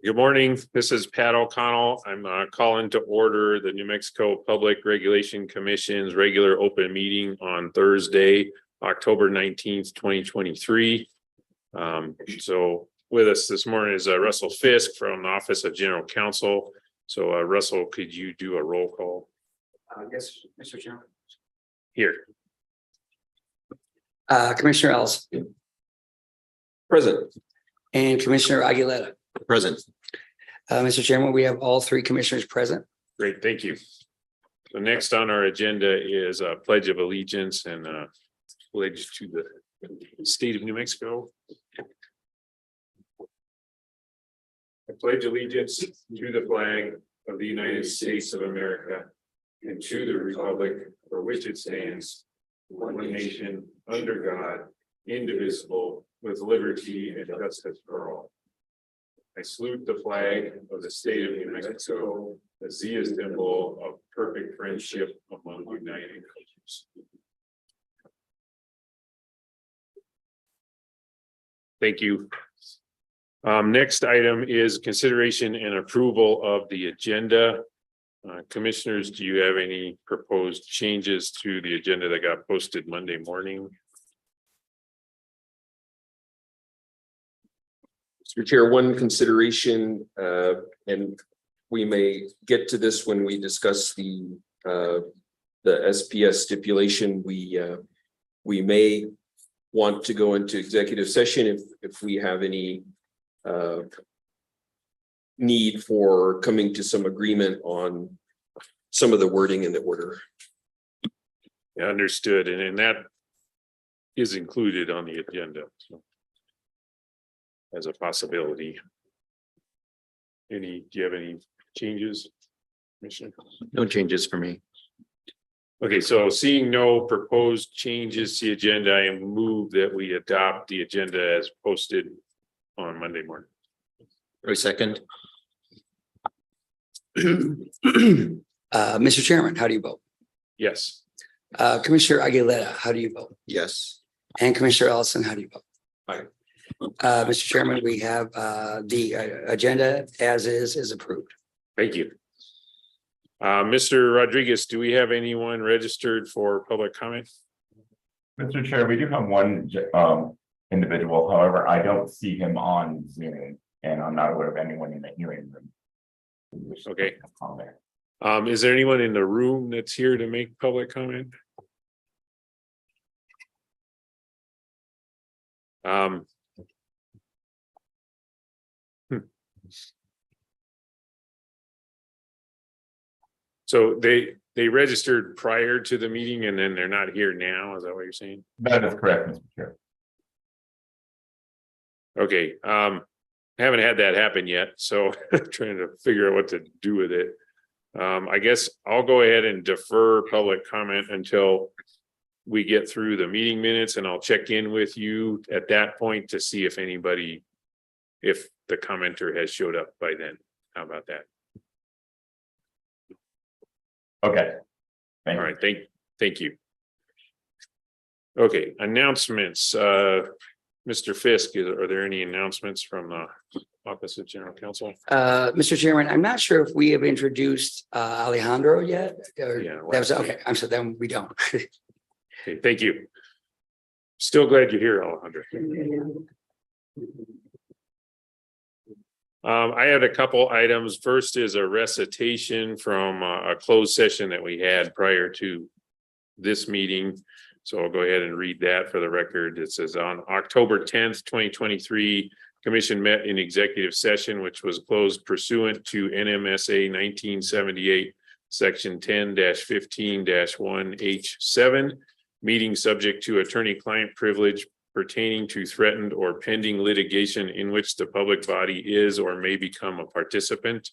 Good morning. This is Pat O'Connell. I'm calling to order the New Mexico Public Regulation Commission's regular open meeting on Thursday, October 19th, 2023. So with us this morning is Russell Fisk from the Office of General Counsel. So Russell, could you do a roll call? Yes, Mr. Chairman. Here. Commissioner Ellis Present. and Commissioner Aguilera. Present. Mr. Chairman, we have all three commissioners present. Great, thank you. So next on our agenda is a pledge of allegiance and pledge to the state of New Mexico. I pledge allegiance to the flag of the United States of America and to the republic for which it stands, one nation, under God, indivisible, with liberty and justice for all. I salute the flag of the state of New Mexico, as the symbol of perfect friendship among united cultures. Thank you. Next item is consideration and approval of the agenda. Commissioners, do you have any proposed changes to the agenda that got posted Monday morning? Mr. Chair, one consideration, and we may get to this when we discuss the SPS stipulation. We may want to go into executive session if we have any need for coming to some agreement on some of the wording in the order. Yeah, understood, and that is included on the agenda, so as a possibility. Do you have any changes, Commissioner? No changes for me. Okay, so seeing no proposed changes to the agenda, I move that we adopt the agenda as posted on Monday morning. For a second. Mr. Chairman, how do you vote? Yes. Commissioner Aguilera, how do you vote? Yes. And Commissioner Ellison, how do you vote? Aye. Mr. Chairman, we have the agenda as is approved. Thank you. Mr. Rodriguez, do we have anyone registered for public comment? Mr. Chair, we do have one individual. However, I don't see him on Zoom, and I'm not aware of anyone in the hearing room. Okay. Is there anyone in the room that's here to make public comment? So they registered prior to the meeting and then they're not here now. Is that what you're saying? That is correct, Mr. Chair. Okay, haven't had that happen yet, so trying to figure out what to do with it. I guess I'll go ahead and defer public comment until we get through the meeting minutes, and I'll check in with you at that point to see if the commenter has showed up by then. How about that? Okay. All right, thank you. Okay, announcements. Mr. Fisk, are there any announcements from the Office of General Counsel? Mr. Chairman, I'm not sure if we have introduced Alejandro yet. Yeah, That was okay. I'm sorry, then we don't. Okay, thank you. Still glad you're here, Alejandro. I had a couple items. First is a recitation from a closed session that we had prior to this meeting. So I'll go ahead and read that for the record. It says on October 10th, 2023, Commission met in executive session, which was closed pursuant to NMSA 1978, Section 10-15-1H7, meeting subject to attorney-client privilege pertaining to threatened or pending litigation in which the public body is or may become a participant.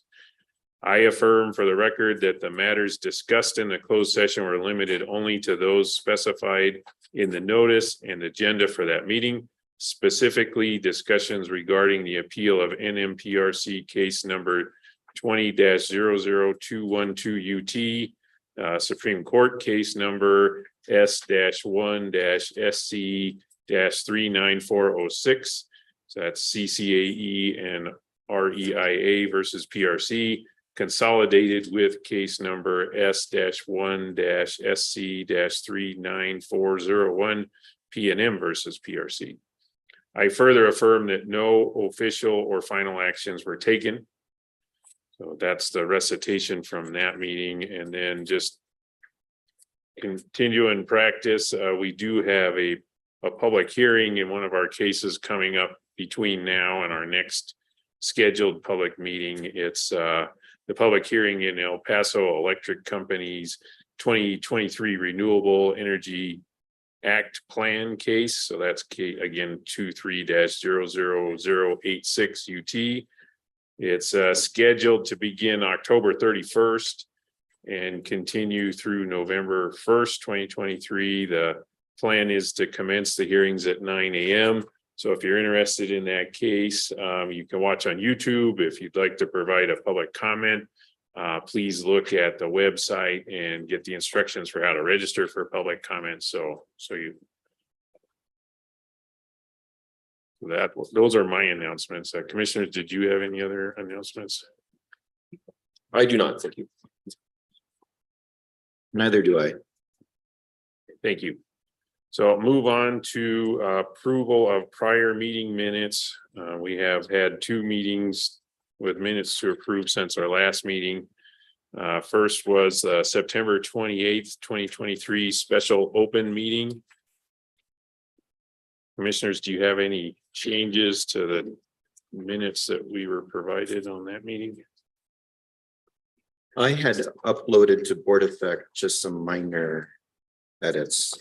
I affirm for the record that the matters discussed in the closed session were limited only to those specified in the notice and agenda for that meeting, specifically discussions regarding the appeal of NMPRC case number 20-00212 UT, Supreme Court case number S-1-SC-39406. So that's CCAE and REIA versus PRC, consolidated with case number S-1-SC-39401 P&M versus PRC. I further affirm that no official or final actions were taken. So that's the recitation from that meeting, and then just continue in practice. We do have a public hearing in one of our cases coming up between now and our next scheduled public meeting. It's the public hearing in El Paso Electric Company's 2023 Renewable Energy Act Plan case. So that's again 23-00086 UT. It's scheduled to begin October 31st and continue through November 1st, 2023. The plan is to commence the hearings at 9 a.m. So if you're interested in that case, you can watch on YouTube. If you'd like to provide a public comment, please look at the website and get the instructions for how to register for public comments. Those are my announcements. Commissioners, did you have any other announcements? I do not, thank you. Neither do I. Thank you. So I'll move on to approval of prior meeting minutes. We have had 2 meetings with minutes to approve since our last meeting. First was September 28th, 2023 special open meeting. Commissioners, do you have any changes to the minutes that we were provided on that meeting? I had uploaded to Board Effect just some minor edits.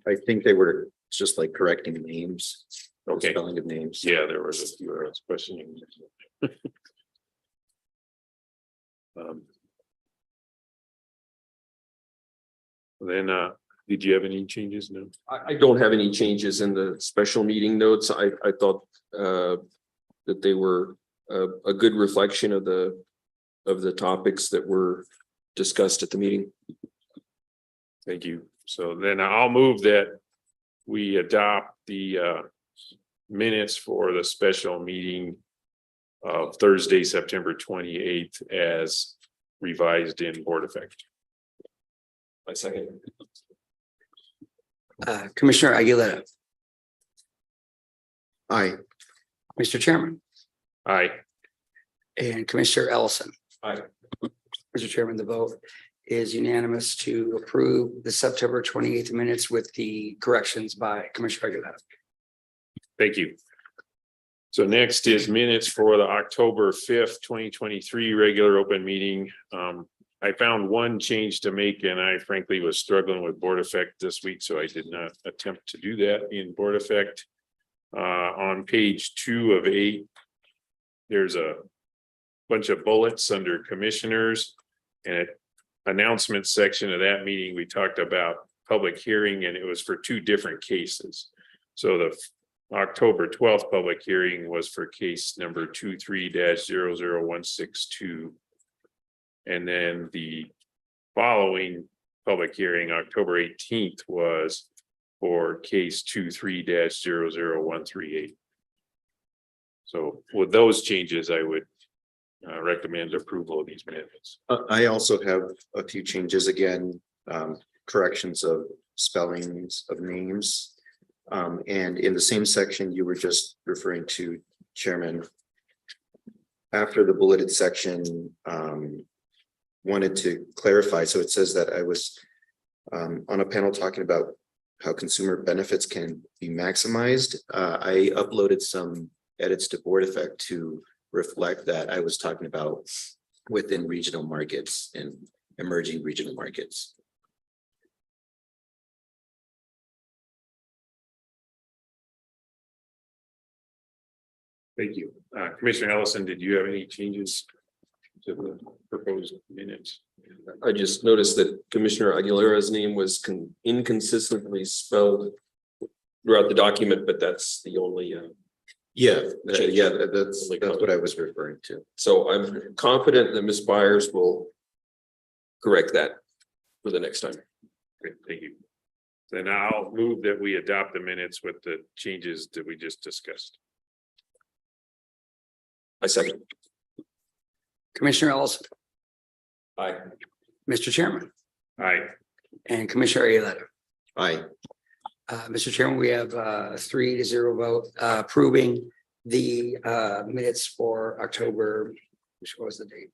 I think they were just like correcting names, Okay. spelling of names. Yeah, there was a few I was questioning. Then, did you have any changes? No. I don't have any changes in the special meeting notes. I thought that they were a good reflection of the topics that were discussed at the meeting. Thank you. So then I'll move that we adopt the minutes for the special meeting of Thursday, September 28th as revised in Board Effect. My second. Commissioner Aguilera, Aye. Mr. Chairman, Aye. and Commissioner Ellison. Aye. Mr. Chairman, the vote is unanimous to approve the September 28th minutes with the corrections by Commissioner Aguilera. Thank you. So next is minutes for the October 5th, 2023 regular open meeting. I found one change to make, and I frankly was struggling with Board Effect this week, so I did not attempt to do that in Board Effect. On page 2 of 8, there's a bunch of bullets under commissioners, and announcement section of that meeting, we talked about public hearing, and it was for 2 different cases. So the October 12th public hearing was for case number 23-00162. And then the following public hearing, October 18th, was for case 23-00138. So with those changes, I would recommend approval of these minutes. I also have a few changes again, corrections of spellings of names. And in the same section you were just referring to, Chairman, after the bulleted section, wanted to clarify. So it says that I was on a panel talking about how consumer benefits can be maximized. I uploaded some edits to Board Effect to reflect that I was talking about within regional markets and emerging regional markets. Thank you. Commissioner Ellison, did you have any changes to the proposed minutes? I just noticed that Commissioner Aguilera's name was inconsistently spelled throughout the document, but that's the only. That's what I was referring to. So I'm confident that Ms. Byers will correct that for the next time. Great, thank you. Then I'll move that we adopt the minutes with the changes that we just discussed. I second. Commissioner Ellison, Aye. Mr. Chairman, Aye. and Commissioner Ayala. Aye. Mr. Chairman, we have 3-0 vote approving the minutes for October, which was the date?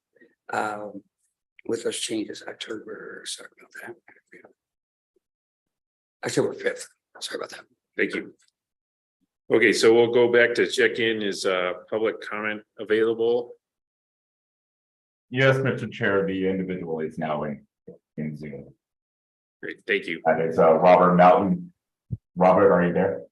With those changes, October, sorry about that. October 5th, sorry about that. Thank you. Okay, so we'll go back to check in. Is public comment available? Yes, Mr. Chair, the individual is now in Zoom. Great, thank you. That is Robert Melton. Robert, are you there?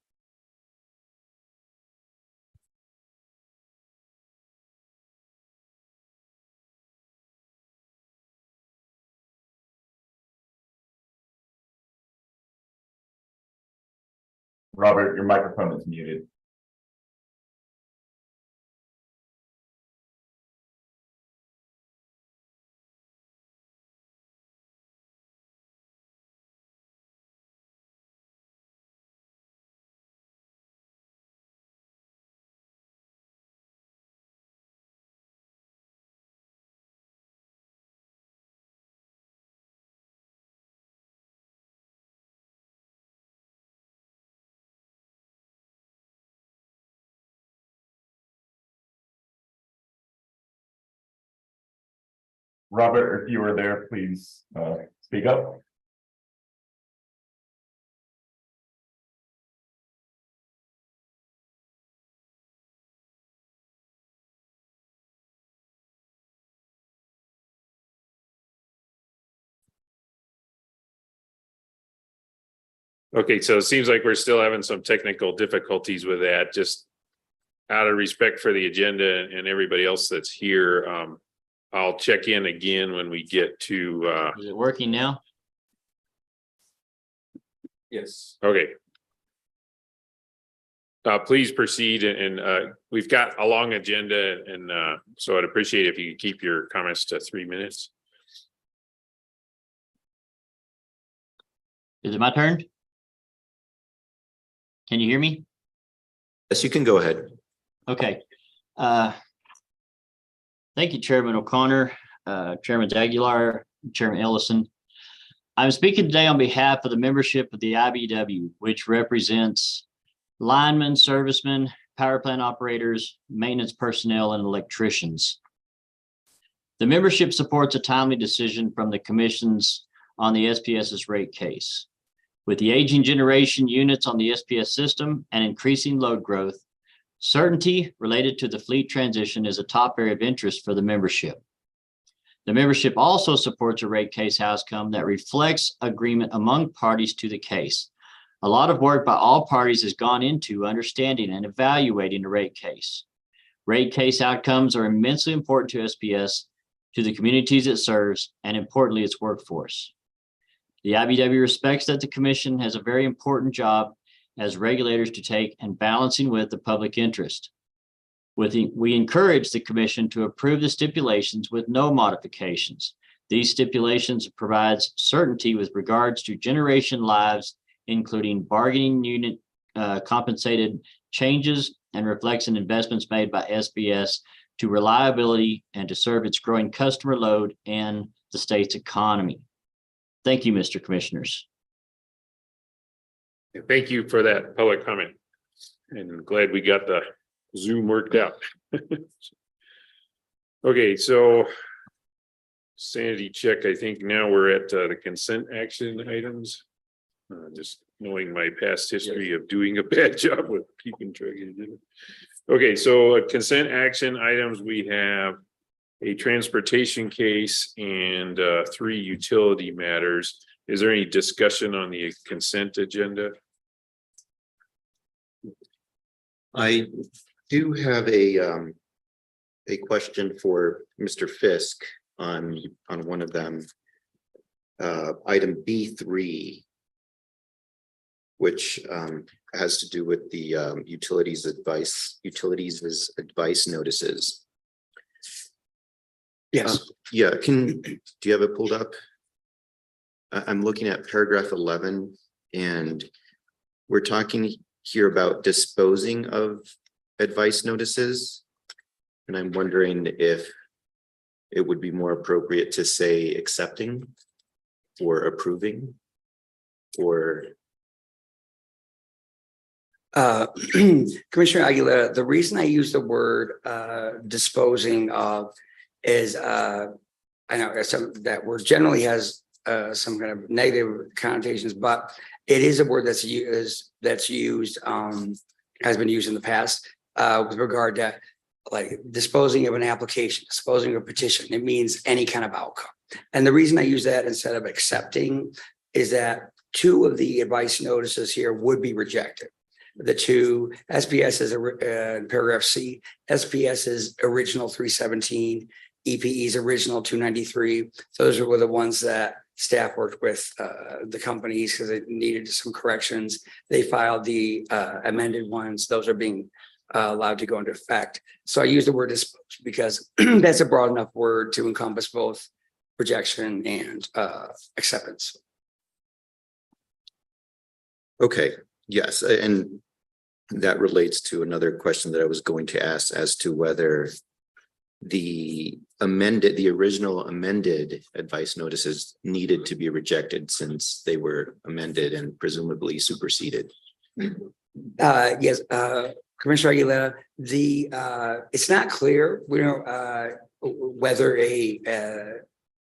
Robert, your microphone is muted. Robert, if you are there, please speak up. Okay, so it seems like we're still having some technical difficulties with that, just out of respect for the agenda and everybody else that's here. I'll check in again when we get to, Is it working now? Yes. okay. Please proceed and we've got a long agenda and so I'd appreciate if you could keep your comments to 3 minutes. Is it my turn? Can you hear me? Yes, you can go ahead. Okay. Thank you, Chairman O'Connor, Chairman Aguilar, Chairman Ellison. I'm speaking today on behalf of the membership of the IBW, which represents linemen, servicemen, power plant operators, maintenance personnel, and electricians. The membership supports a timely decision from the commissions on the SPS's rate case. With the aging generation units on the SPS system and increasing load growth, certainty related to the fleet transition is a top area of interest for the membership. The membership also supports a rate case outcome that reflects agreement among parties to the case. A lot of work by all parties has gone into understanding and evaluating the rate case. Rate case outcomes are immensely important to SPS, to the communities it serves, and importantly, its workforce. The IBW respects that the commission has a very important job as regulators to take and balancing with the public interest. We encourage the commission to approve the stipulations with no modifications. These stipulations provides certainty with regards to generation lives, including bargaining unit compensated changes, and reflects on investments made by SBS to reliability and to serve its growing customer load and the state's economy. Thank you, Mr. Commissioners. Thank you for that public comment. And glad we got the Zoom worked out. Okay, so sanity check. I think now we're at the consent action items. Just knowing my past history of doing a bad job with keeping track of it. Okay, so consent action items, we have a transportation case and 3 utility matters. Is there any discussion on the consent agenda? I do have a question for Mr. Fisk on one of them. Item B3, which has to do with the utilities advice notices. Yes, Yeah, do you have it pulled up? I'm looking at paragraph 11, and we're talking here about disposing of advice notices. And I'm wondering if it would be more appropriate to say accepting or approving or. Commissioner Aguilera, the reason I use the word disposing of is I know that word generally has some kind of negative connotations, but it is a word that's used has been used in the past with regard to like disposing of an application, disposing of a petition. It means any kind of outcome. And the reason I use that instead of accepting is that 2 of the advice notices here would be rejected. The 2 SPS is paragraph C, SPS is original 317, EPE's original 293. Those were the ones that staff worked with the companies because it needed some corrections. They filed the amended ones. Those are being allowed to go into effect. So I use the word dispose because that's a broad enough word to encompass both rejection and acceptance. Okay, yes, and that relates to another question that I was going to ask as to whether the original amended advice notices needed to be rejected since they were amended and presumably superseded. Yes, Commissioner Aguilera, it's not clear, we know whether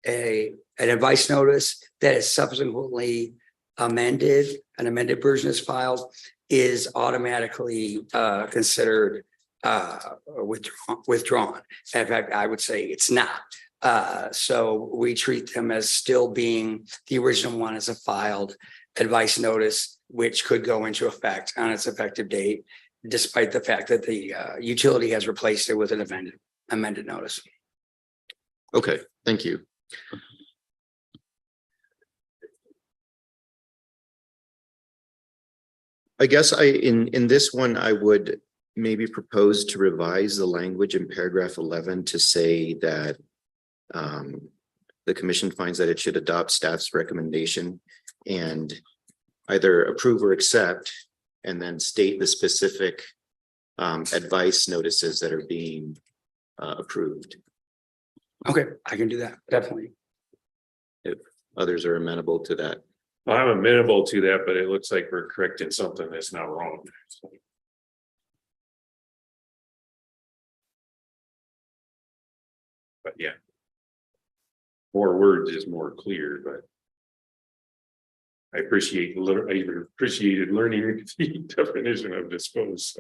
an advice notice that is subsequently amended, an amended version is filed, is automatically considered withdrawn. In fact, I would say it's not. So we treat them as still being the original one as a filed advice notice, which could go into effect on its effective date, despite the fact that the utility has replaced it with an amended notice. Okay, thank you. I guess in this one, I would maybe propose to revise the language in paragraph 11 to say that the commission finds that it should adopt staff's recommendation and either approve or accept, and then state the specific advice notices that are being approved. Okay, I can do that, definitely. If others are amenable to that. Well, I'm amenable to that, but it looks like we're correcting something that's not wrong. But yeah. More words is more clear, but. I appreciated learning the definition of dispose.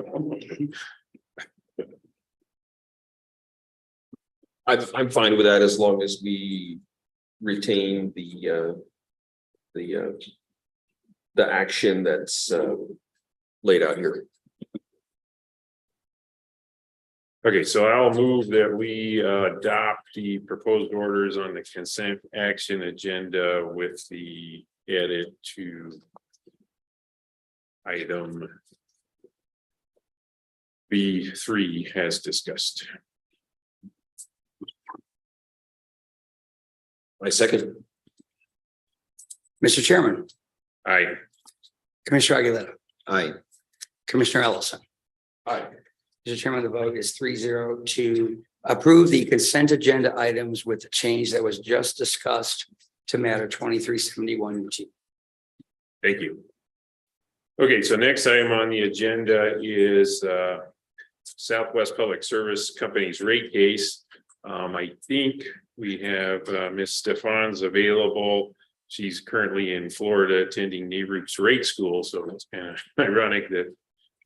I'm fine with that as long as we retain the action that's laid out here. Okay, so I'll move that we adopt the proposed orders on the consent action agenda with the edit to item B3 as discussed. I second. Mr. Chairman, Aye. Commissioner Aguilera, Aye. Commissioner Ellison. Aye. Mr. Chairman, the vote is 3-0 to approve the consent agenda items with the change that was just discussed to matter 2371. Thank you. Okay, so next item on the agenda is Southwest Public Service Company's rate case. I think we have Ms. Stephans available. She's currently in Florida attending NARUC's rate school, so it's kind of ironic that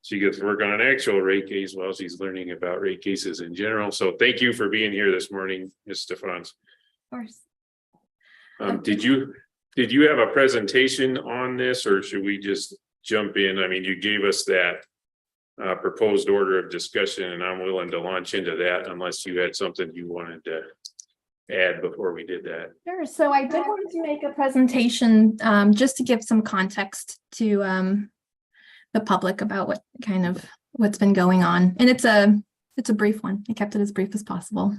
she gets to work on an actual rate case while she's learning about rate cases in general. So thank you for being here this morning, Ms. Stephans. Of course. Did you have a presentation on this, or should we just jump in? I mean, you gave us that proposed order of discussion, and I'm willing to launch into that unless you had something you wanted to add before we did that. Sure. So I did want to make a presentation just to give some context to the public about what's been going on. And it's a brief one. I kept it as brief as possible.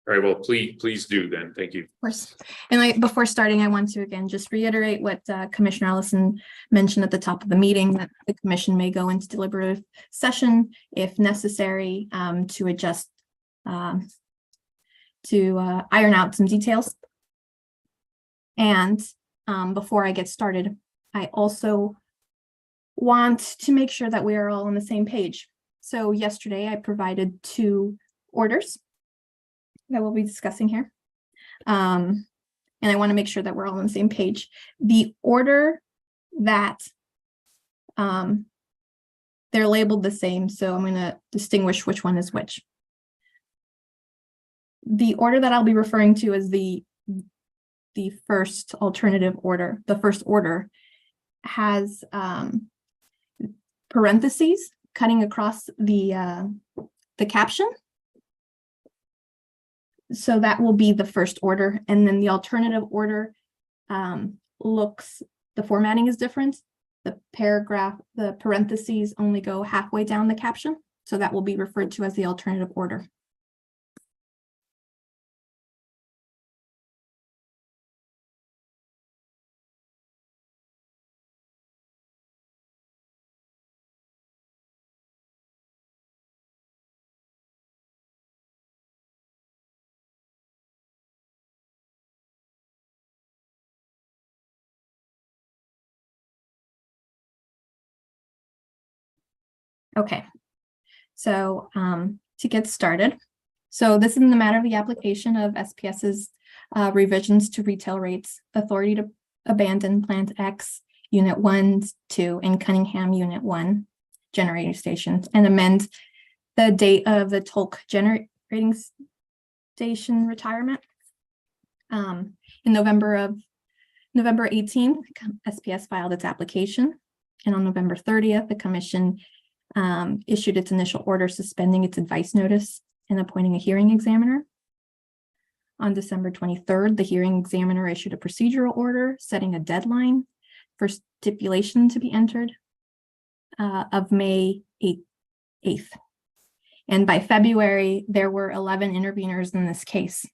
All right, well, please do then. Thank you. Of course. And before starting, I want to again just reiterate what Commissioner Ellison mentioned at the top of the meeting, that the commission may go into deliberative session if necessary to adjust to iron out some details. And before I get started, I also want to make sure that we are all on the same page. So yesterday I provided 2 orders that we'll be discussing here. And I want to make sure that we're all on the same page. The order that they're labeled the same, so I'm going to distinguish which one is which. The order that I'll be referring to is the first alternative order. The first order has parentheses cutting across the caption. So that will be the first order. And then the alternative order the formatting is different. The paragraph, the parentheses only go halfway down the caption. So that will be referred to as the alternative order. Okay, so to get started, so this is in the matter of the application of SPS's revisions to retail rates, authority to abandon Plant X, Unit 1, 2, and Cunningham Unit 1 generating stations, and amend the date of the Tolk generating station retirement. In November 18th, SPS filed its application, and on November 30th, the commission issued its initial order suspending its advice notice and appointing a hearing examiner. On December 23rd, the hearing examiner issued a procedural order setting a deadline for stipulation to be entered of May 8th. And by February, there were 11 interveners in this case.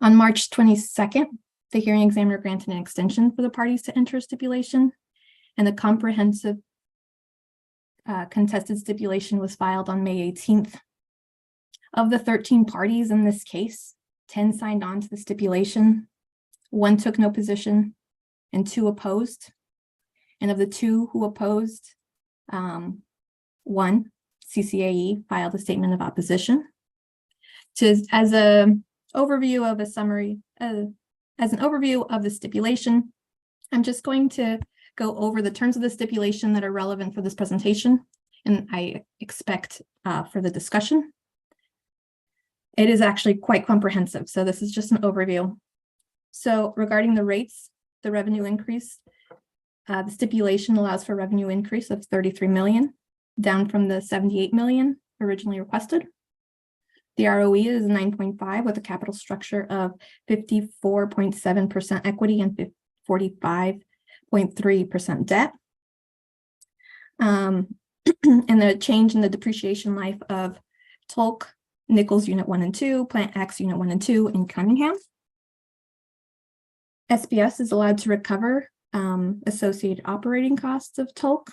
On March 22nd, the hearing examiner granted an extension for the parties to enter a stipulation, and the comprehensive contested stipulation was filed on May 18th. Of the 13 parties in this case, 10 signed on to the stipulation, 1 took no position, and 2 opposed. And of the 2 who opposed, 1, CCAE, filed a statement of opposition. As an overview of the stipulation, I'm just going to go over the terms of the stipulation that are relevant for this presentation, and I expect for the discussion. It is actually quite comprehensive, so this is just an overview. So regarding the rates, the revenue increase, the stipulation allows for revenue increase of 33 million, down from the 78 million originally requested. The ROE is 9.5 with a capital structure of 54.7% equity and 45.3% debt. And the change in the depreciation life of Tolk, Nichols Unit 1 and 2, Plant X Unit 1 and 2 in Cunningham. SPS is allowed to recover associated operating costs of Tolk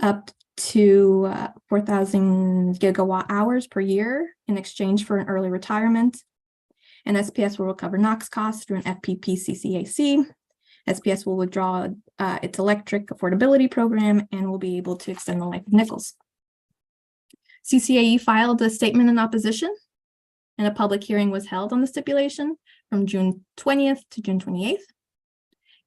up to 4,000 gigawatt hours per year in exchange for an early retirement. And SPS will recover NOx costs through an FPP CCAC. SPS will withdraw its electric affordability program and will be able to extend the life of Nichols. CCAE filed a statement in opposition, and a public hearing was held on the stipulation from June 20th to June 28th.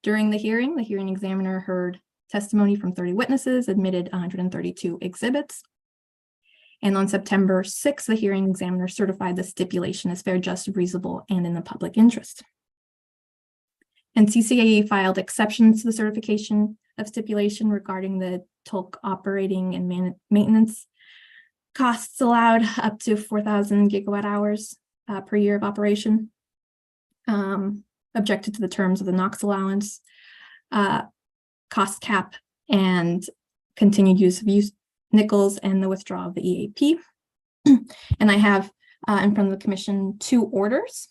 During the hearing examiner heard testimony from 30 witnesses, admitted 132 exhibits. And on September 6th, the hearing examiner certified the stipulation as fair, just, reasonable, and in the public interest. And CCAE filed exceptions to the certification of stipulation regarding the Tolk operating and maintenance costs allowed up to 4,000 gigawatt hours per year of operation. Objected to the terms of the NOx allowance, cost cap, and continued use of Nichols and the withdrawal of the EAP. And I have in front of the commission 2 orders.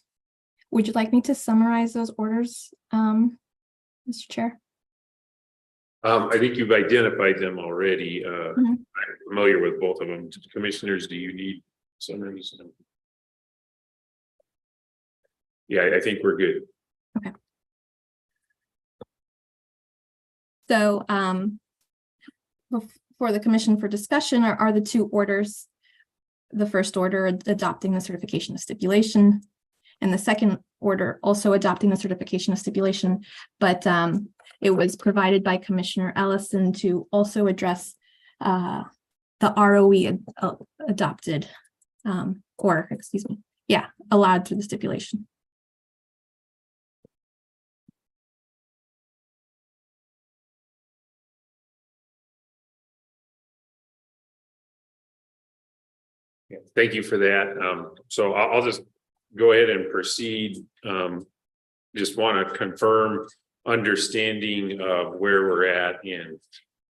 Would you like me to summarize those orders, Mr. Chair? I think you've identified them already. I'm familiar with both of them. Commissioners, do you need some reason. Yeah, I think we're good. So for the commission for discussion are the two orders. The first order adopting the certification of stipulation, and the second order also adopting the certification of stipulation, but it was provided by Commissioner Ellison to also address the ROE adopted or excuse me, yeah, allowed through the stipulation. Yeah, thank you for that. So I'll just go ahead and proceed. Just want to confirm understanding of where we're at in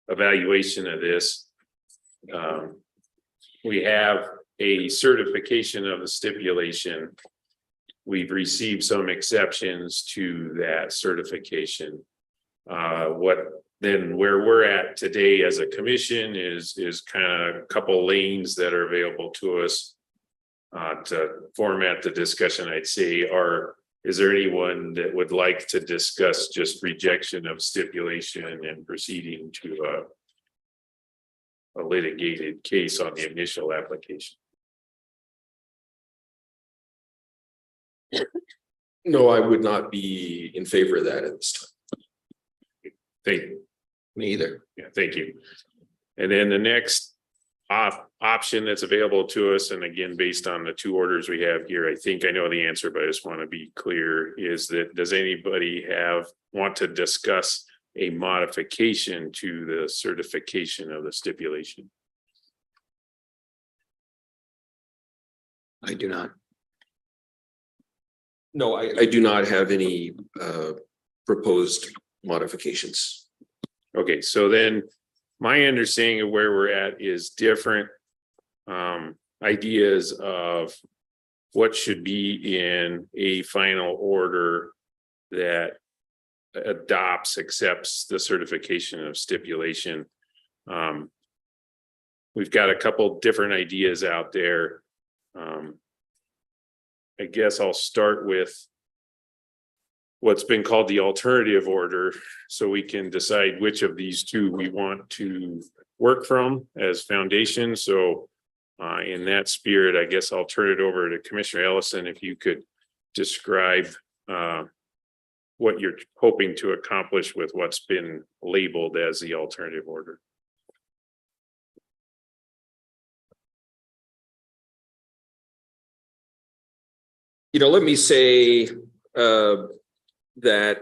evaluation of this. We have a certification of the stipulation. We've received some exceptions to that certification. Where we're at today as a commission is kind of a couple lanes that are available to us to format the discussion. I'd say, is there anyone that would like to discuss just rejection of stipulation and proceeding to a litigated case on the initial application? No, I would not be in favor of that at this time. Thank you. Me either. Yeah, thank you. And then the next option that's available to us, and again, based on the two orders we have here, I think I know the answer, but I just want to be clear, is that does anybody want to discuss a modification to the certification of the stipulation? I do not. No, I do not have any proposed modifications. Okay, so then my understanding of where we're at is different ideas of what should be in a final order that accepts the certification of stipulation. We've got a couple different ideas out there. I guess I'll start with what's been called the alternative order, so we can decide which of these two we want to work from as foundation. So in that spirit, I guess I'll turn it over to Commissioner Ellison, if you could describe what you're hoping to accomplish with what's been labeled as the alternative order. Let me say that,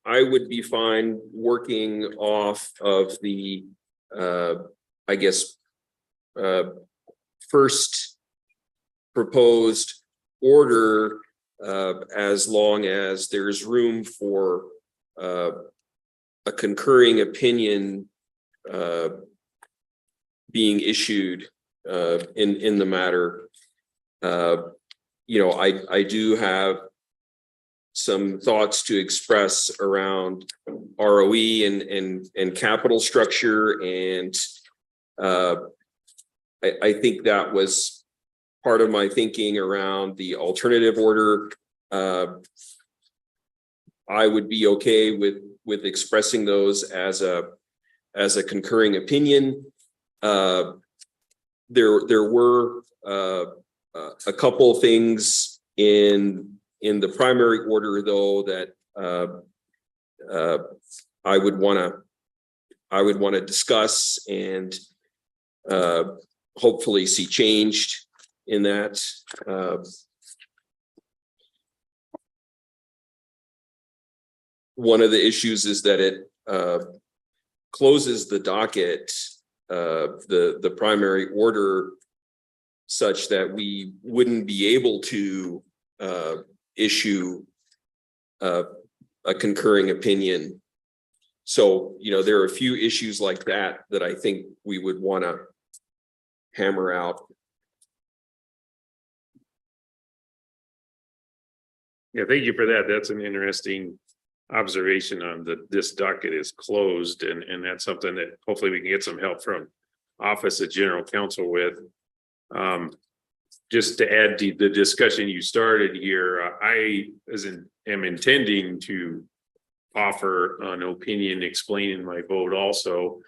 I would be fine working off of the, I guess, first proposed order, as long as there's room for a concurring opinion being issued in the matter. I do have some thoughts to express around ROE and capital structure, and I think that was part of my thinking around the alternative order. I would be okay with expressing those as a concurring opinion. There were a couple things in the primary order, though, that I would want to discuss and hopefully see changed in that. One of the issues is that it closes the docket, the primary order, such that we wouldn't be able to issue a concurring opinion. So, there are a few issues like that I think we would want to hammer out. Yeah, thank you for that. That's an interesting observation on this docket is closed, and that's something that hopefully we can get some help from office of general counsel with. Just to add to the discussion you started here, am intending to offer an opinion explaining my vote also.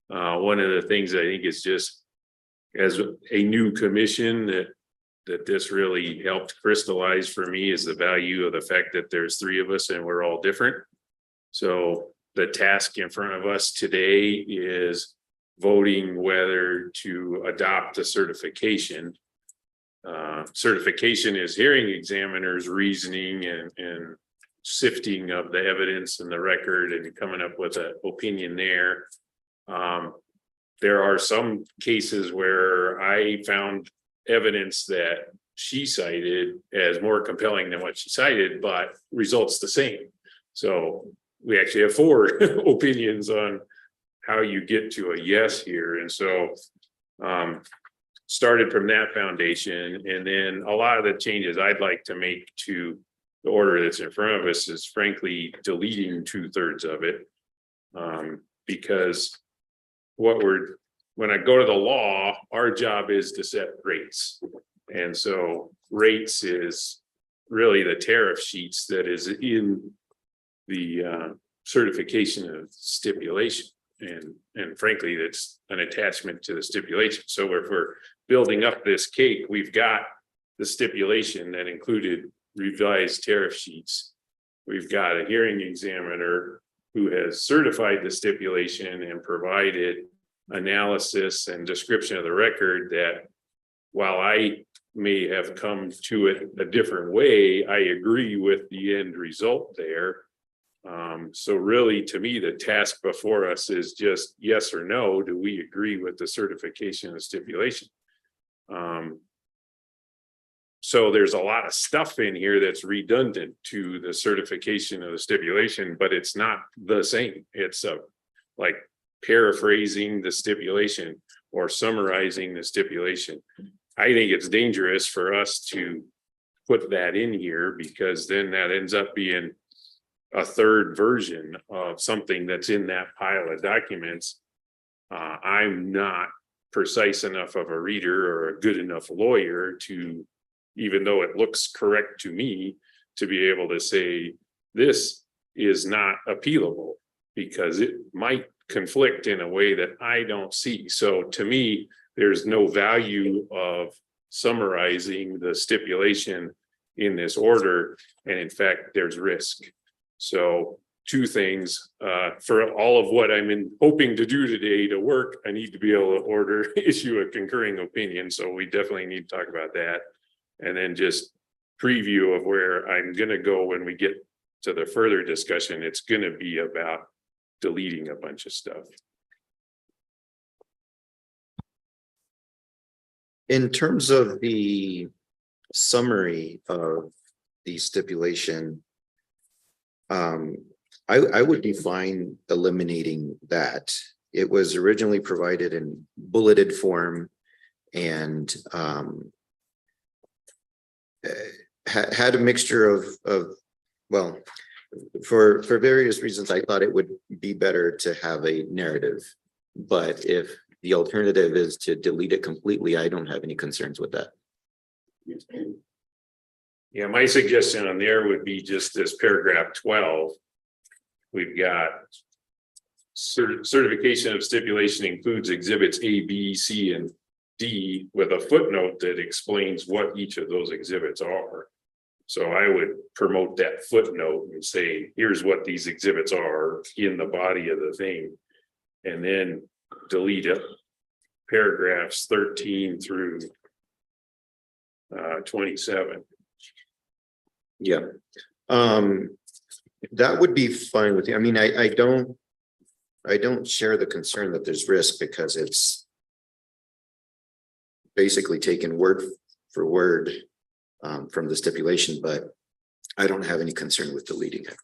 One of the things I think is just as a new commission that this really helped crystallize for me is the value of the fact that there's three of us and we're all different. So the task in front of us today is voting whether to adopt a certification. Certification is hearing examiners' reasoning and sifting of the evidence and the record and coming up with an opinion there. There are some cases where I found evidence that she cited as more compelling than what she cited, but results the same. So we actually have 4 opinions on how you get to a yes here. And so started from that foundation. And then a lot of the changes I'd like to make to the order that's in front of us is frankly deleting 2/3 of it. Because when I go to the law, our job is to set rates. And so rates is really the tariff sheets that is in the certification of stipulation. And frankly, that's an attachment to the stipulation. So if we're building up this cake, we've got the stipulation that included revised tariff sheets. We've got a hearing examiner who has certified the stipulation and provided analysis and description of the record that while I may have come to it a different way, I agree with the end result there. So really, to me, the task before us is just yes or no. Do we agree with the certification and stipulation? So there's a lot of stuff in here that's redundant to the certification of the stipulation, but it's not the same. It's like paraphrasing the stipulation or summarizing the stipulation. I think it's dangerous for us to put that in here because then that ends up being a third version of something that's in that pile of documents. I'm not precise enough of a reader or a good enough lawyer to, even though it looks correct to me, to be able to say this is not appealable because it might conflict in a way that I don't see. So to me, there's no value of summarizing the stipulation in this order. And in fact, there's risk. So 2 things, for all of what I'm hoping to do today to work, I need to be able to issue a concurring opinion. So we definitely need to talk about that. And then just preview of where I'm going to go when we get to the further discussion. It's going to be about deleting a bunch of stuff. In terms of the summary of the stipulation, I would be fine eliminating that. It was originally provided in bulleted form and had a mixture of well, for various reasons, I thought it would be better to have a narrative. But if the alternative is to delete it completely, I don't have any concerns with that. Yeah, my suggestion on there would be just this paragraph 12. We've got certification of stipulation includes exhibits A, B, C, and D with a footnote that explains what each of those exhibits are. So I would promote that footnote and say, here's what these exhibits are in the body of the thing. And then delete it, paragraphs 13 through 27. Yeah, that would be fine with you. I mean, I don't share the concern that there's risk because it's basically taken word for word from the stipulation, but I don't have any concern with deleting it.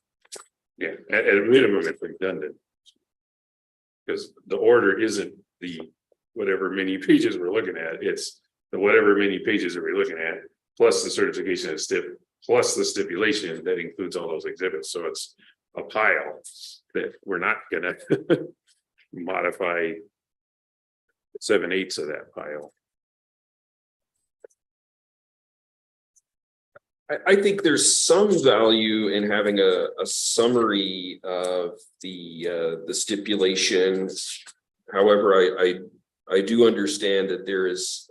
Yeah, at a minimum, it's redundant. Because the order isn't the whatever many pages we're looking at, it's the whatever many pages that we're looking at, plus the certification of plus the stipulation that includes all those exhibits. So it's a pile that we're not gonna modify 7/8 of that pile. I think there's some value in having a summary of the stipulation. However, I do understand that there is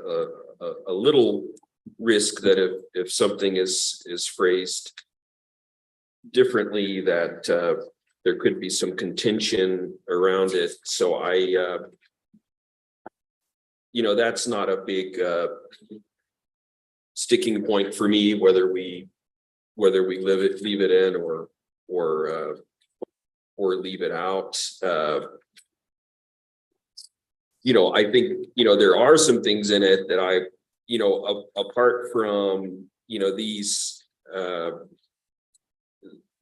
a little risk that if something is phrased differently, that there could be some contention around it. So that's not a big sticking point for me, whether we leave it in or leave it out. I think, there are some things in it that apart from, these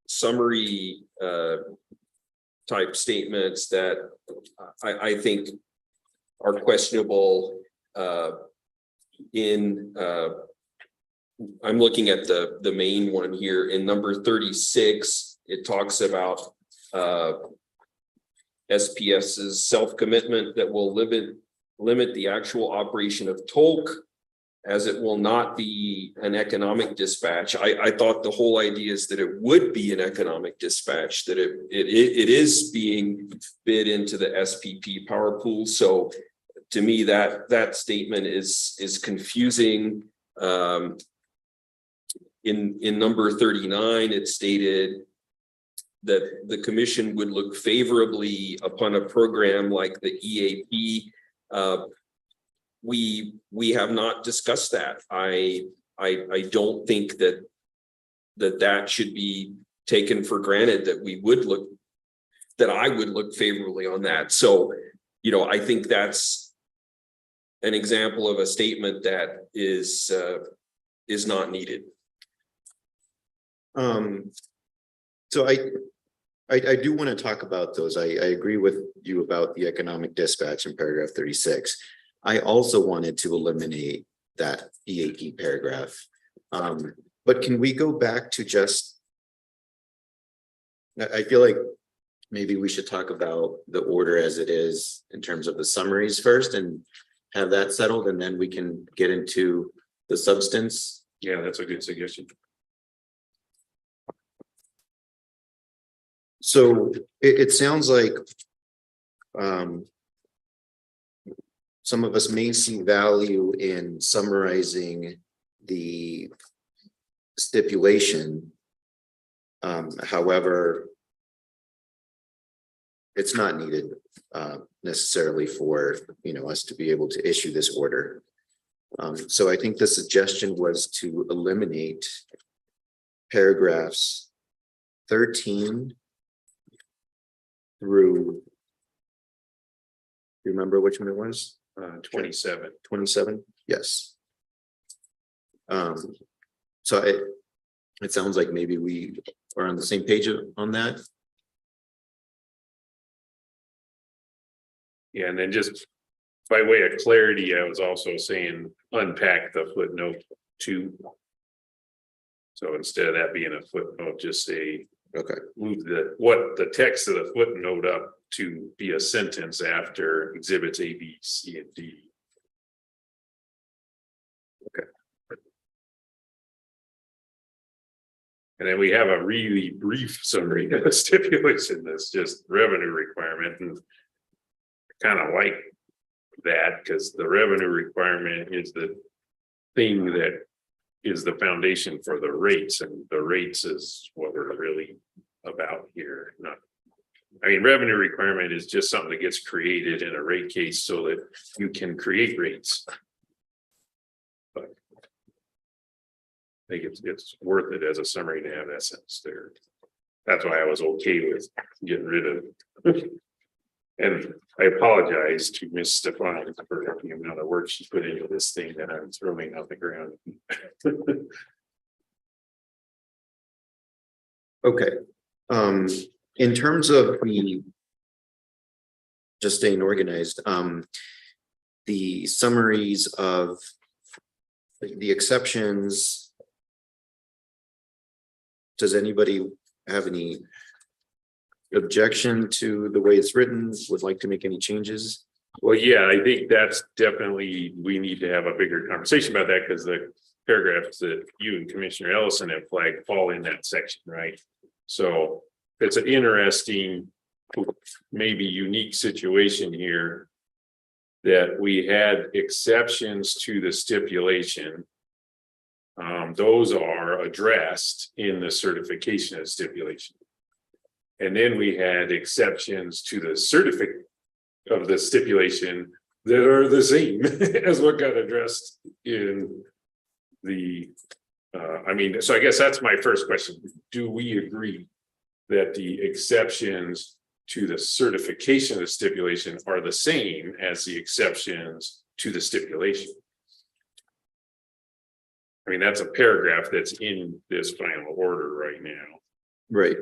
summary type statements that I think are questionable I'm looking at the main one here in number 36. It talks about SPS's self-commitment that will limit the actual operation of TOLC, as it will not be an economic dispatch. I thought the whole idea is that it would be an economic dispatch, that it is being bid into the SPP power pool. So to me, that statement is confusing. In number 39, it stated that the commission would look favorably upon a program like the EAP. We have not discussed that. I don't think that should be taken for granted, that I would look favorably on that. So, I think that's an example of a statement that is not needed. So I do want to talk about those. I agree with you about the economic dispatch in paragraph 36. I also wanted to eliminate that EAP paragraph. But can we go back to I feel like maybe we should talk about the order as it is in terms of the summaries first and have that settled, and then we can get into the substance. Yeah, that's a good suggestion. So it sounds like some of us may see value in summarizing the stipulation. However, it's not needed necessarily for us to be able to issue this order. So I think the suggestion was to eliminate paragraphs 13 through, you remember which one it was? 27. 27, yes. So it sounds like maybe we are on the same page on that. Yeah, and then just by way of clarity, I was also saying unpack the footnote 2. So instead of that being a footnote, just say, Okay. move the text of the footnote up to be a sentence after exhibits A, B, C, and D. Okay. And then we have a really brief summary of the stipulation that's just revenue requirement, and kind of like that because the revenue requirement is the thing that is the foundation for the rates, and the rates is what we're really about here. Revenue requirement is just something that gets created in a rate case so that you can create rates. But I think it's worth it as a summary to have that sentence there. That's why I was okay with getting rid of. And I apologize to Miss Stefan for the amount of work she put into this thing that I'm throwing out the ground. Okay. In terms of just staying organized, the summaries of the exceptions. Does anybody have any objection to the way it's written? Would like to make any changes? Well, yeah, I think that's definitely, we need to have a bigger conversation about that because the paragraphs that you and Commissioner Ellison have flagged fall in that section, right? So it's an interesting, maybe unique situation here that we had exceptions to the stipulation. Those are addressed in the certification of stipulation. And then we had exceptions to the certificate of the stipulation that are the same as what got addressed in the, so I guess that's my first question. Do we agree that the exceptions to the certification of the stipulation are the same as the exceptions to the stipulation? I mean, that's a paragraph that's in this final order right now. Right,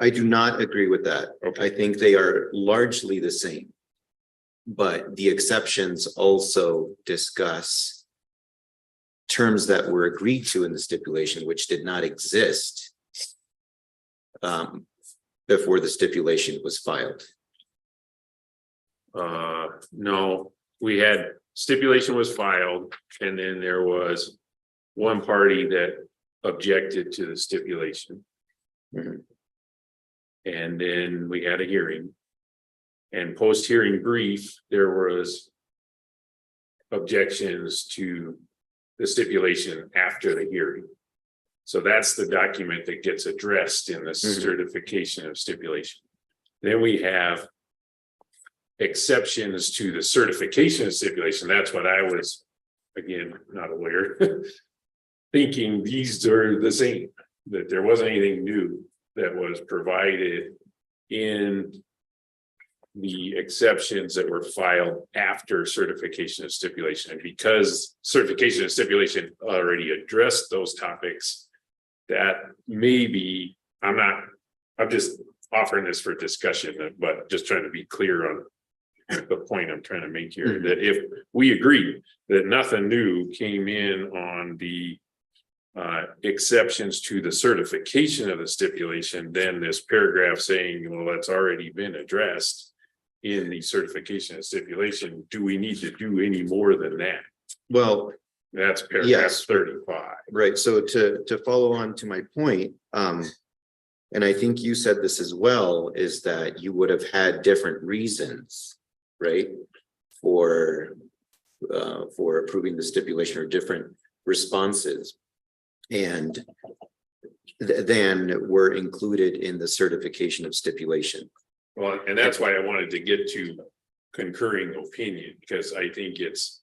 I do not agree with that. Okay. I think they are largely the same. But the exceptions also discuss terms that were agreed to in the stipulation, which did not exist before the stipulation was filed. No, we had stipulation was filed, and then there was one party that objected to the stipulation. Mhm. And then we had a hearing. And post-hearing brief, there was objections to the stipulation after the hearing. So that's the document that gets addressed in the certification of stipulation. Then we have exceptions to the certification of stipulation. That's what I was, again, not a lawyer, thinking these are the same, that there wasn't anything new that was provided in the exceptions that were filed after certification of stipulation. And because certification of stipulation already addressed those topics, that maybe, I'm just offering this for discussion, but just trying to be clear on the point I'm trying to make here, that if we agree that nothing new came in on the exceptions to the certification of the stipulation, then this paragraph saying, well, that's already been addressed in the certification of stipulation, do we need to do any more than that? Well, That's paragraph Yes. 35. right, so to follow on to my point, and I think you said this as well, is that you would have had different reasons, right? For approving the stipulation, or different responses. And then were included in the certification of stipulation. Well, and that's why I wanted to get to concurring opinion, because I think it's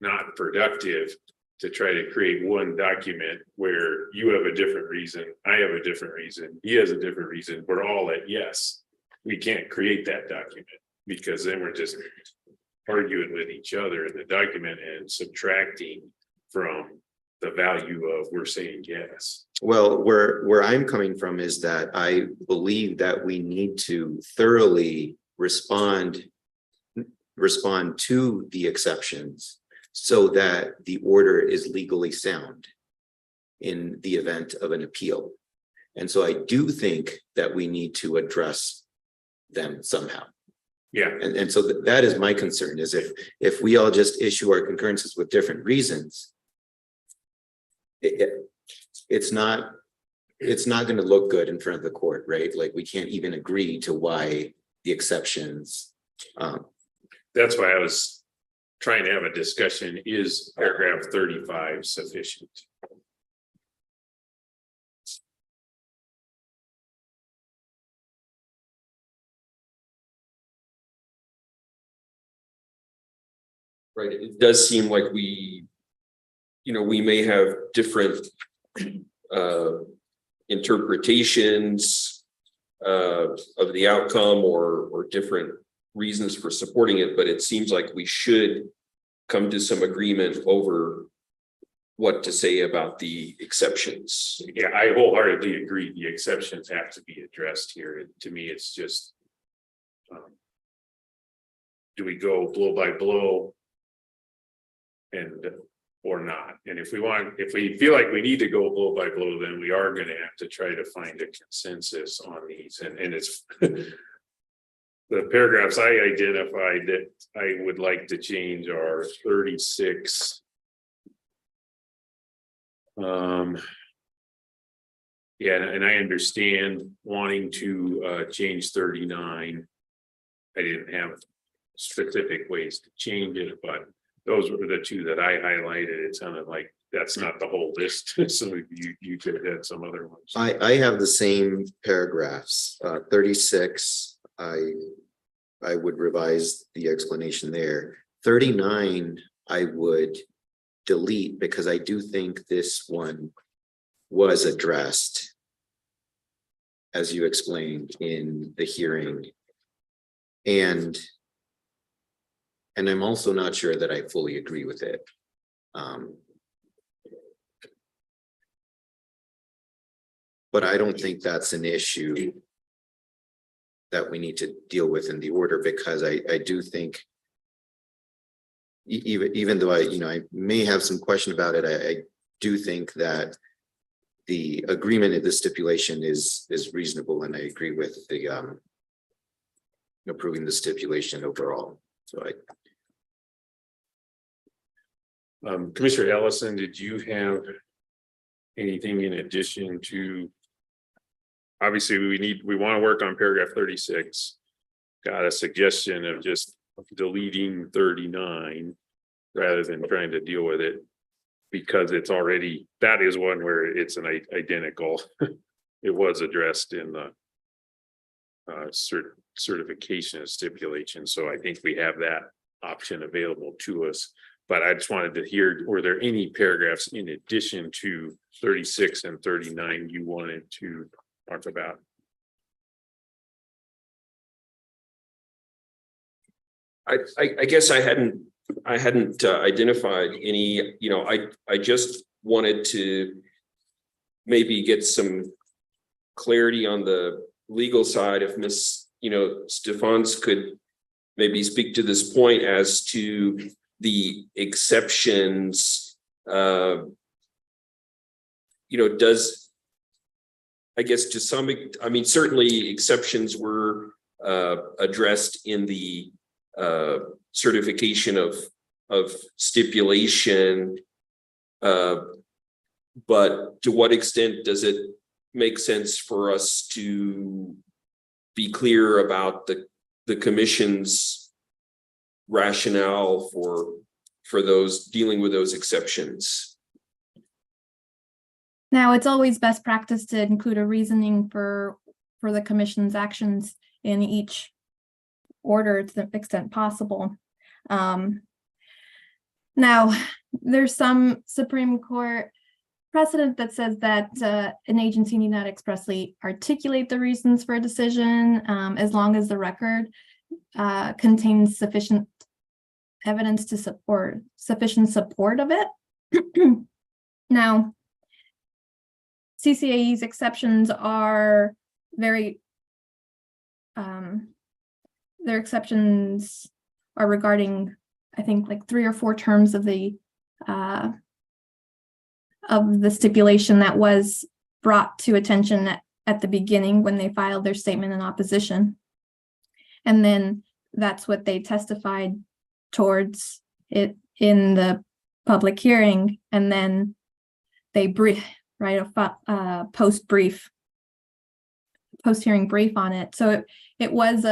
not productive to try to create one document where you have a different reason, I have a different reason, he has a different reason, we're all at yes. We can't create that document, because then we're just arguing with each other in the document and subtracting from the value of we're saying yes. Well, where I'm coming from is that I believe that we need to thoroughly respond to the exceptions so that the order is legally sound in the event of an appeal. And so I do think that we need to address them somehow. Yeah, And so that is my concern, is if we all just issue our concurrences with different reasons, it's not going to look good in front of the court, right? Like, we can't even agree to why the exceptions. that's why I was trying to have a discussion, is paragraph 35 sufficient? Right, it does seem like we may have different interpretations of the outcome, or different reasons for supporting it, but it seems like we should come to some agreement over what to say about the exceptions. Yeah, I wholeheartedly agree. The exceptions have to be addressed here. To me, it's just, do we go blow by blow? And or not? And if we feel like we need to go blow by blow, then we are going to have to try to find a consensus on these. And it's The paragraphs I identified that I would like to change are 36. Yeah, and I understand wanting to change 39. I didn't have specific ways to change it, but those were the two that I highlighted. It sounded like that's not the whole list, so you could have had some other ones. I have the same paragraphs, 36, I would revise the explanation there. 39, I would delete because I do think this one was addressed, as you explained in the hearing. And I'm also not sure that I fully agree with it. But I don't think that's an issue that we need to deal with in the order, because I do think even though I may have some question about it, I do think that the agreement of the stipulation is reasonable, and I agree with the approving the stipulation overall. So Commissioner Ellison, did you have anything in addition to? Obviously, we want to work on paragraph 36. Got a suggestion of just deleting 39 rather than trying to deal with it, because it's already, that is one where it's an identical. It was addressed in the certification of stipulation. So I think we have that option available to us. But I just wanted to hear, were there any paragraphs in addition to 36 and 39 you wanted to talk about? I guess I hadn't identified any, I just wanted to maybe get some clarity on the legal side. If Miss, Stephans could maybe speak to this point as to the exceptions, does, I guess to some, certainly exceptions were addressed in the certification of stipulation, but to what extent does it make sense for us to be clear about the commission's rationale for those dealing with those exceptions? Now, it's always best practice to include a reasoning for the commission's actions in each order to the extent possible. Now, there's some Supreme Court precedent that says that an agency need not expressly articulate the reasons for a decision as long as the record contains sufficient evidence to support sufficient support of it. Now, CCAE's exceptions are very, their exceptions are regarding, I think, like 3 or 4 terms of the stipulation that was brought to attention at the beginning when they filed their statement in opposition. And then that's what they testified towards it in the public hearing. And then they write a post-hearing brief on it. So it was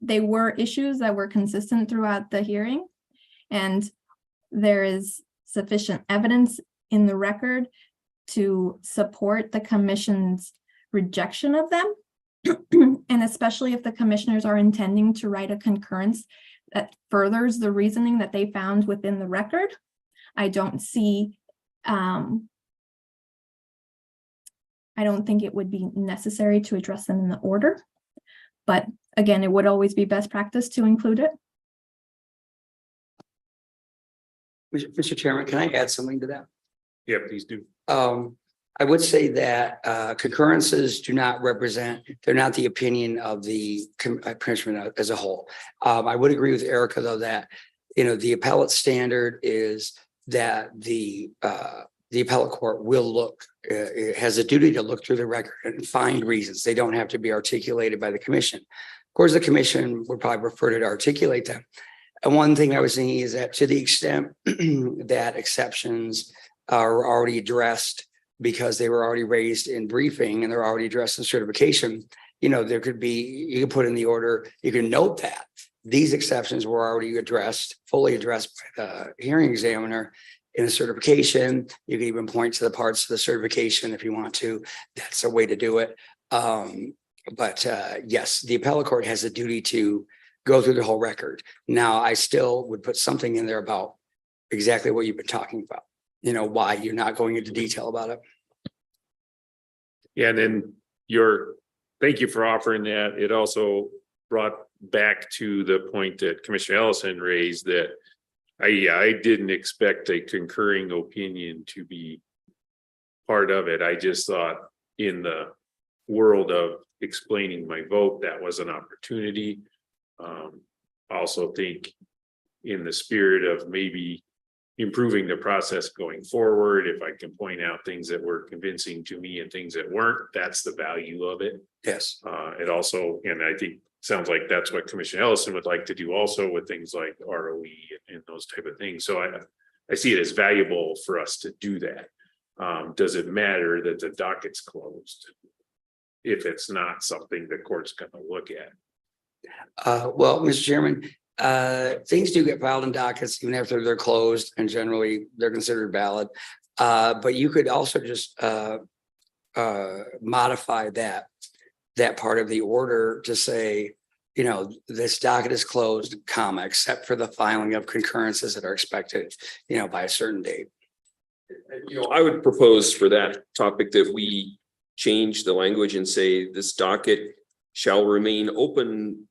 they were issues that were consistent throughout the hearing, and there is sufficient evidence in the record to support the commission's rejection of them. And especially if the commissioners are intending to write a concurrence that furthers the reasoning that they found within the record, I don't see, I don't think it would be necessary to address them in the order. But again, it would always be best practice to include it. Mr. Chairman, can I add something to that? Yeah, please do. I would say that concurrences do not represent, they're not the opinion of the commission as a whole. I would agree with Erica, though, that, the appellate standard is that the appellate court will look, it has a duty to look through the record and find reasons. They don't have to be articulated by the commission. Of course, the commission would probably prefer to articulate them. And one thing I was thinking is that to the extent that exceptions are already addressed because they were already raised in briefing and they're already addressed in certification, there could be, you can put in the order, you can note that these exceptions were already fully addressed by the hearing examiner in the certification. You can even point to the parts of the certification if you want to. That's a way to do it. But yes, the appellate court has a duty to go through the whole record. Now, I still would put something in there about exactly what you've been talking about, why you're not going into detail about it. Yeah, and then thank you for offering that. It also brought back to the point that Commissioner Ellison raised that I didn't expect a concurring opinion to be part of it. I just thought in the world of explaining my vote, that was an opportunity. I also think in the spirit of maybe improving the process going forward, if I can point out things that were convincing to me and things that weren't, that's the value of it. Yes. It also, and I think sounds like that's what Commissioner Ellison would like to do also with things like ROE and those type of things. So I see it as valuable for us to do that. Does it matter that the docket's closed if it's not something the court's going to look at? Well, Mr. Chairman, things do get filed in dockets even after they're closed, and generally they're considered valid. But you could also just modify that part of the order to say, this docket is closed, comma, except for the filing of concurrences that are expected, by a certain date. I would propose for that topic that we change the language and say this docket shall remain open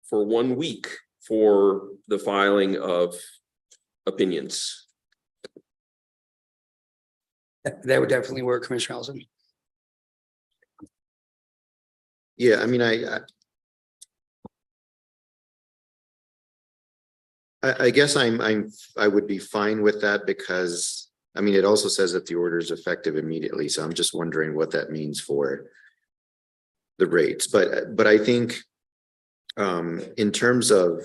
for 1 week for the filing of opinions. That would definitely work, Commissioner Ellison. Yeah, I mean, I guess I would be fine with that because, I mean, it also says that the order is effective immediately. So I'm just wondering what that means for the rates. But I think in terms of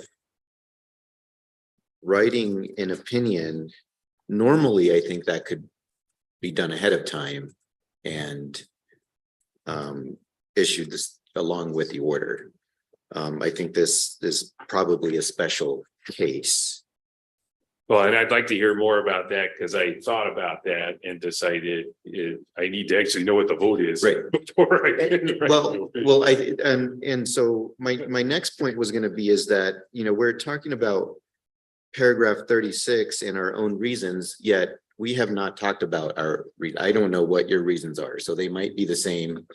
writing an opinion, normally I think that could be done ahead of time and issued this along with the order. I think this is probably a special case. Well, and I'd like to hear more about that because I thought about that and decided I need to actually know what the vote is. Right. Before I can write Well, it. and so my next point was going to be is that, we're talking about paragraph 36 and our own reasons, yet we have not talked about I don't know what your reasons are, so they might be the same.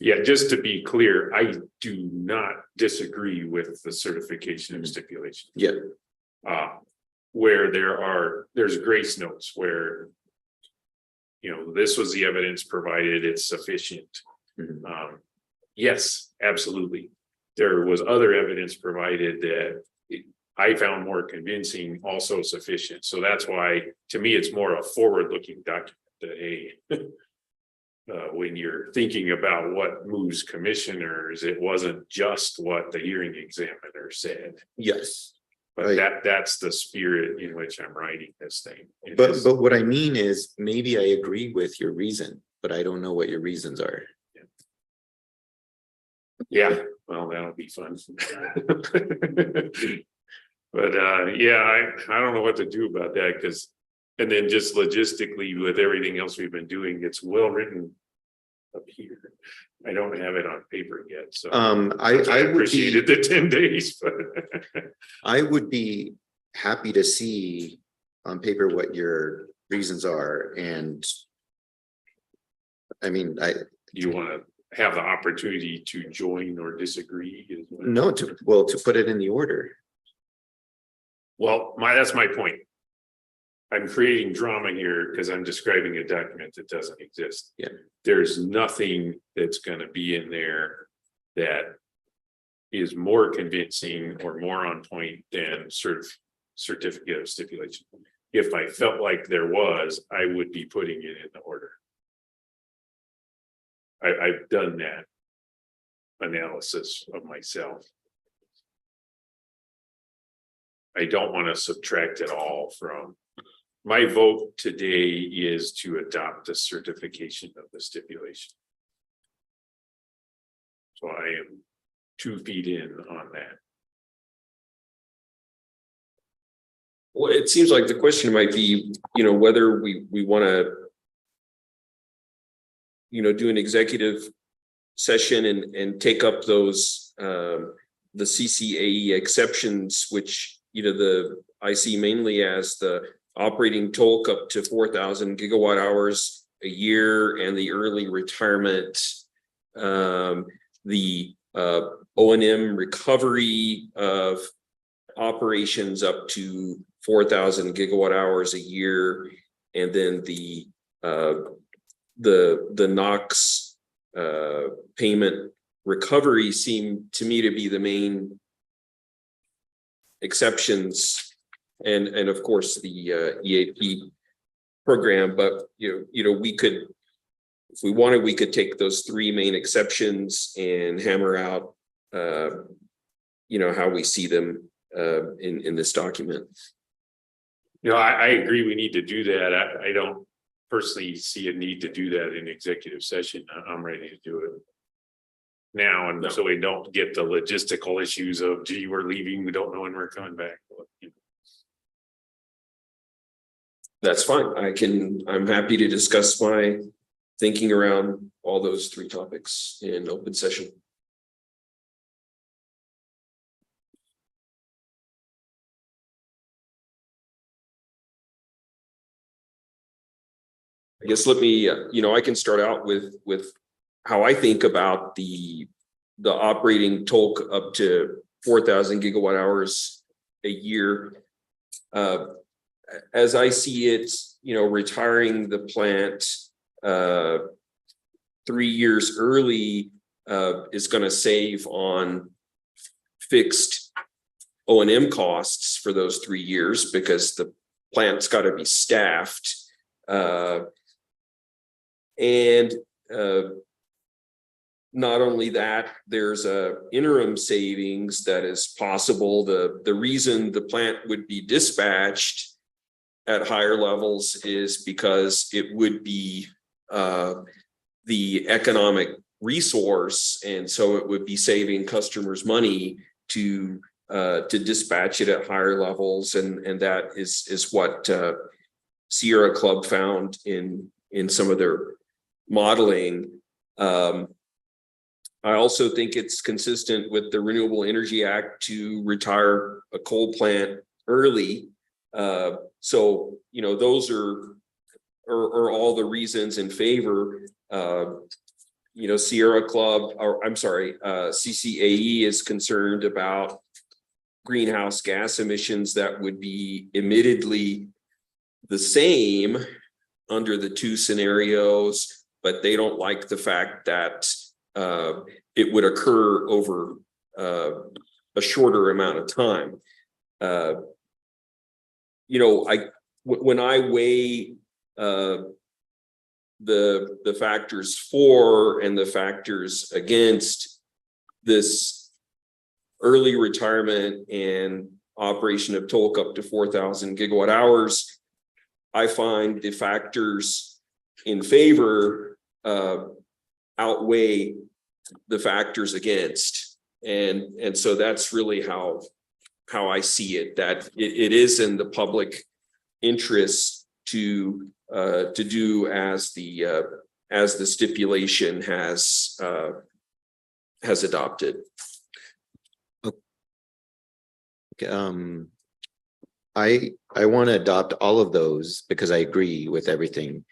Yeah, just to be clear, I do not disagree with the certification of stipulation. Yeah. Where there's grace notes where, this was the evidence provided, it's sufficient. Mhm. Yes, absolutely. There was other evidence provided that I found more convincing, also sufficient. So that's why, to me, it's more a forward-looking document. When you're thinking about what moves commissioners, it wasn't just what the hearing examiner said. Yes. But Right. that's the spirit in which I'm writing this thing. It But is- what I mean is maybe I agree with your reason, but I don't know what your reasons are. Yeah, well, that'll be fun. But yeah, I don't know what to do about that because, and then just logistically with everything else we've been doing, it's well written up here. I don't have it on paper yet, so. I would appreciated be, the 10 days, but. I would be happy to see on paper what your reasons are. And I mean, You want to have the opportunity to join or disagree? is what- no, to put it in the order. Well, that's my point. I'm creating drama here because I'm describing a document that doesn't exist. Yeah. There's nothing that's going to be in there that is more convincing or more on point than certificate of stipulation. If I felt like there was, I would be putting it in the order. I've done that. analysis of myself. I don't want to subtract it all from, my vote today is to adopt the certification of the stipulation. So I am 2 feet in on that. Well, it seems like the question might be, whether we want to, do an executive session and take up those, the CCAE exceptions, which, I see mainly as the operating toll up to 4,000 gigawatt hours a year and the early retirement, the O&M recovery of operations up to 4,000 gigawatt hours a year, and then the NOx payment recovery seem to me to be the main exceptions, and of course the EAP program. But we could, if we wanted, we could take those 3 main exceptions and hammer out how we see them in this document. I agree we need to do that. I don't personally see a need to do that in executive session. I'm ready to do it now, and so we don't get the logistical issues of, gee, we're leaving, we don't know when we're coming back. That's fine. I'm happy to discuss my thinking around all those 3 topics in open session. I guess let me, I can start out with how I think about the operating toll up to 4,000 gigawatt hours a year. As I see it, retiring the plant 3 years early is going to save on fixed O&M costs for those 3 years, because the plant's got to be staffed. And not only that, there's a interim savings that is possible. The reason the plant would be dispatched at higher levels is because it would be the economic resource, and so it would be saving customers money to dispatch it at higher levels, and that is what Sierra Club found in some of their modeling. I also think it's consistent with the Renewable Energy Act to retire a coal plant early. So those are all the reasons in favor. Sierra Club, or I'm sorry, CCAE is concerned about greenhouse gas emissions that would be admittedly the same under the 2 scenarios, but they don't like the fact that it would occur over a shorter amount of time. When I weigh the factors for and the factors against this early retirement and operation of Tolk up to 4,000 gigawatt hours, I find the factors in favor outweigh the factors against, and so that's really how I see it. That it is in the public interest to do as the stipulation has adopted. I want to adopt all of those because I agree with everything.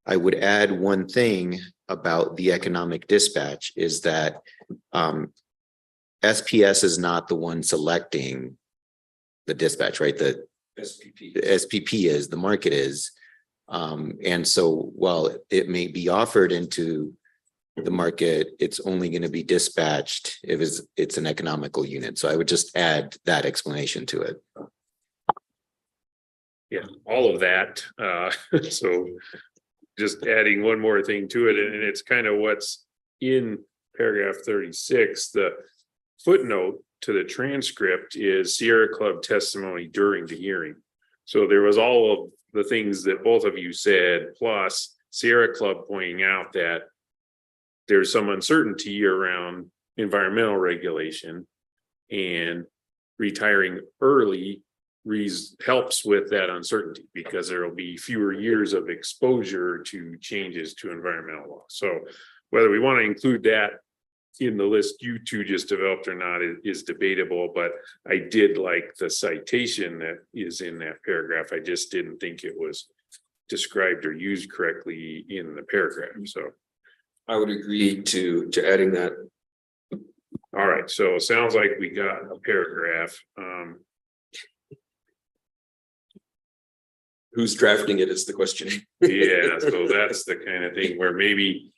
I would add one thing about the economic dispatch is that SPS is not the one selecting the dispatch, right? The SPP is, the market is. And so while it may be offered into the market, it's only going to be dispatched if it's an economical unit. So I would just add that explanation to it. Yeah, all of that. So just adding one more thing to it, and it's kind of what's in paragraph 36, the footnote to the transcript is Sierra Club testimony during the hearing. So there was all of the things that both of you said, plus Sierra Club pointing out that there's some uncertainty around environmental regulation, and retiring early helps with that uncertainty because there will be fewer years of exposure to changes to environmental law. So whether we want to include that in the list you two just developed or not is debatable, but I did like the citation that is in that paragraph. I just didn't think it was described or used correctly in the paragraph. So I would agree to adding that. all right, so it sounds like we got a paragraph. Who's drafting it is the question. Yeah, so that's the kind of thing where maybe,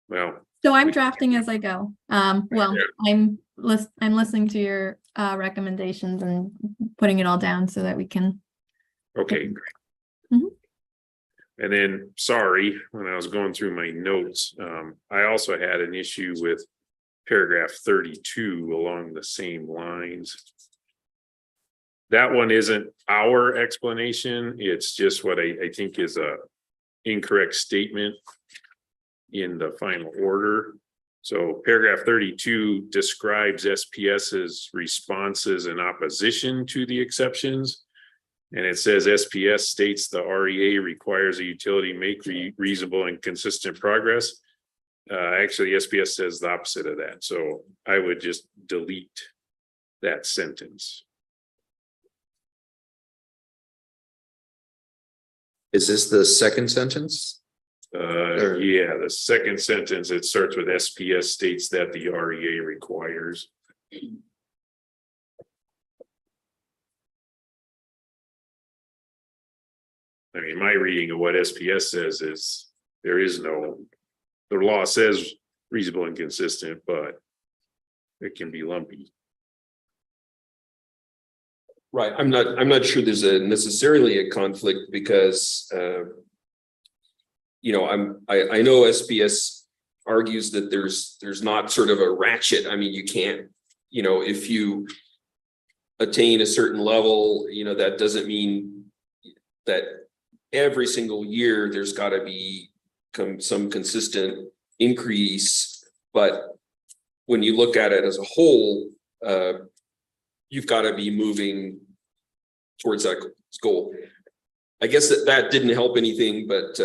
well, So I'm drafting as I go. Well, I'm listening to your recommendations and putting it all down so that we can. okay, great. Mhm. And then, sorry, when I was going through my notes, I also had an issue with paragraph 32 along the same lines. That one isn't our explanation. It's just what I think is a incorrect statement in the final order. So paragraph 32 describes SPS's responses in opposition to the exceptions. And it says SPS states the REA requires a utility make reasonable and consistent progress. Actually, SPS says the opposite of that. So I would just delete that sentence. Is this the second sentence? Yeah, the second sentence, it starts with SPS states that the REA requires. I mean, my reading of what SPS says is there is no, the law says reasonable and consistent, but it can be lumpy. Right, I'm not sure there's necessarily a conflict because you know, I know SPS argues that there's not sort of a ratchet. I mean, you can't, you know, if you attain a certain level, you know, that doesn't mean that every single year there's got to be some consistent increase. But when you look at it as a whole, you've got to be moving towards that goal. I guess that didn't help anything, but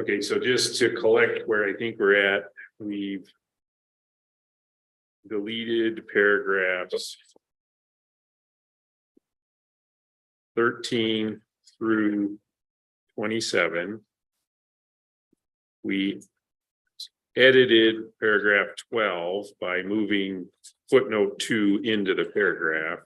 Okay, so just to collect where I think we're at, we've deleted paragraphs 13 through 27. We edited paragraph 12 by moving footnote 2 into the paragraph.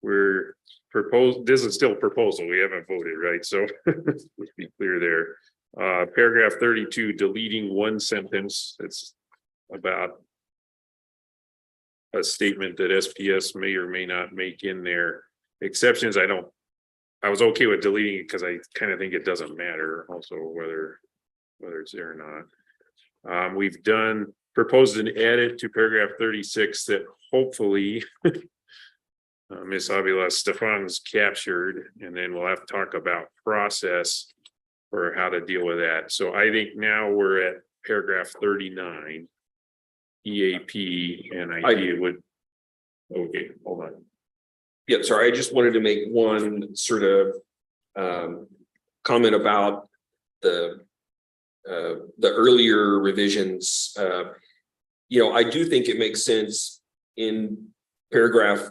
We're proposed, this is still a proposal, we haven't voted, right? So let's be clear there. Paragraph 32, deleting one sentence that's about a statement that SPS may or may not make in their exceptions. I was okay with deleting it because I kind of think it doesn't matter also whether it's there or not. We've proposed an edit to paragraph 36 that hopefully Ms. Avila Stefan's captured, and then we'll have to talk about process for how to deal with that. So I think now we're at paragraph 39, EAP, and I would, okay, hold on. yeah, sorry, I just wanted to make one sort of comment about the earlier revisions. You know, I do think it makes sense in paragraph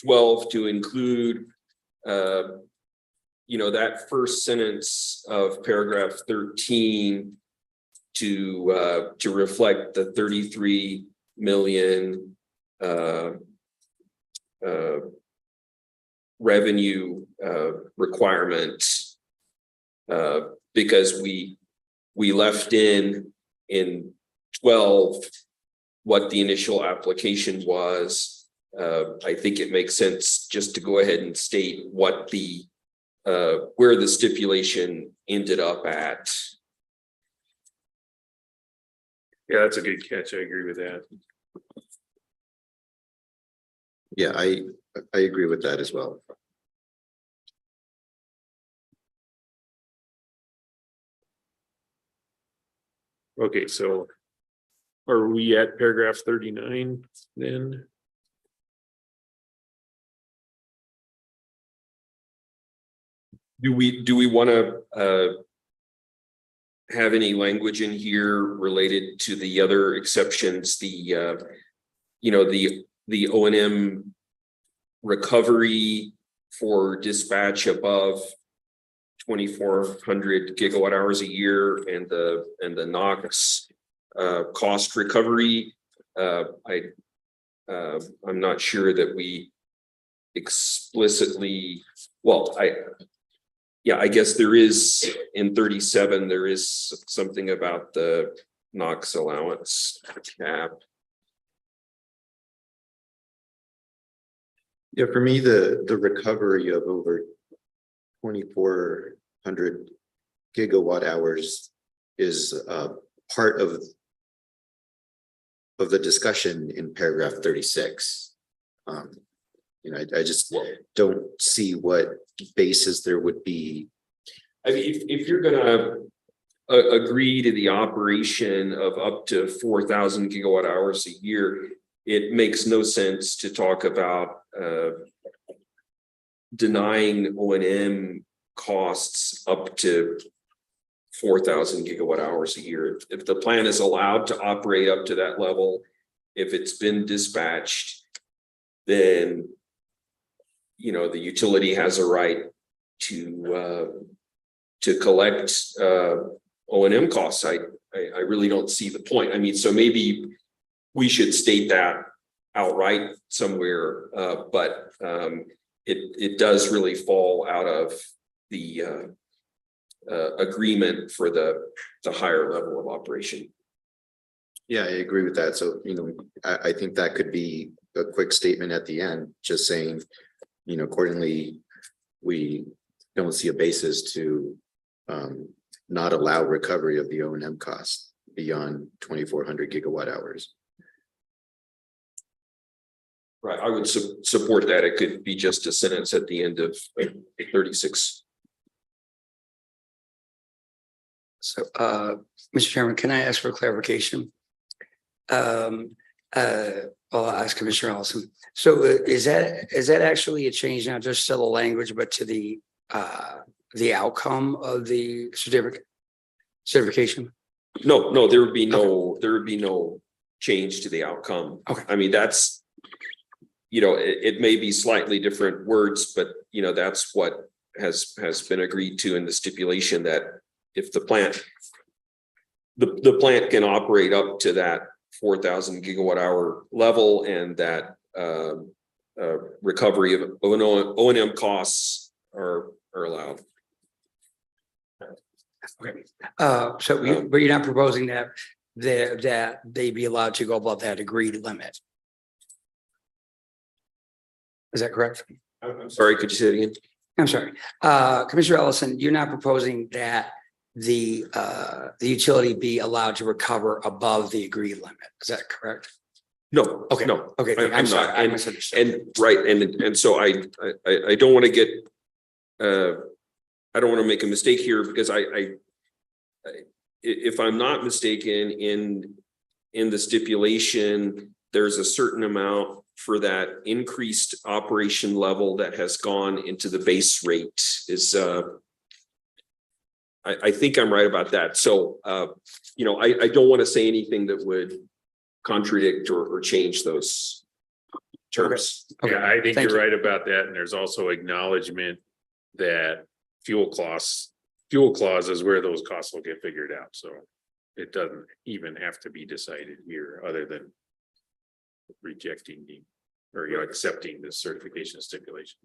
12 to include you know, that first sentence of paragraph 13 to reflect the 33 million revenue requirement, because we left in 12 what the initial application was, I think it makes sense just to go ahead and state what the where the stipulation ended up at. Yeah, that's a good catch. I agree with that. Yeah, I agree with that as well. Okay, so are we at paragraph 39 then? Do we want to have any language in here related to the other exceptions, the you know, the O&M recovery for dispatch above 2,400 gigawatt hours a year and the NOx cost recovery? I'm not sure that we explicitly, well, I guess there is in 37, there is something about the NOx allowance cap. Yeah, for me, the recovery of over 2,400 gigawatt hours is part of the discussion in paragraph 36. You know, I just don't see what basis there would be. I mean, if you're gonna agree to the operation of up to 4,000 gigawatt hours a year, it makes no sense to talk about denying O&M costs up to 4,000 gigawatt hours a year. If the plant is allowed to operate up to that level, if it's been dispatched, then you know the utility has a right to collect O&M costs. I really don't see the point. I mean, so maybe we should state that outright somewhere, but it does really fall out of the agreement for the higher level of operation. Yeah, I agree with that. So, you know, I think that could be a quick statement at the end, just saying, you know, accordingly, we don't see a basis to not allow recovery of the O&M cost beyond 2,400 gigawatt hours. Right, I would support that. It could be just a sentence at the end of 36. So, Mr. Chairman, can I ask for clarification? I'll ask Commissioner Ellison. So is that actually a change, not just to the language, but to the outcome of the certification? No, there would be no change to the outcome. Okay. I mean, that's, you know, it may be slightly different words, but you know, that's what has been agreed to in the stipulation, that if the plant can operate up to that 4,000 gigawatt hour level, and that recovery of O&M costs are allowed. Okay. But you're not proposing that they be allowed to go above that agreed limit? Is that correct? I'm sorry, could you say it again? I'm sorry. Commissioner Ellison, you're not proposing that the utility be allowed to recover above the agreed limit. Is that correct? No. Okay. No. Okay. I'm sorry. I misunderstood. And right. And so I don't want to get, I don't want to make a mistake here, because if I'm not mistaken, in the stipulation, there's a certain amount for that increased operation level that has gone into the base rate. Is I think I'm right about that. So, you know, I don't want to say anything that would contradict or change those terms. Okay. Yeah, I think Thank you're you. right about that. And there's also acknowledgement that fuel clauses where those costs will get figured out. So it doesn't even have to be decided here, other than rejecting accepting the certification stipulation.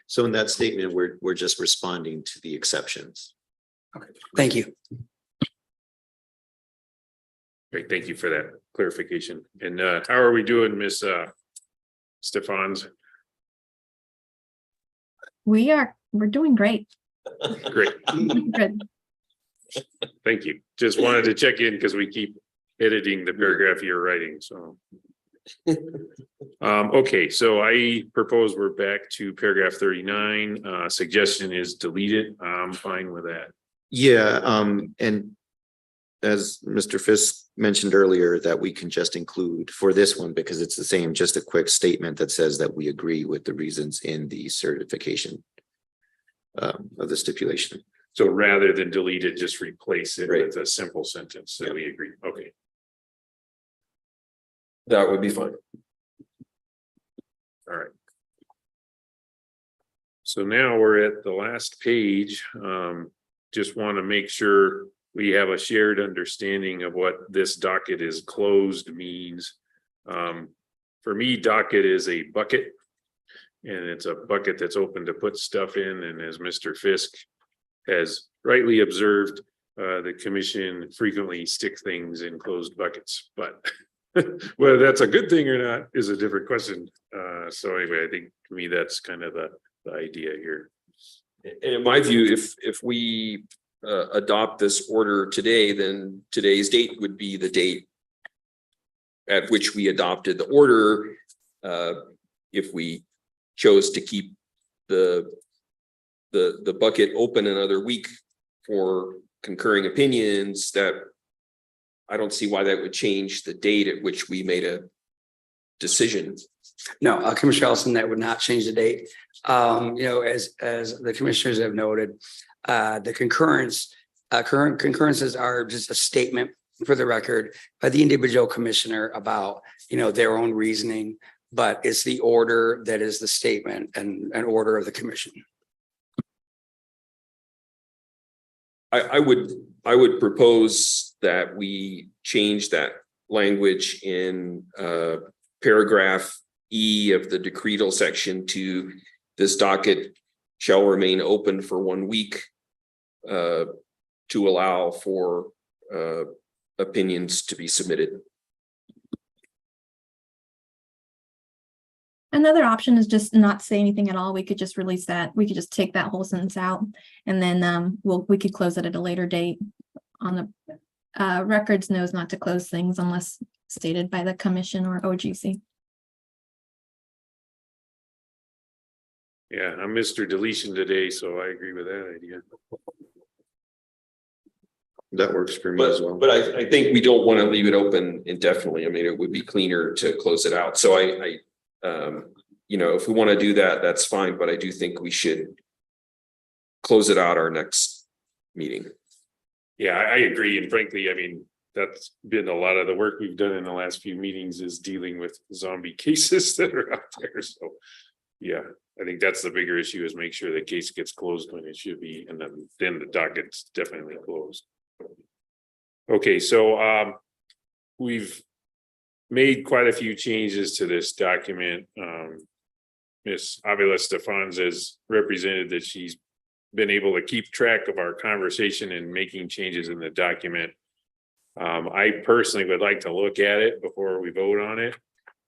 So in that statement, we're just responding to the exceptions. Okay. Thank you. Great, thank you for that clarification. And how are we doing, Miss Stefans? We're doing great. Great, Good. thank you. Just wanted to check in because we keep editing the paragraph you're writing, so. Okay, so I propose we're back to paragraph 39. Suggestion is delete it. I'm fine with that. Yeah, and as Mr. Fisk mentioned earlier, that we can just include for this one, because it's the same, just a quick statement that says that we agree with the reasons in the certification of the stipulation. So rather than delete it, just replace it Right. with a simple sentence that we agree. Okay, That would be fine. all right. So now we're at the last page. Just want to make sure we have a shared understanding of what this docket is closed means. For me, docket is a bucket. And it's a bucket that's open to put stuff in. And as Mr. Fisk has rightly observed, the commission frequently stick things in closed buckets, but whether that's a good thing or not is a different question. So anyway, I think to me, that's kind of the idea here. And in my view, if we adopt this order today, then today's date would be the date at which we adopted the order. If we chose to keep the bucket open another week for concurring opinions, that I don't see why that would change the date at which we made a decision. No, Commissioner Ellison, that would not change the date. As the commissioners have noted, the current concurrences are just a statement for the record by the individual commissioner about, their own reasoning, but it's the order that is the statement and an order of the commission. I would propose that we change that language in paragraph E of the decretal section to this docket shall remain open for 1 week to allow for opinions to be submitted. Another option is just not say anything at all. We could just release that. We could just take that whole sentence out, and then we could close it at a later date. On the records knows not to close things unless stated by the commission or OGC. Yeah, I'm Mr. Deletion today, so I agree with that idea. That works for me as well. But I think we don't want to leave it open indefinitely. I mean, it would be cleaner to close it out. So if we want to do that, that's fine, but I do think we should close it out our next meeting. Yeah, I agree. And frankly, I mean, that's been a lot of the work we've done in the last few meetings is dealing with zombie cases that are out there. So, yeah, I think that's the bigger issue is make sure the case gets closed when it should be. And then the docket's definitely closed. Okay, so we've made quite a few changes to this document. Ms. Avila Stefans has represented that she's been able to keep track of our conversation and making changes in the document. I personally would like to look at it before we vote on it.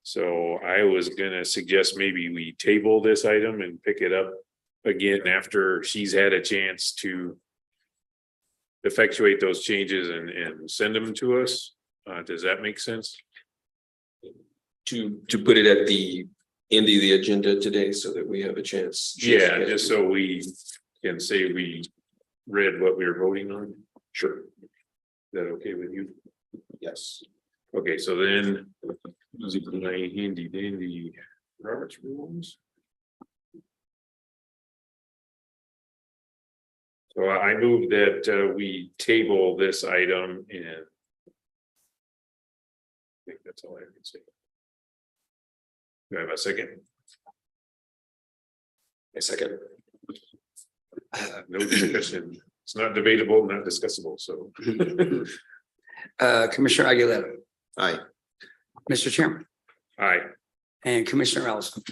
So I was gonna suggest maybe we table this item and pick it up again after she's had a chance to effectuate those changes and send them to us. Does that make sense? To put it at the end of the agenda today so that we have a chance. Yeah, just so we can say we read what we were voting on. Sure. Is that okay with you? Yes. Okay, so then my handy dandy Robert's rules. So I move that we table this item and I think that's all I can say. Do I have a second? A second. No discussion. It's not debatable, not discussable, so. Commissioner Aguilera, Aye. Mr. Chairman, Aye. and Commissioner Ellison.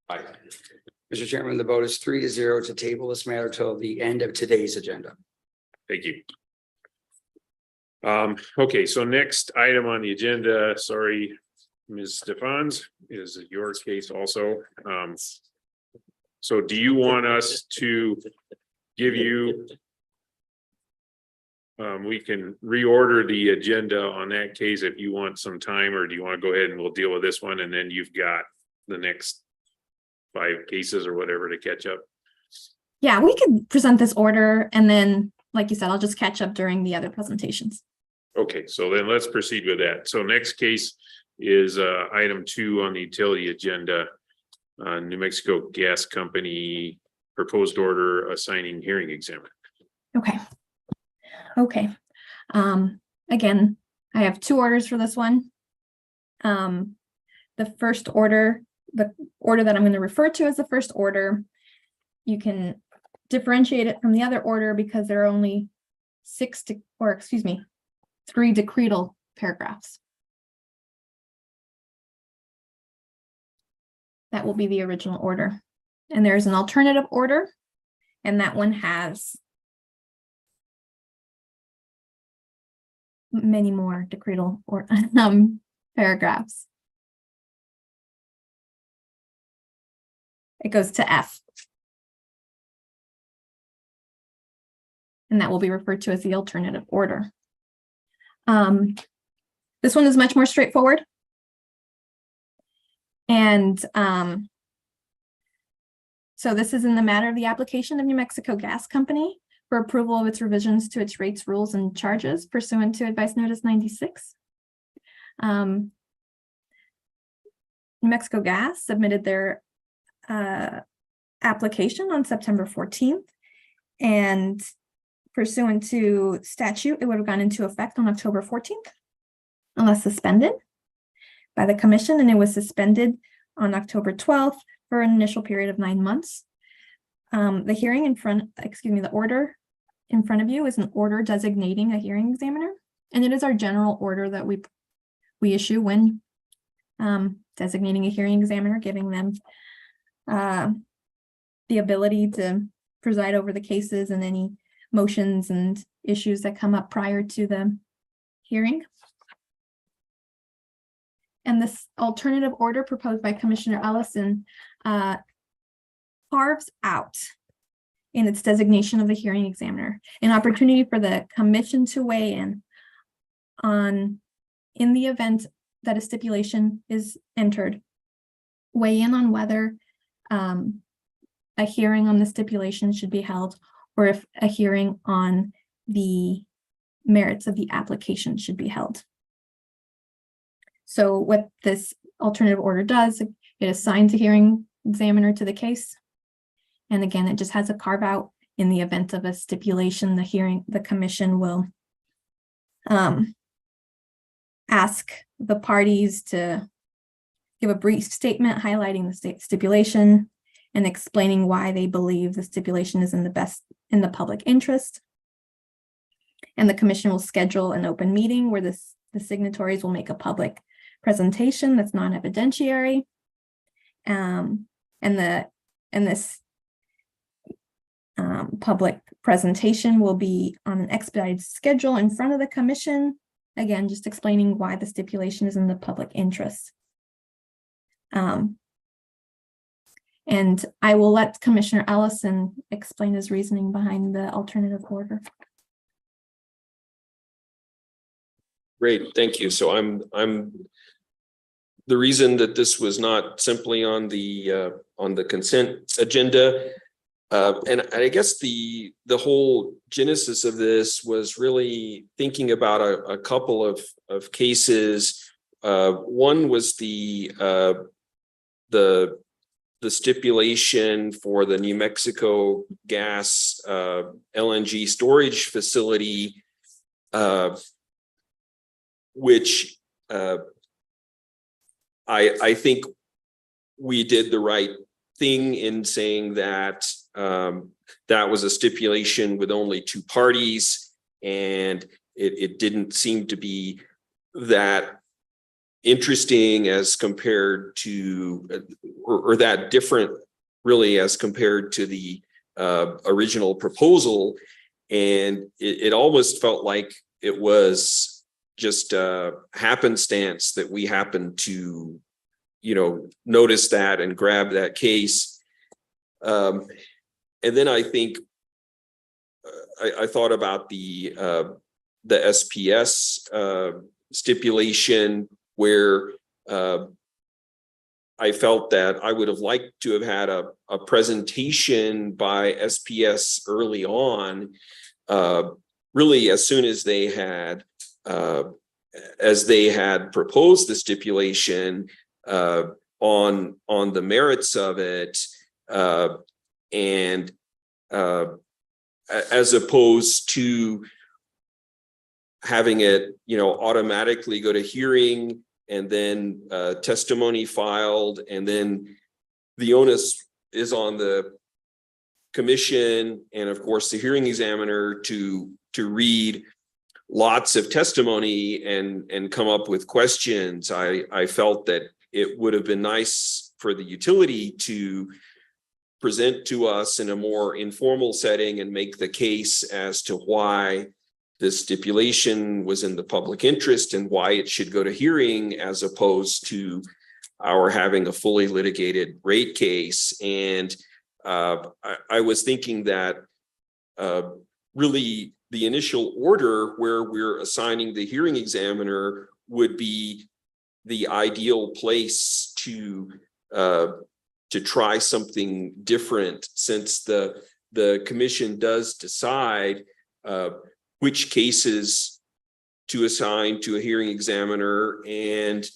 Aye. Mr. Chairman, the vote is 3-0 to table this matter till the end of today's agenda. Thank you. Okay, so next item on the agenda, sorry, Ms. Stephans, is your case also. So do you want us to give you? We can reorder the agenda on that case if you want some time, or do you want to go ahead and we'll deal with this one and then you've got the next 5 cases or whatever to catch up? Yeah, we could present this order and then, like you said, I'll just catch up during the other presentations. Okay, so then let's proceed with that. So next case is item 2 on the utility agenda. New Mexico Gas Company proposed order assigning hearing examiner. Okay. Okay. Again, I have 2 orders for this one. The first order, the order that I'm going to refer to as the first order, you can differentiate it from the other order because there are only 3 decretal paragraphs. That will be the original order. And there's an alternative order, and that one has many more decretal or paragraphs. It goes to F. And that will be referred to as the alternative order. This one is much more straightforward. And so this is in the matter of the application of New Mexico Gas Company for approval of its revisions to its rates, rules, and charges pursuant to Advice Notice 96. New Mexico Gas submitted their application on September 14th, and pursuant to statute, it would have gone into effect on October 14th, unless suspended by the commission, and it was suspended on October 12th for an initial period of 9 months. The order in front of you is an order designating a hearing examiner, and it is our general order that we issue when designating a hearing examiner, giving them the ability to preside over the cases and any motions and issues that come up prior to the hearing. And this alternative order proposed by Commissioner Ellison carves out in its designation of the hearing examiner an opportunity for the commission to weigh in on, in the event that a stipulation is entered, weigh in on whether a hearing on the stipulation should be held, or if a hearing on the merits of the application should be held. So what this alternative order does, it assigns a hearing examiner to the case. And again, it just has a carve out in the event of a stipulation, the commission will ask the parties to give a brief statement highlighting the state stipulation and explaining why they believe the stipulation is in the public interest. And the commission will schedule an open meeting where the signatories will make a public presentation that's non-evidentiary. And this public presentation will be on an expedited schedule in front of the commission. Again, just explaining why the stipulation is in the public interest. And I will let Commissioner Ellison explain his reasoning behind the alternative order. Great, thank you. So I'm the reason that this was not simply on the consent agenda. And I guess the whole genesis of this was really thinking about a couple of cases. One was the stipulation for the New Mexico Gas LNG storage facility, which I think we did the right thing in saying that that was a stipulation with only 2 parties, and it didn't seem to be that interesting as compared to, or that different really as compared to the original proposal. And it almost felt like it was just happenstance that we happen to, notice that and grab that case. And then I think I thought about the SPS stipulation where I felt that I would have liked to have had a presentation by SPS early on, really as soon as they had proposed the stipulation on the merits of it, and as opposed to having it, automatically go to hearing and then testimony filed, and then the onus is on the commission and of course the hearing examiner to read lots of testimony and come up with questions. I felt that it would have been nice for the utility to present to us in a more informal setting and make the case as to why this stipulation was in the public interest and why it should go to hearing, as opposed to our having a fully litigated rate case. And I was thinking that really the initial order where we're assigning the hearing examiner would be the ideal place to try something different, since the commission does decide which cases to assign to a hearing examiner, and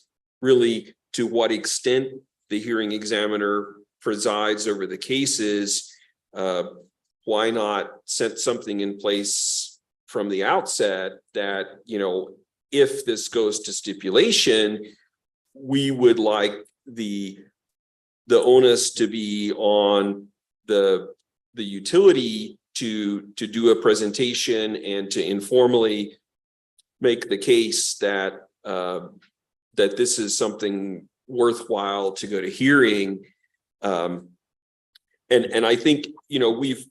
really to what extent the hearing examiner presides over the cases. Why not set something in place from the outset that, if this goes to stipulation, we would like the onus to be on the utility to do a presentation and to informally make the case that that this is something worthwhile to go to hearing. And I think,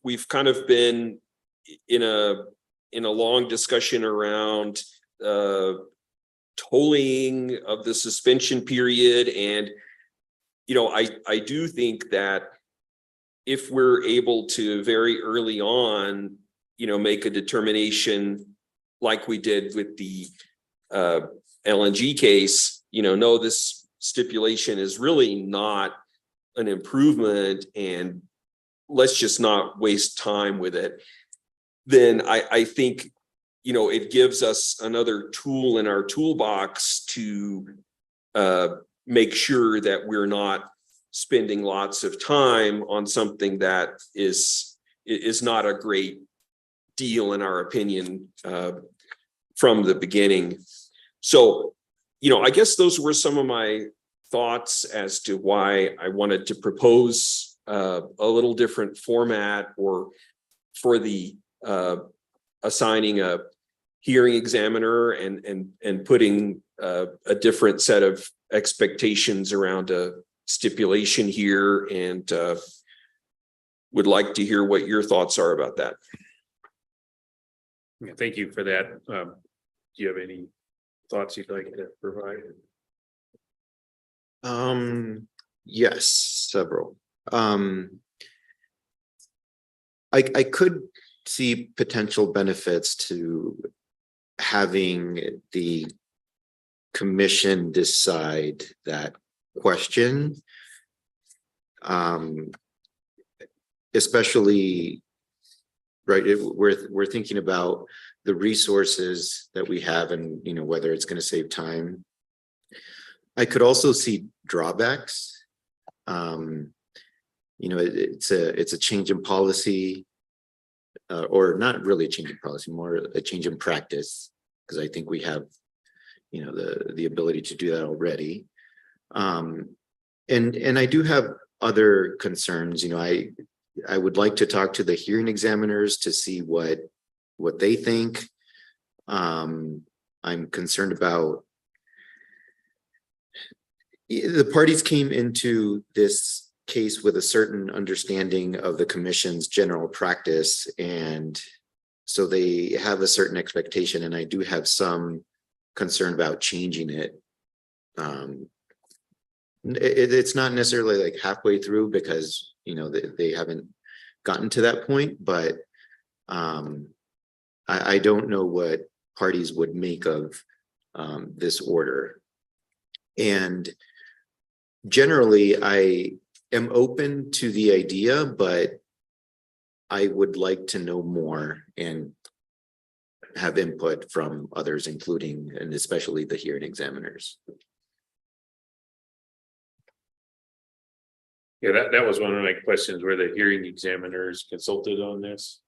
we've kind of been in a long discussion around tolling of the suspension period. And, I do think that if we're able to very early on, make a determination like we did with the LNG case, no, this stipulation is really not an improvement and let's just not waste time with it, then I think, it gives us another tool in our toolbox to make sure that we're not spending lots of time on something that is not a great deal in our opinion from the beginning. So, I guess those were some of my thoughts as to why I wanted to propose a little different format or for the assigning a hearing examiner and putting a different set of expectations around a stipulation here, and would like to hear what your thoughts are about that. Yeah, thank you for that. Do you have any thoughts you'd like to provide? Yes, several. I could see potential benefits to having the commission decide that question, especially we're thinking about the resources that we have and whether it's going to save time. I could also see drawbacks. It's a change in policy, or not really a change in policy, more a change in practice, because I think we have the ability to do that already. And I do have other concerns. I would like to talk to the hearing examiners to see what they think. I'm concerned about the parties came into this case with a certain understanding of the commission's general practice, and so they have a certain expectation, and I do have some concerned about changing it. It's not necessarily like halfway through because, you know, they haven't gotten to that point, but I don't know what parties would make of this order. And generally, I am open to the idea, but I would like to know more and have input from others, including and especially the hearing examiners. Yeah, that was one of my questions. Were the hearing examiners consulted on this?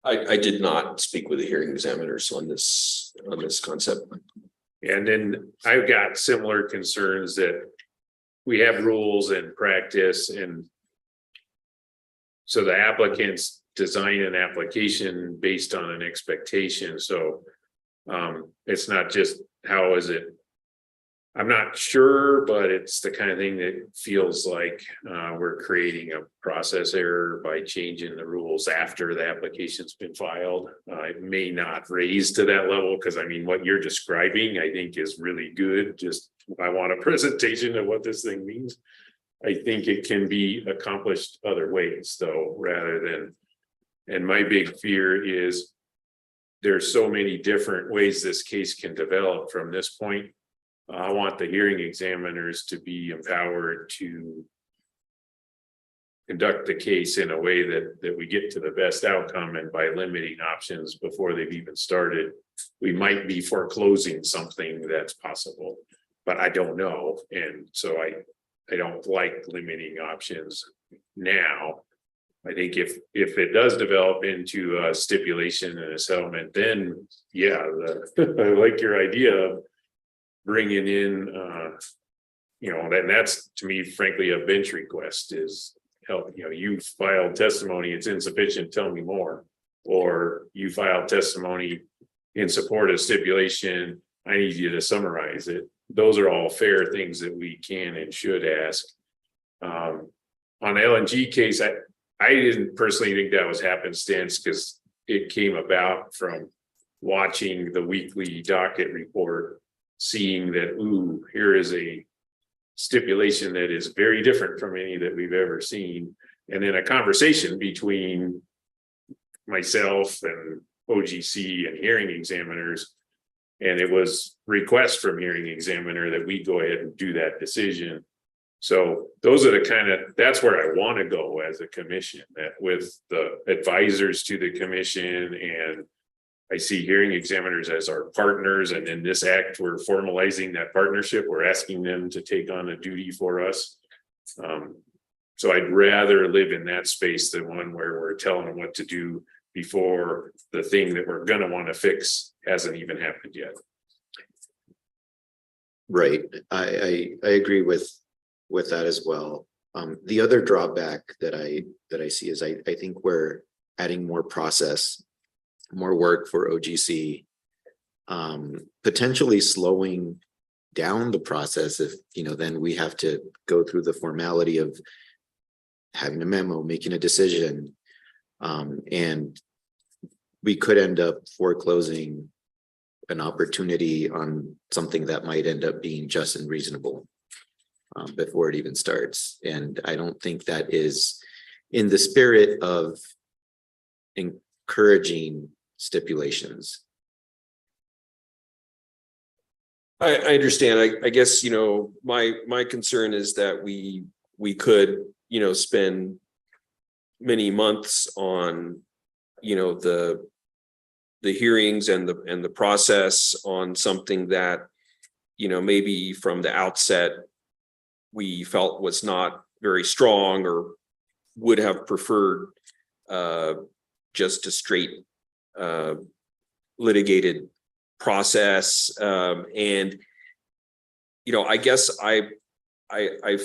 I did not speak with the hearing examiners on this concept. And then I've got similar concerns that we have rules and practice, and so the applicants design an application based on an expectation. So it's not just how is it. I'm not sure, but it's the kind of thing that feels like we're creating a process error by changing the rules after the application's been filed. It may not raise to that level because I mean, what you're describing, I think is really good. Just I want a presentation of what this thing means. I think it can be accomplished other ways though, rather than, and my big fear is there's so many different ways this case can develop from this point. I want the hearing examiners to be empowered to conduct the case in a way that we get to the best outcome, and by limiting options before they've even started, we might be foreclosing something that's possible, but I don't know. And so I don't like limiting options now. I think if it does develop into a stipulation and a settlement, then yeah, I like your idea of bringing in, you know, and that's to me, frankly, a bench request is help. You know, you filed testimony, it's insufficient, tell me more. Or you filed testimony in support of stipulation, I need you to summarize it. Those are all fair things that we can and should ask. On the LNG case, I didn't personally think that was happenstance because it came about from watching the weekly docket report, seeing that, ooh, here is a stipulation that is very different from any that we've ever seen. And then a conversation between myself and OGC and hearing examiners. And it was request from hearing examiner that we go ahead and do that decision. So those are the kind of, that's where I want to go as a commission, that with the advisors to the commission, and I see hearing examiners as our partners, and in this act, we're formalizing that partnership. We're asking them to take on a duty for us. So I'd rather live in that space than one where we're telling them what to do before the thing that we're going to want to fix hasn't even happened yet. Right. I agree with that as well. The other drawback that I see is I think we're adding more process, more work for OGC, potentially slowing down the process if, you know, then we have to go through the formality of having a memo, making a decision, and we could end up foreclosing an opportunity on something that might end up being just and reasonable before it even starts. And I don't think that is in the spirit of encouraging stipulations. I understand. I guess, you know, my concern is that we could, you know, spend many months on, you know, the hearings and the process on something that, you know, maybe from the outset we felt was not very strong, or would have preferred just a straight litigated process. And, you know, I guess I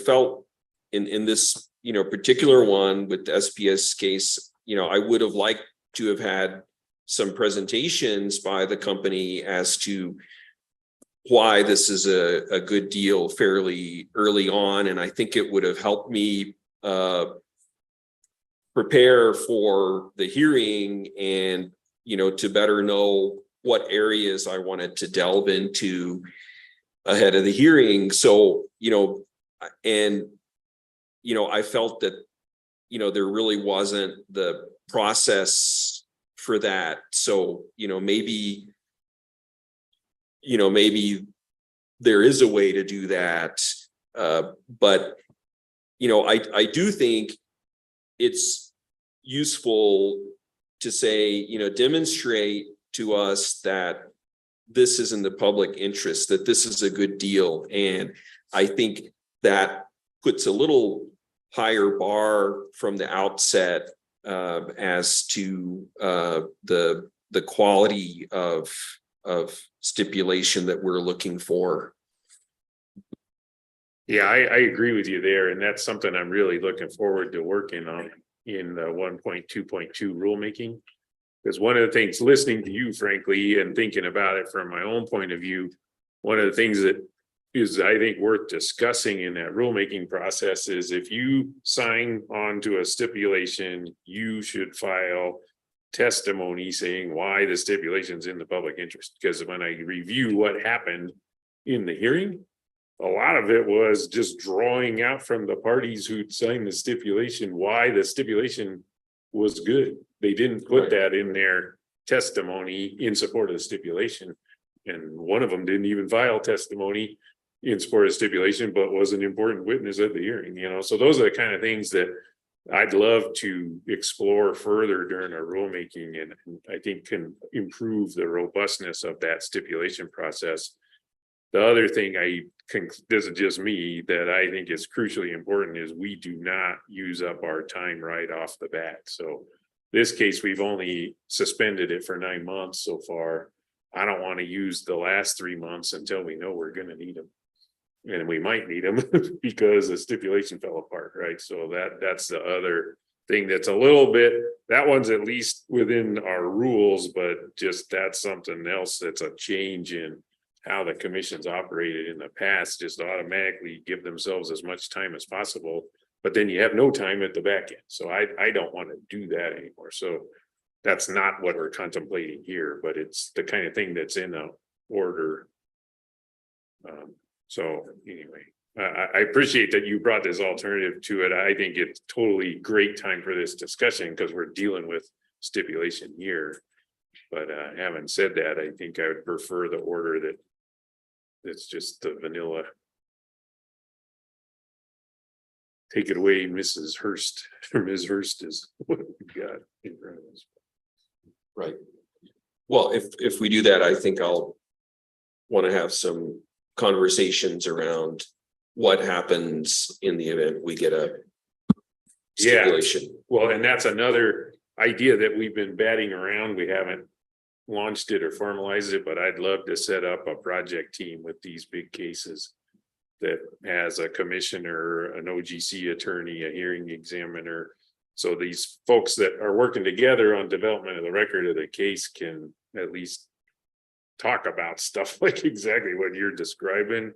felt in this, you know, particular one with the SPS case, you know, I would have liked to have had some presentations by the company as to why this is a good deal fairly early on. And I think it would have helped me prepare for the hearing and, you know, to better know what areas I wanted to delve into ahead of the hearing. So, and, I felt that, there really wasn't the process for that. So, maybe there is a way to do that. But, I do think it's useful to say, demonstrate to us that this is in the public interest, that this is a good deal. And I think that puts a little higher bar from the outset as to the quality of stipulation that we're looking for. Yeah, I agree with you there, and that's something I'm really looking forward to working on in the 1.2.2 rulemaking. Because one of the things, listening to you, frankly, and thinking about it from my own point of view, one of the things that is, I think, worth discussing in that rulemaking process is if you sign on to a stipulation, you should file testimony saying why the stipulation's in the public interest. Because when I review what happened in the hearing, a lot of it was just drawing out from the parties who'd signed the stipulation why the stipulation was good. They didn't put that in their testimony in support of the stipulation. And one of them didn't even file testimony in support of stipulation, but was an important witness at the hearing, So those are the kind of things that I'd love to explore further during our rulemaking, and I think can improve the robustness of that stipulation process. The other thing this is just me, that I think is crucially important is we do not use up our time right off the bat. So this case, we've only suspended it for 9 months so far. I don't want to use the last 3 months until we know we're going to need them. And we might need them because the stipulation fell apart, right? So that's the other thing that's a little bit, that one's at least within our rules, but just that's something else that's a change in how the commissions operated in the past, just automatically give themselves as much time as possible, but then you have no time at the back end. So I don't want to do that anymore. So that's not what we're contemplating here, but it's the kind of thing that's in a order. So anyway, I appreciate that you brought this alternative to it. I think it's totally great time for this discussion because we're dealing with stipulation here. But having said that, I think I would prefer the order that it's just the vanilla. Take it away, Mrs. Hurst, or Ms. Hurst is what we got in front of us. Right. Well, if we do that, I think I'll want to have some conversations around what happens in the event we get a stipulation. Well, and that's another idea that we've been batting around. We haven't launched it or formalized it, but I'd love to set up a project team with these big cases that has a commissioner, an OGC attorney, a hearing examiner. So these folks that are working together on development of the record of the case can at least talk about stuff like exactly what you're describing.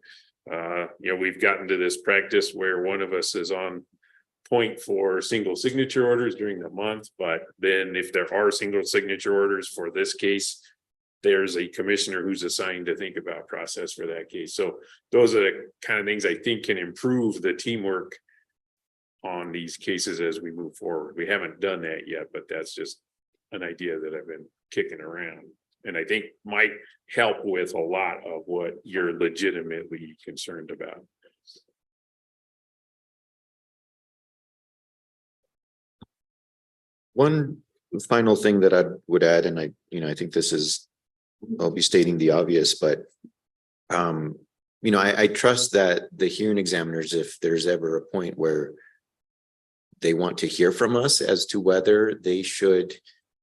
We've gotten to this practice where one of us is on point for single signature orders during the month, but then if there are single signature orders for this case, there's a commissioner who's assigned to think about process for that case. So those are the kind of things I think can improve the teamwork on these cases as we move forward. We haven't done that yet, but that's just an idea that I've been kicking around and I think might help with a lot of what you're legitimately concerned about. One final thing that I would add, and I think this is, I'll be stating the obvious, but I trust that the hearing examiners, if there's ever a point where they want to hear from us as to whether they should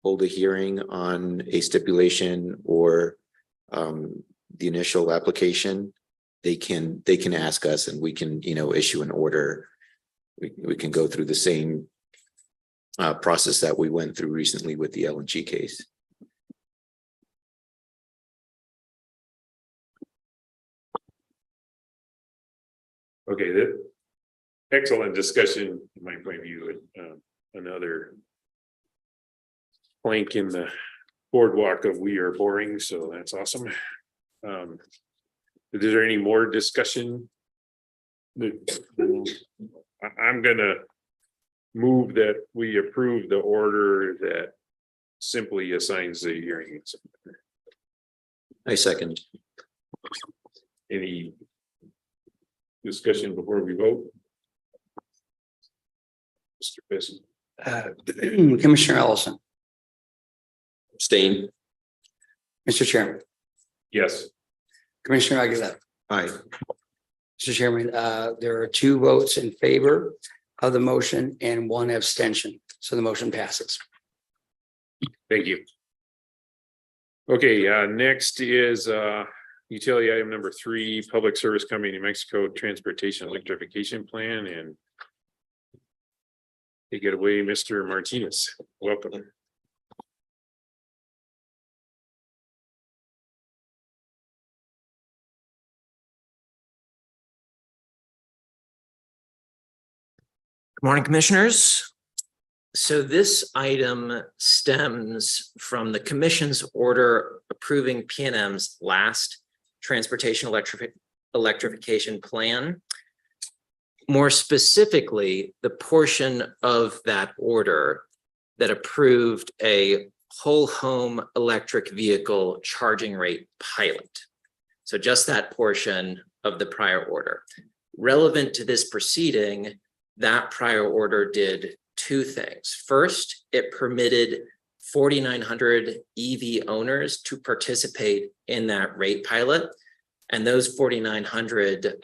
hold a hearing on a stipulation or the initial application, they can ask us and we can, issue an order. We can go through the same process that we went through recently with the LNG case. Okay, that excellent discussion in my point of view. Another plank in the boardwalk of we are boring, so that's awesome. Is there any more discussion? I'm gonna move that we approve the order that simply assigns the hearing. I second. Any discussion before we vote? Mr. Bisson. Commissioner Ellison, Abstain. Mr. Chairman, Yes. Commissioner Aguilar. Aye. Mr. Chairman, there are 2 votes in favor of the motion and 1 abstention. So the motion passes. Thank you. Okay, next is utility item number 3, Public Service Company New Mexico Transportation Electrification Plan, and take it away, Mr. Martinez. Welcome. Good morning, Commissioners. So this item stems from the Commission's order approving PNM's last transportation electrification plan. More specifically, the portion of that order that approved a whole home electric vehicle charging rate pilot. So just that portion of the prior order. Relevant to this proceeding, that prior order did 2 things. First, it permitted 4,900 EV owners to participate in that rate pilot. And those 4,900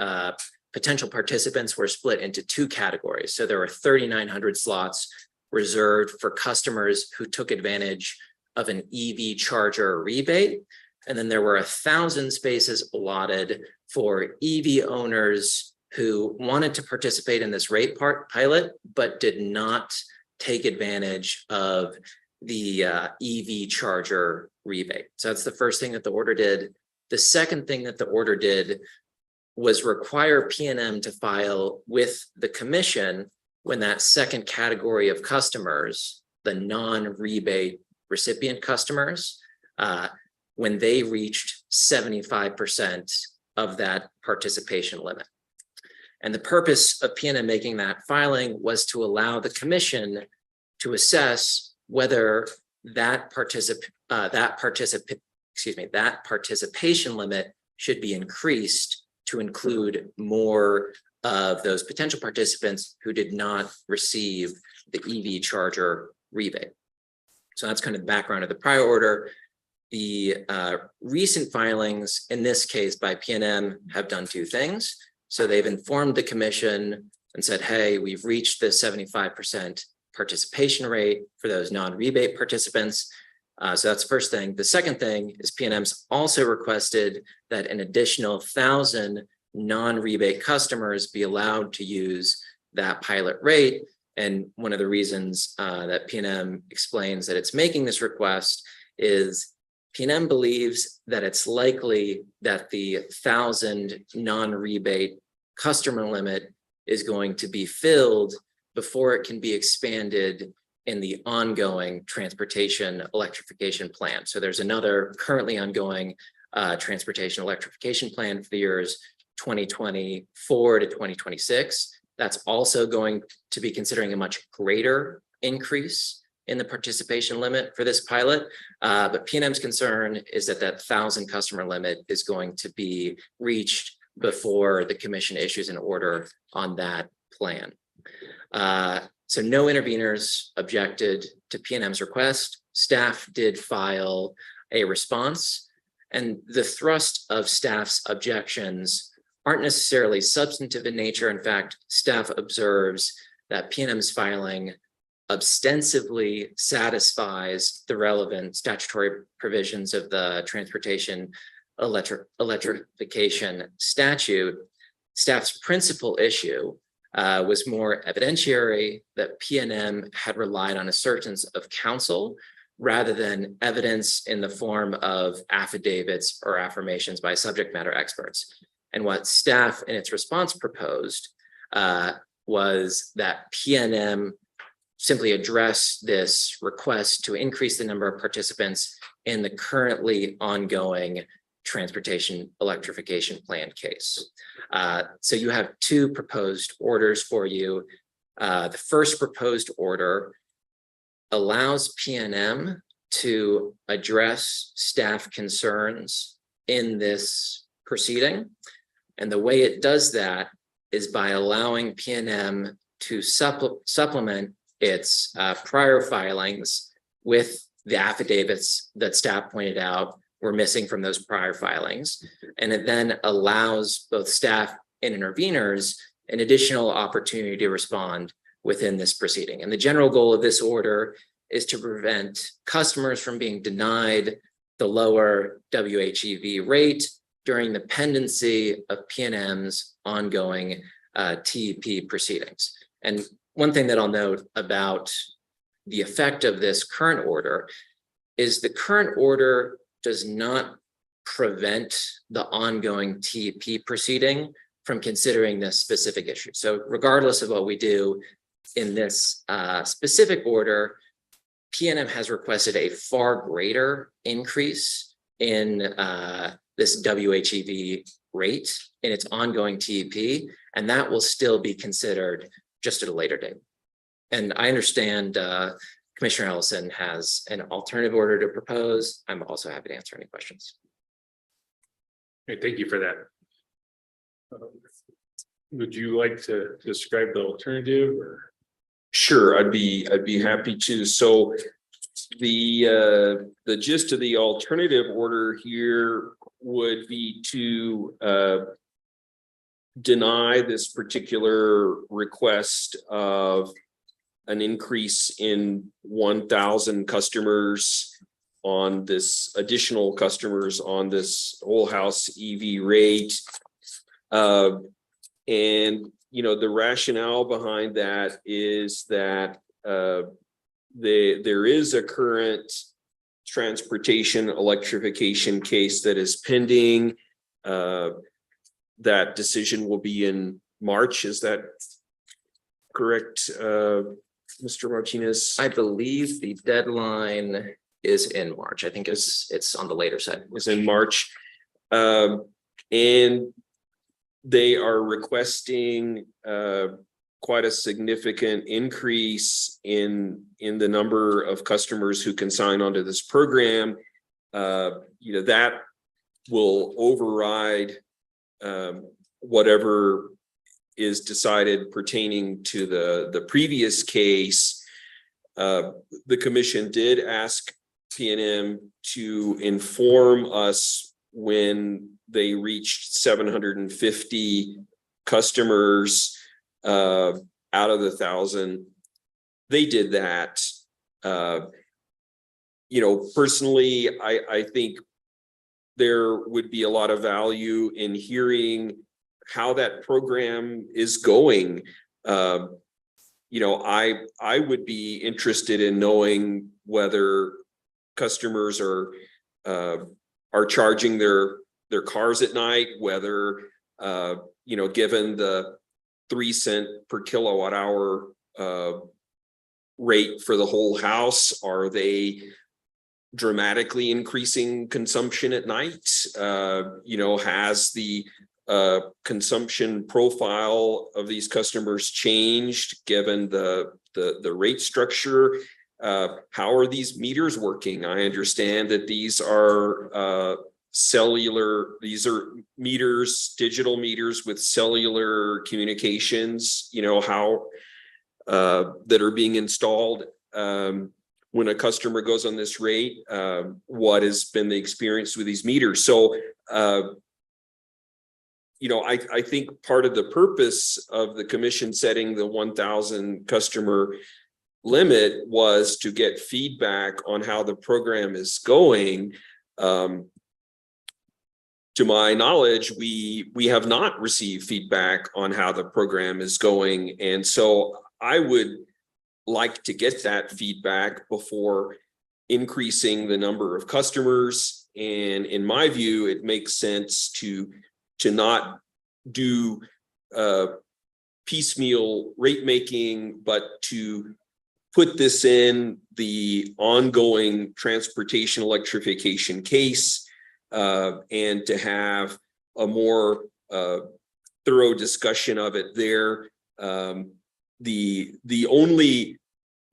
potential participants were split into 2 categories. So there were 3,900 slots reserved for customers who took advantage of an EV charger rebate. And then there were 1,000 spaces allotted for EV owners who wanted to participate in this rate pilot, but did not take advantage of the EV charger rebate. So that's the first thing that the order did. The second thing that the order did was require PNM to file with the Commission when that second category of customers, the non-rebate recipient customers, when they reached 75% of that participation limit. And the purpose of PNM making that filing was to allow the Commission to assess whether that participation limit should be increased to include more of those potential participants who did not receive the EV charger rebate. So that's kind of the background of the prior order. The recent filings in this case by PNM have done 2 things. So they've informed the Commission and said, hey, we've reached the 75% participation rate for those non-rebate participants. So that's the first thing. The second thing is PNM's also requested that an additional 1,000 non-rebate customers be allowed to use that pilot rate. And one of the reasons that PNM explains that it's making this request is PNM believes that it's likely that the 1,000 non-rebate customer limit is going to be filled before it can be expanded in the ongoing transportation electrification plan. So there's another currently ongoing transportation electrification plan for the years 2024 to 2026. That's also going to be considering a much greater increase in the participation limit for this pilot. But PNM's concern is that that 1,000 customer limit is going to be reached before the Commission issues an order on that plan. So no interveners objected to PNM's request. Staff did file a response, and the thrust of staff's objections aren't necessarily substantive in nature. In fact, staff observes that PNM's filing ostensibly satisfies the relevant statutory provisions of the transportation electrification statute. Staff's principal issue was more evidentiary, that PNM had relied on assertions of counsel rather than evidence in the form of affidavits or affirmations by subject matter experts. And what staff in its response proposed was that PNM simply address this request to increase the number of participants in the currently ongoing transportation electrification plan case. So you have two proposed orders for you. The first proposed order allows PNM to address staff concerns in this proceeding. And the way it does that is by allowing PNM to supplement its prior filings with the affidavits that staff pointed out were missing from those prior filings. And it then allows both staff and interveners an additional opportunity to respond within this proceeding. And the general goal of this order is to prevent customers from being denied the lower WHEV rate during the pendency of PNM's ongoing TEP proceedings. And one thing that I'll note about the effect of this current order is the current order does not prevent the ongoing TEP proceeding from considering this specific issue. So regardless of what we do in this specific order, PNM has requested a far greater increase in this WHEV rate in its ongoing TEP, and that will still be considered just at a later date. And I understand Commissioner Ellison has an alternative order to propose. I'm also happy to answer any questions. Okay, thank you for that. Would you like to describe the alternative or? Sure, I'd be happy to. So the gist of the alternative order here would be to deny this particular request of an increase in 1,000 customers on this additional customers on this whole house EV rate. And you know, the rationale behind that is that there is a current transportation electrification case that is pending. That decision will be in March. Is that correct, Mr. Martinez? I believe the deadline is in March. I think it's on the later side. Is in March. And they are requesting quite a significant increase in the number of customers who can sign onto this program. You know, that will override whatever is decided pertaining to the previous case. The commission did ask PNM to inform us when they reached 750 customers out of the 1,000. They did that. You know, personally, I think there would be a lot of value in hearing how that program is going. You know, I would be interested in knowing whether customers are charging their cars at night, whether you know, given the 3 cent per kilowatt hour rate for the whole house, are they dramatically increasing consumption at night? You know, has the consumption profile of these customers changed given the rate structure? How are these meters working? I understand that these are cellular, these are meters, digital meters with cellular communications, you know, how that are being installed. When a customer goes on this rate, what has been the experience with these meters? So, you know, I think part of the purpose of the commission setting the 1,000 customer limit was to get feedback on how the program is going. To my knowledge, we have not received feedback on how the program is going. And so I would like to get that feedback before increasing the number of customers. And in my view, it makes sense to not do piecemeal rate making, but to put this in the ongoing transportation electrification case, and to have a more thorough discussion of it there. The only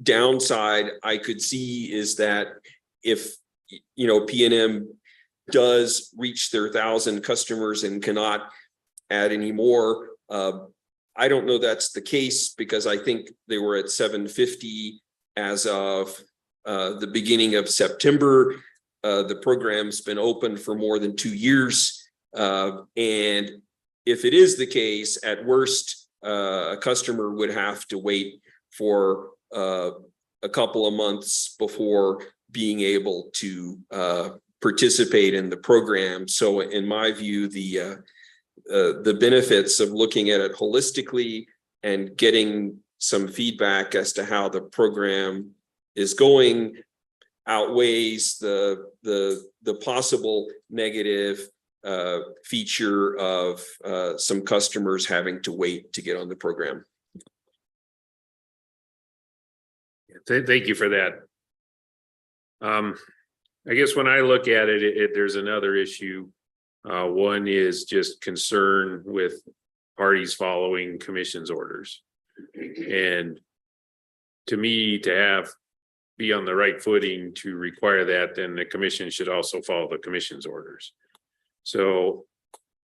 downside I could see is that if, you know, PNM does reach their 1,000 customers and cannot add any more, I don't know that's the case, because I think they were at 750 as of the beginning of September. The program's been open for more than 2 years. And if it is the case, at worst, a customer would have to wait for a couple of months before being able to participate in the program. So in my view, the benefits of looking at it holistically and getting some feedback as to how the program is going outweighs the possible negative feature of some customers having to wait to get on the program. Thank you for that. I guess when I look at it, there's another issue. One is just concern with parties following commission's orders. And to me, to be on the right footing to require that, then the commission should also follow the commission's orders. So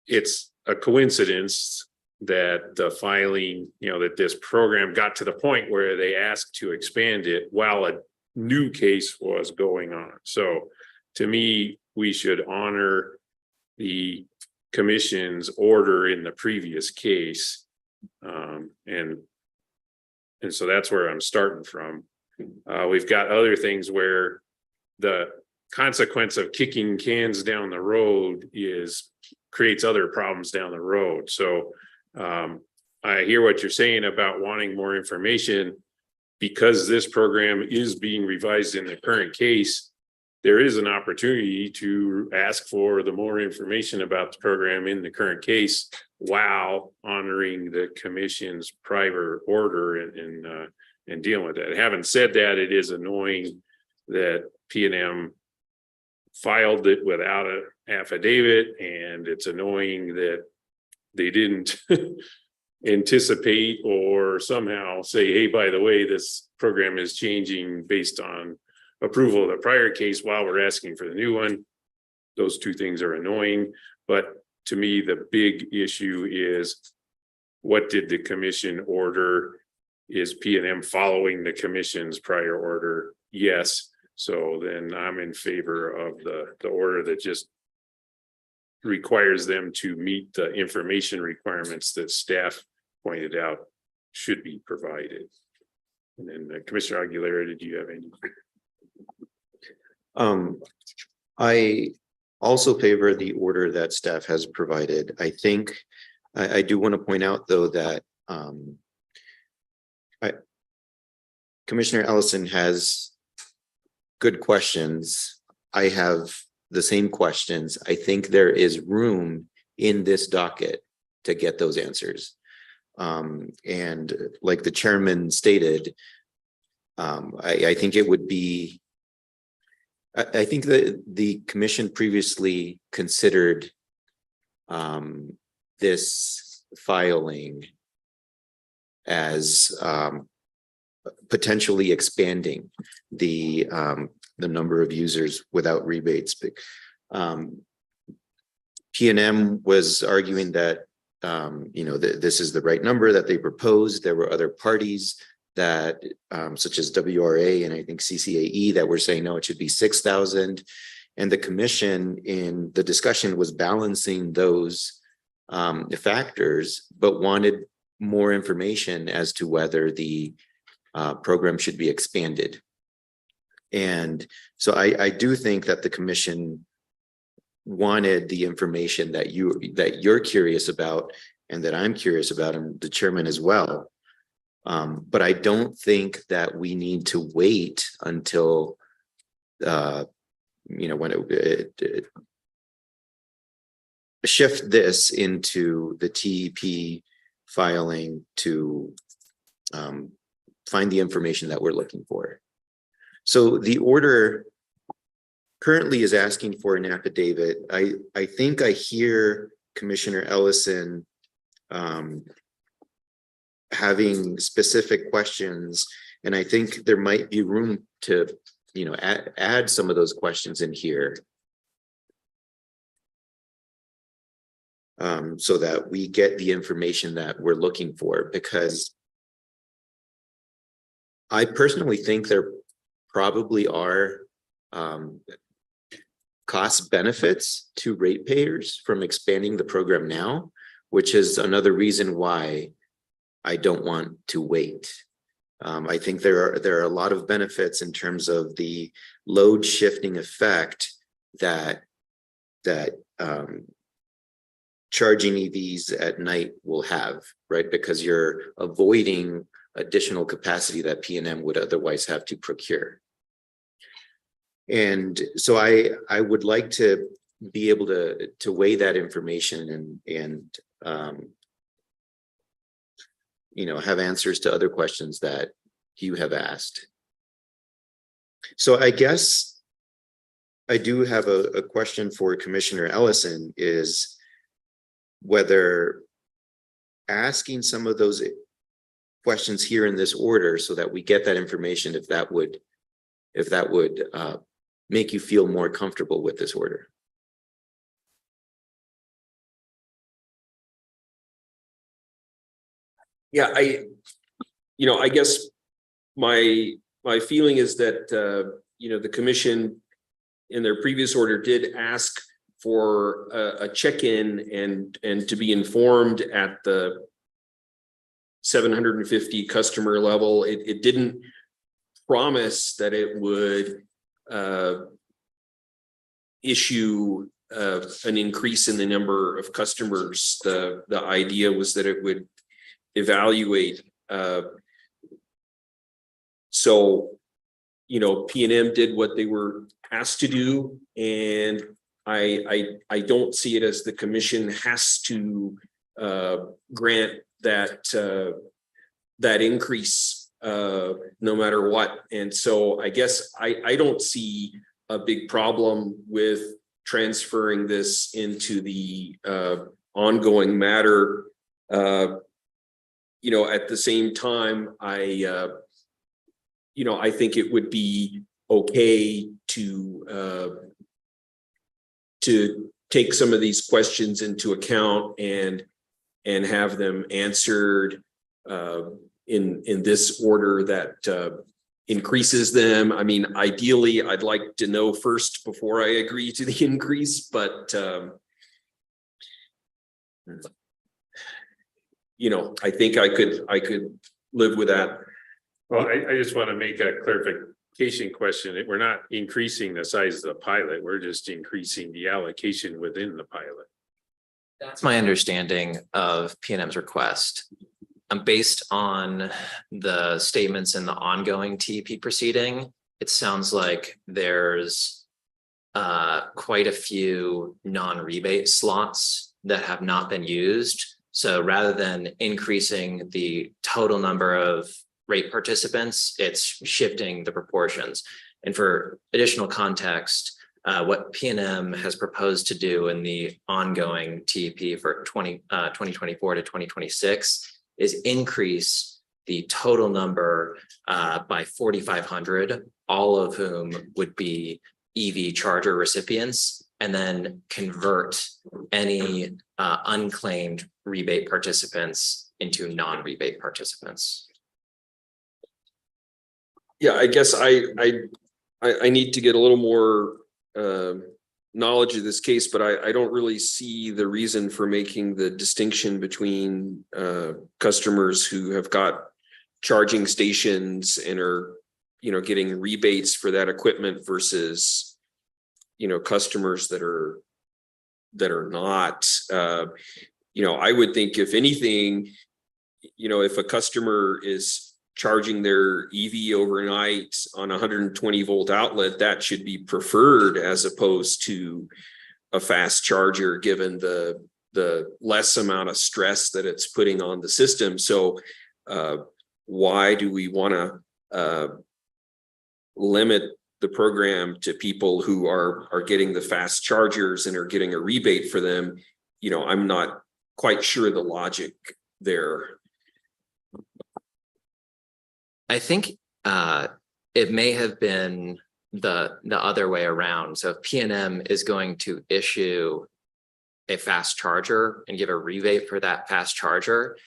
it's a coincidence that the filing, you know, that this program got to the point where they asked to expand it while a new case was going on. So to me, we should honor the commission's order in the previous case. And so that's where I'm starting from. We've got other things where the consequence of kicking cans down the road creates other problems down the road. So I hear what you're saying about wanting more information. Because this program is being revised in the current case, there is an opportunity to ask for the more information about the program in the current case while honoring the commission's prior order and dealing with that. Having said that, it is annoying that PNM filed it without an affidavit, and it's annoying that they didn't anticipate or somehow say, hey, by the way, this program is changing based on approval of the prior case while we're asking for the new one. Those two things are annoying. But to me, the big issue is, what did the commission order? Is PNM following the commission's prior order? Yes. So then I'm in favor of the order that just requires them to meet the information requirements that staff pointed out should be provided. And then Commissioner Aguilera, did you have any? I also favor the order that staff has provided. I think I do want to point out, though, that Commissioner Ellison has good questions. I have the same questions. I think there is room in this docket to get those answers. And like the chairman stated, I think it would be, I think that the commission previously considered this filing as potentially expanding the number of users without rebates. PNM was arguing that this is the right number that they proposed. There were other parties that such as WRA and I think CCAE that were saying, no, it should be 6,000. And the commission in the discussion was balancing those factors, but wanted more information as to whether the program should be expanded. And so I do think that the commission wanted the information that you're curious about and that I'm curious about, and the chairman as well. But I don't think that we need to wait until when it shift this into the TEP filing to find the information that we're looking for. So the order currently is asking for an affidavit. I think I hear Commissioner Ellison having specific questions, and I think there might be room to, you know, add some of those questions in here. So that we get the information that we're looking for, because I personally think there probably are cost benefits to ratepayers from expanding the program now, which is another reason why I don't want to wait. I think there are a lot of benefits in terms of the load shifting effect that charging EVs at night will have, right? Because you're avoiding additional capacity that PNM would otherwise have to procure. And so I would like to be able to weigh that information and you know, have answers to other questions that you have asked. So I guess I do have a question for Commissioner Ellison, is whether asking some of those questions here in this order so that we get that information, if that would make you feel more comfortable with this order. Yeah, I guess my feeling is that, you know, the commission in their previous order did ask for a check-in and to be informed at the 750 customer level. It didn't promise that it would issue an increase in the number of customers. The idea was that it would evaluate. So, you know, PNM did what they were asked to do, and I don't see it as the commission has to grant that increase no matter what. And so I guess I don't see a big problem with transferring this into the ongoing matter. You know, at the same time, you know, I think it would be okay to take some of these questions into account and have them answered in this order that increases them. I mean, ideally, I'd like to know first before I agree to the increase, but you know, I think I could live with that. Well, I just want to make a clarification question. We're not increasing the size of the pilot. We're just increasing the allocation within the pilot. That's my understanding of PNM's request. Based on the statements in the ongoing TEP proceeding, it sounds like there's quite a few non-rebate slots that have not been used. So rather than increasing the total number of rate participants, it's shifting the proportions. And for additional context, what PNM has proposed to do in the ongoing TEP for 2024 to 2026 is increase the total number by 4,500, all of whom would be EV charger recipients, and then convert any unclaimed rebate participants into non-rebate participants. Yeah, I guess I need to get a little more knowledge of this case, but I don't really see the reason for making the distinction between customers who have got charging stations and are, you know, getting rebates for that equipment versus, you know, customers that are not. You know, I would think if anything, you know, if a customer is charging their EV overnight on a 120 volt outlet, that should be preferred as opposed to a fast charger, given the less amount of stress that it's putting on the system. So why do we want to limit the program to people who are getting the fast chargers and are getting a rebate for them? You know, I'm not quite sure the logic there. I think it may have been the other way around. So if PNM is going to issue a fast charger and give a rebate for that fast charger,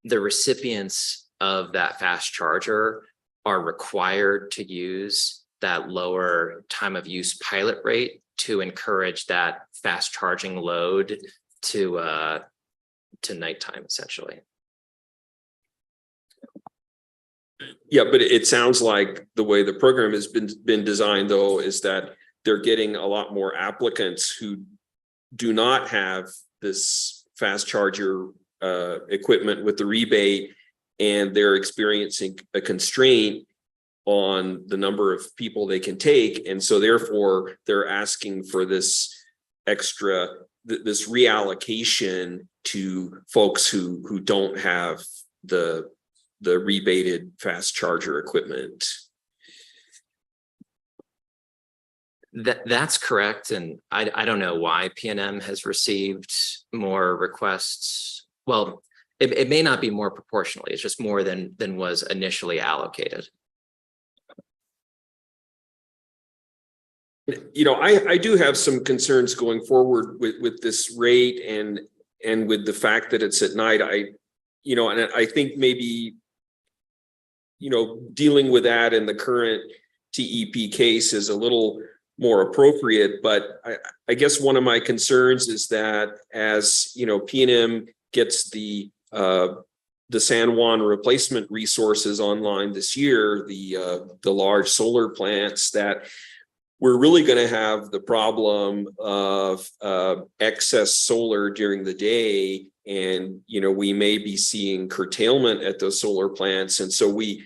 the recipients of that fast charger are required to use that lower time of use pilot rate to encourage that fast charging load to nighttime, essentially. Yeah, but it sounds like the way the program has been designed, though, is that they're getting a lot more applicants who do not have this fast charger equipment with the rebate, and they're experiencing a constraint on the number of people they can take, and so therefore they're asking for this extra this reallocation to folks who don't have the rebated fast charger equipment. That's correct. And I don't know why PNM has received more requests. Well, it may not be more proportionally, it's just more than was initially allocated. You know, I do have some concerns going forward with this rate and with the fact that it's at night. And I think maybe, you know, dealing with that in the current TEP case is a little more appropriate. But I guess one of my concerns is that as, you know, PNM gets the San Juan replacement resources online this year, the large solar plants, that we're really going to have the problem of excess solar during the day. And, you know, we may be seeing curtailment at those solar plants. And so we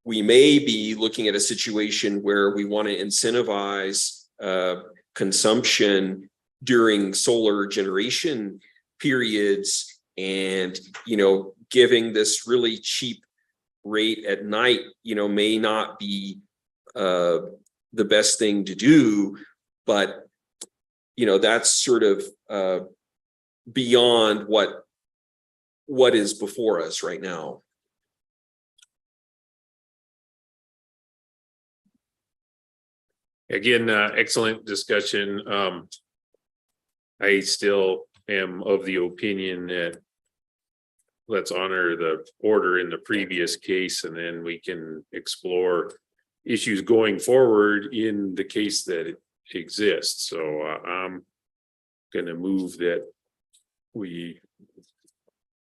may be looking at a situation where we want to incentivize consumption during solar generation periods, and, you know, giving this really cheap rate at night, you know, may not be the best thing to do. But, you know, that's sort of beyond what is before us right now. Again, excellent discussion. I still am of the opinion that let's honor the order in the previous case, and then we can explore issues going forward in the case that it exists. So I'm going to move that we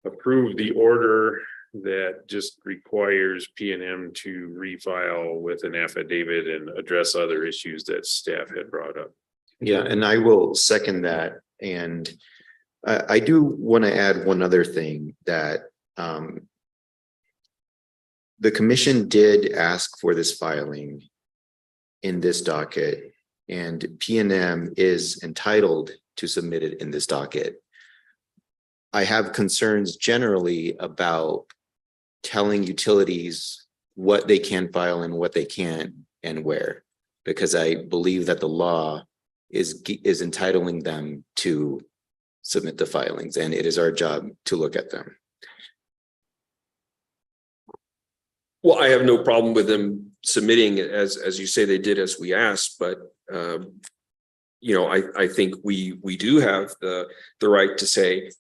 approve the order that just requires PNM to refile with an affidavit and address other issues that staff had brought up. Yeah, and I will second that. And I do want to add one other thing, that the commission did ask for this filing in this docket, and PNM is entitled to submit it in this docket. I have concerns generally about telling utilities what they can file and what they can't and where, because I believe that the law is entitling them to submit the filings, and it is our job to look at them. Well, I have no problem with them submitting it as you say they did as we asked, but you know, I think we do have the right to say,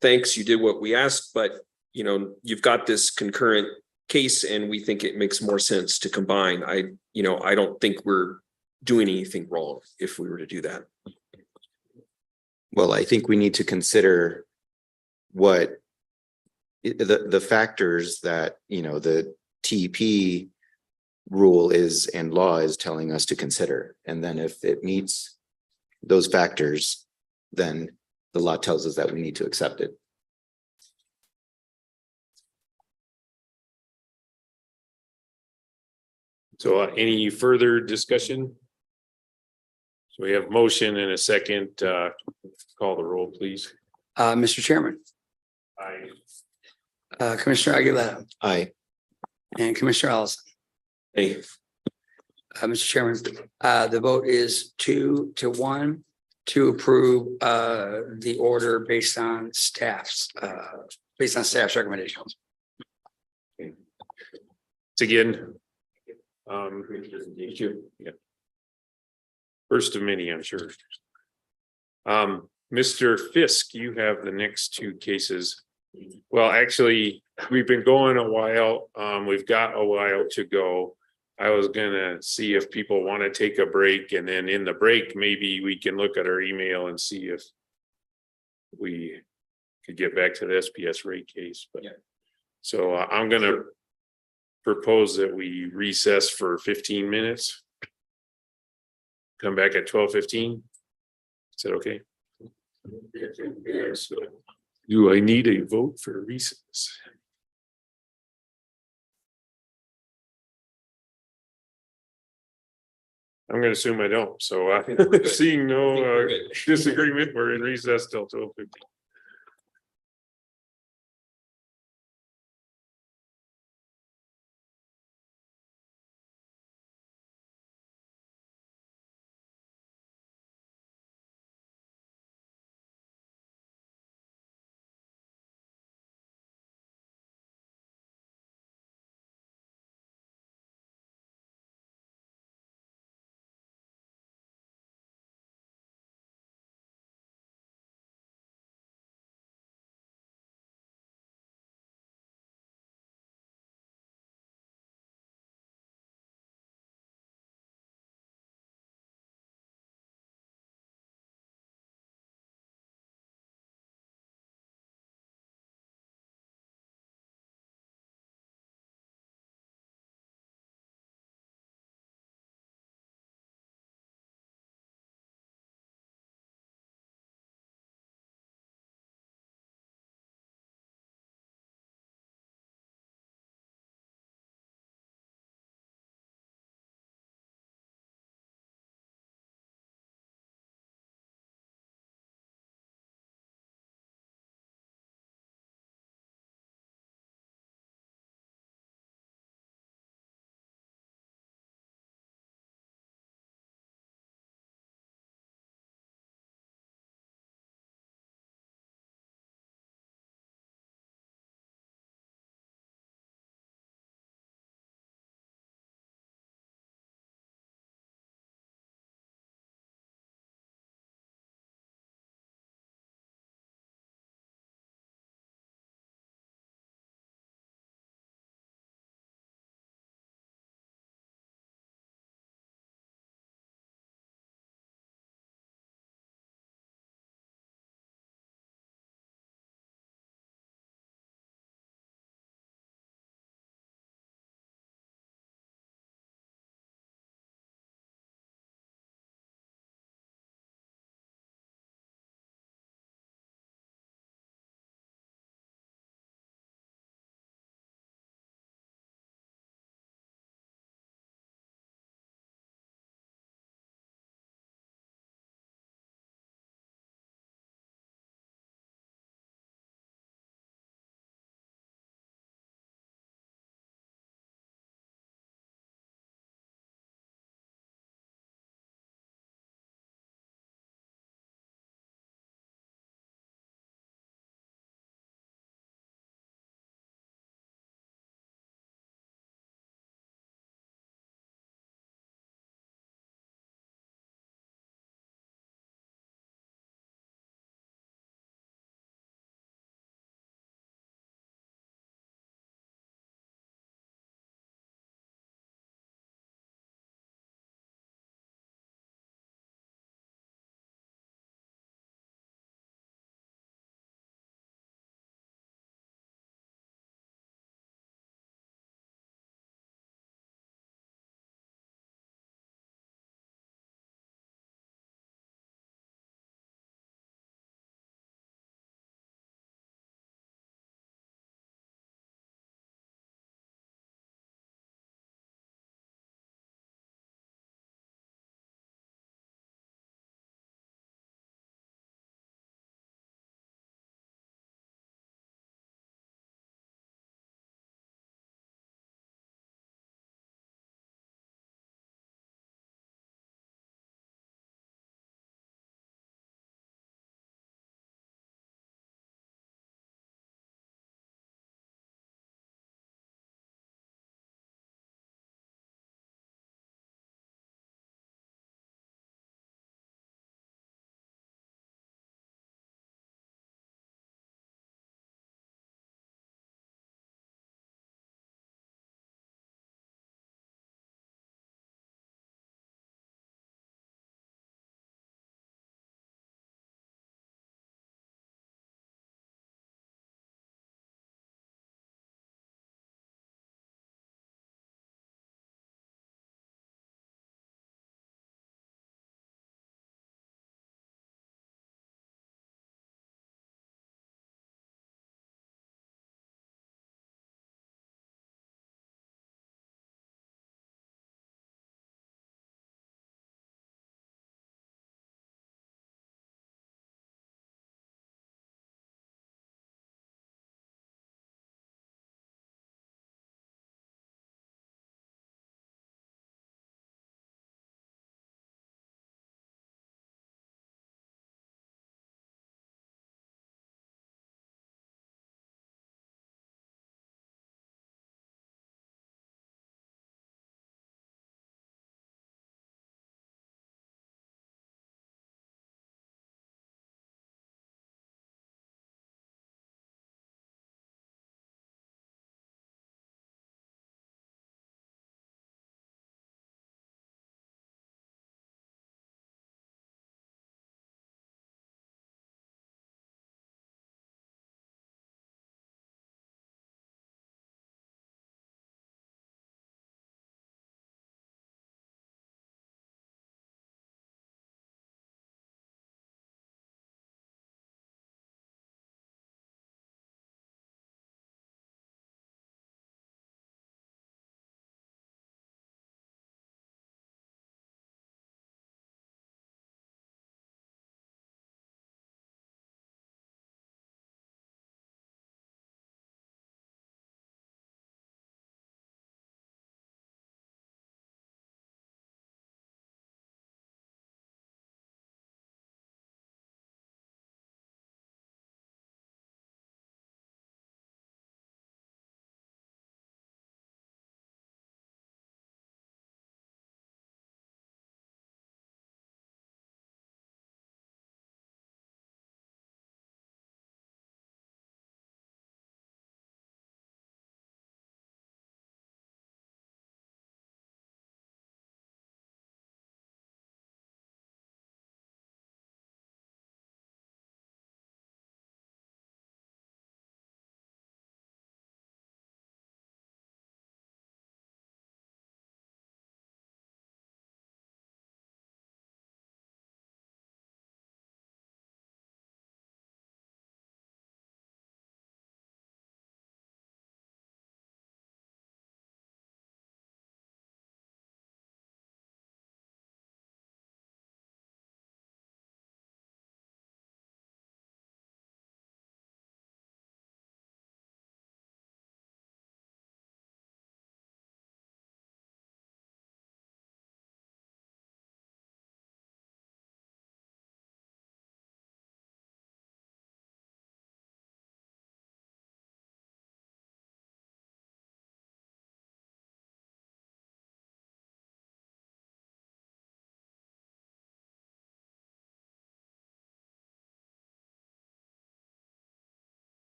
thanks, you did what we asked, but you know, you've got this concurrent case and we think it makes more sense to combine. I don't think we're doing anything wrong if we were to do that. Well, I think we need to consider what the factors that, you know, the TEP rule is and law is telling us to consider. And then if it meets those factors, then the law tells us that we need to accept it. So any further discussion? So we have motion and a second. Call the roll, please. Mr. Chairman, Aye. Commissioner Aguilera, Aye. and Commissioner Ellison. Hey, Mr. Chairman, the vote is 2-1 to approve the order based on staff's recommendations. It's again. Thank you. Yeah. First of many, I'm sure. Mr. Fisk, you have the next two cases. Well, actually, we've been going a while. We've got a while to go. I was gonna see if people want to take a break, and then in the break, maybe we can look at our email and see if we could get back to the SPS rate case, but. Yeah. So I'm gonna propose that we recess for 15 minutes. Come back at 12:15. Is that okay? So, do I need a vote for recess? I'm gonna assume I don't, so seeing no disagreement, we're in recess till 12:15.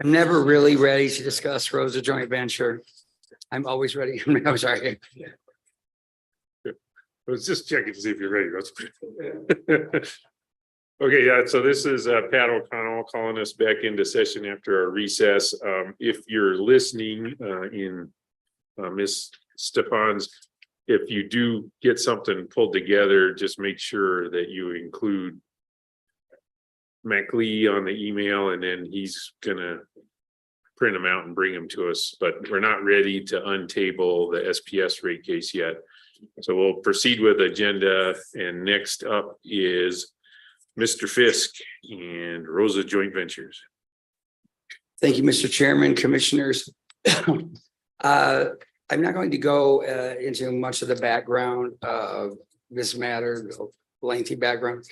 I'm never really ready to discuss Rosa joint venture. I'm always ready. I'm sorry. I was just checking to see if you're ready. Okay, yeah, so this is Pat O'Connell calling us back into session after our recess. If you're listening in Ms. Stefan's, if you do get something pulled together, just make sure that you include MacLean on the email, and then he's gonna print them out and bring them to us, but we're not ready to untable the SPS rate case yet. So we'll proceed with agenda, and next up is Mr. Fisk and Rosa Joint Ventures. Thank you, Mr. Chairman, Commissioners. I'm not going to go into much of the background of this matter, lengthy background.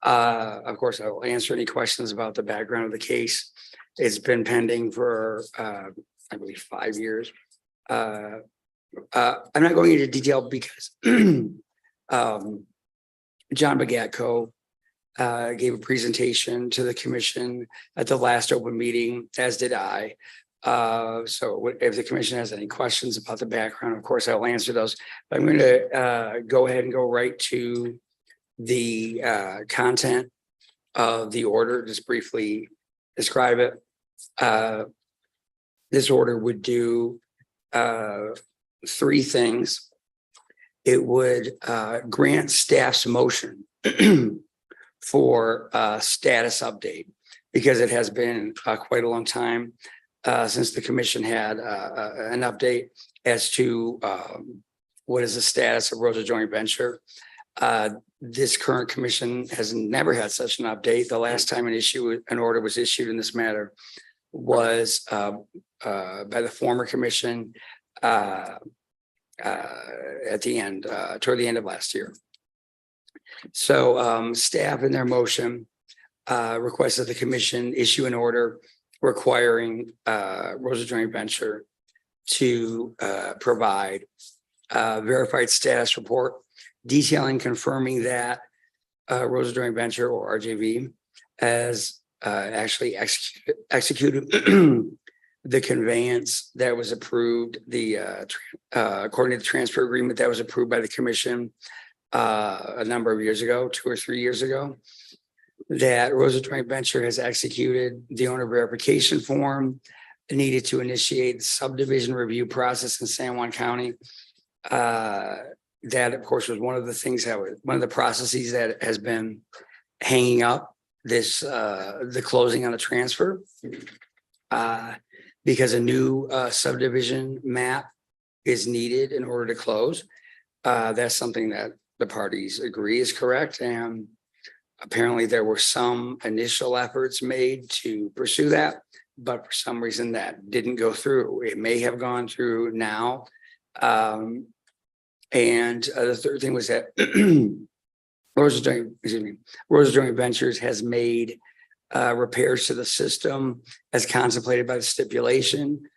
Of course, I will answer any questions about the background of the case. It's been pending for, I believe, 5 years. I'm not going into detail because John Bagatko gave a presentation to the commission at the last open meeting, as did I. So if the commission has any questions about the background, of course, I'll answer those. But I'm going to go ahead and go right to the content of the order, just briefly describe it. This order would do 3 things. It would grant staff's motion for status update, because it has been quite a long time since the commission had an update as to what is the status of Rosa joint venture. This current commission has never had such an update. The last time an order was issued in this matter was by the former commission at the end, toward the end of last year. So staff in their motion requests that the commission issue an order requiring Rosa joint venture to provide a verified status report detailing, confirming that Rosa joint venture, or RJV, has actually executed the conveyance that was approved, according to the transfer agreement that was approved by the commission a number of years ago, 2 or 3 years ago, that Rosa joint venture has executed the owner verification form needed to initiate the subdivision review process in San Juan County. That, of course, was one of the things one of the processes that has been hanging up the closing on the transfer, because a new subdivision map is needed in order to close. That's something that the parties agree is correct, and apparently there were some initial efforts made to pursue that, but for some reason that didn't go through. It may have gone through now. And the third thing was that Rosa Joint Ventures has made repairs to the system as contemplated by the stipulation,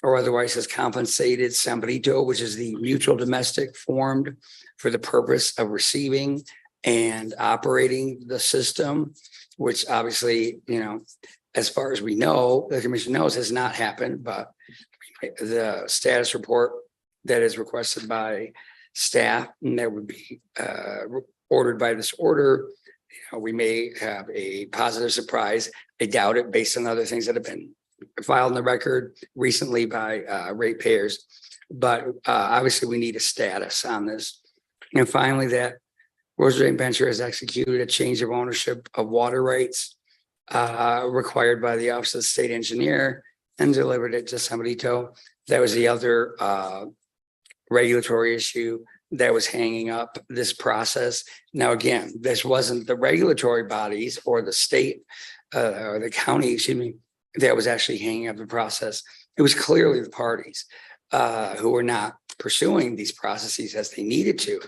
or otherwise has compensated Sambrito, which is the mutual domestic formed for the purpose of receiving and operating the system, which obviously, as far as we know, the commission knows has not happened, but the status report that is requested by staff, and that would be ordered by this order, we may have a positive surprise. I doubt it, based on other things that have been filed in the record recently by ratepayers, but obviously we need a status on this. And finally, that Rosa joint venture has executed a change of ownership of water rights required by the Office of the State Engineer and delivered it to Sambrito. That was the other regulatory issue that was hanging up this process. Now, again, this wasn't the regulatory bodies or the state or the county, that was actually hanging up the process. It was clearly the parties who were not pursuing these processes as they needed to.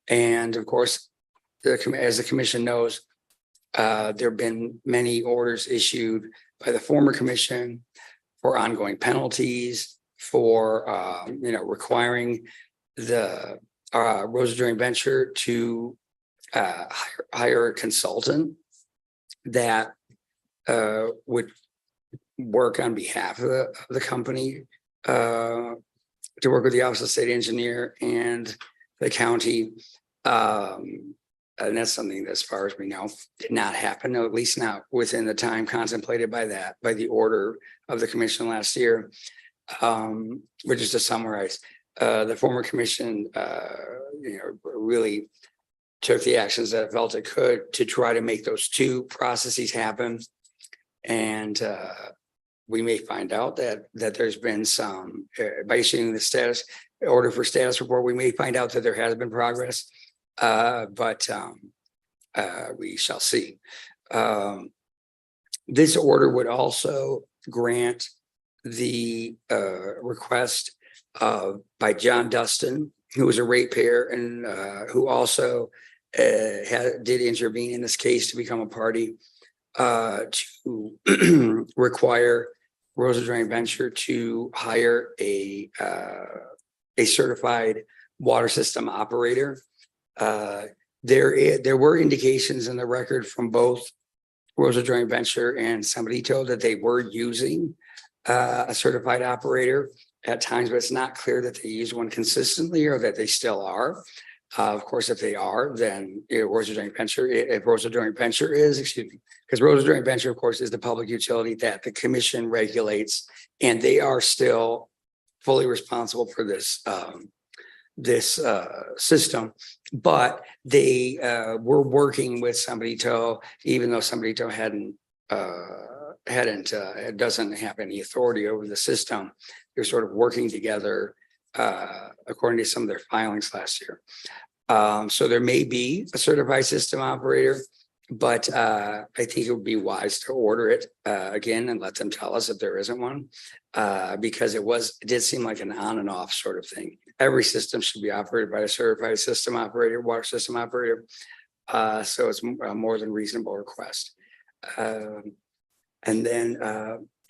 And of course, as the commission knows, there have been many orders issued by the former commission for ongoing penalties, for requiring the Rosa joint venture to hire a consultant that would work on behalf of the company, to work with the Office of State Engineer and the county. And that's something that, as far as we know, did not happen, or at least not within the time contemplated by the order of the commission last year. But just to summarize, the former commission, really took the actions that it felt it could to try to make those two processes happen. And we may find out that there's been some, by issuing the status order for status report, we may find out that there has been progress. But we shall see. This order would also grant the request by John Dustin, who was a ratepayer and who also did intervene in this case to become a party, to require Rosa Joint Venture to hire a certified water system operator. There were indications in the record from both Rosa Joint Venture and somebody told that they were using a certified operator at times, but it's not clear that they use one consistently or that they still are. Of course, if they are, then Rosa Joint Venture, if Rosa Joint Venture is, because Rosa Joint Venture, of course, is the public utility that the commission regulates, and they are still fully responsible for this system. But they were working with Somebody Tow, even though Somebody Tow doesn't have any authority over the system. They're sort of working together according to some of their filings last year. So there may be a certified system operator, but I think it would be wise to order it again and let them tell us if there isn't one, because it did seem like an on and off sort of thing. Every system should be operated by a certified system operator, water system operator. So it's a more than reasonable request. And then,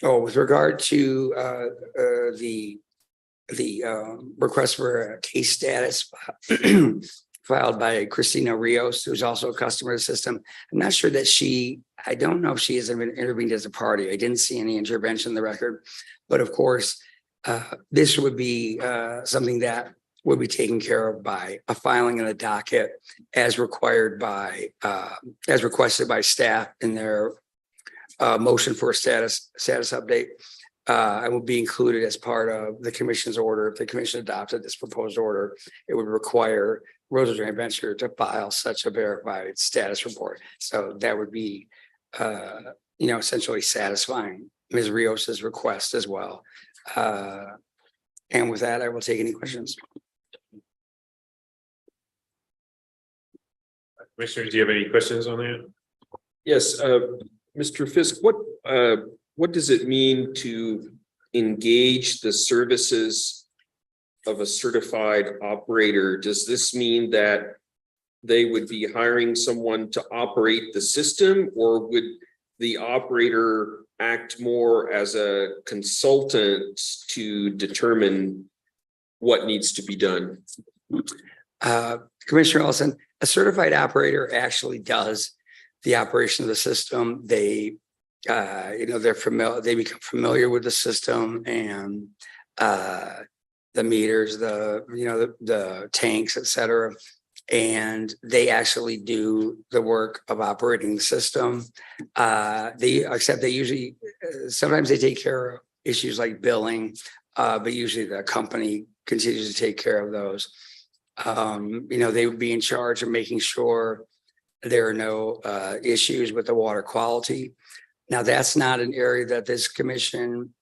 with regard to the request for a case status filed by Christina Rios, who's also a customer of the system. I'm not sure that I don't know if she has intervened as a party. I didn't see any intervention in the record, but of course, this would be something that would be taken care of by a filing in the docket as required by, as requested by staff in their motion for a status update. I will be included as part of the commission's order. If the commission adopted this proposed order, it would require Rosa Joint Venture to file such a verified status report. So that would be, essentially satisfying Ms. Rios's request as well. And with that, I will take any questions. Commissioners, do you have any questions on that? Yes, Mr. Fisk, what does it mean to engage the services of a certified operator? Does this mean that they would be hiring someone to operate the system, or would the operator act more as a consultant to determine what needs to be done? Commissioner Ellison, a certified operator actually does the operation of the system. They they're familiar, they become familiar with the system and the meters, the tanks, et cetera. And they actually do the work of operating the system. Except they usually, sometimes they take care of issues like billing, but usually the company continues to take care of those. They would be in charge of making sure there are no issues with the water quality. Now, that's not an area that this commission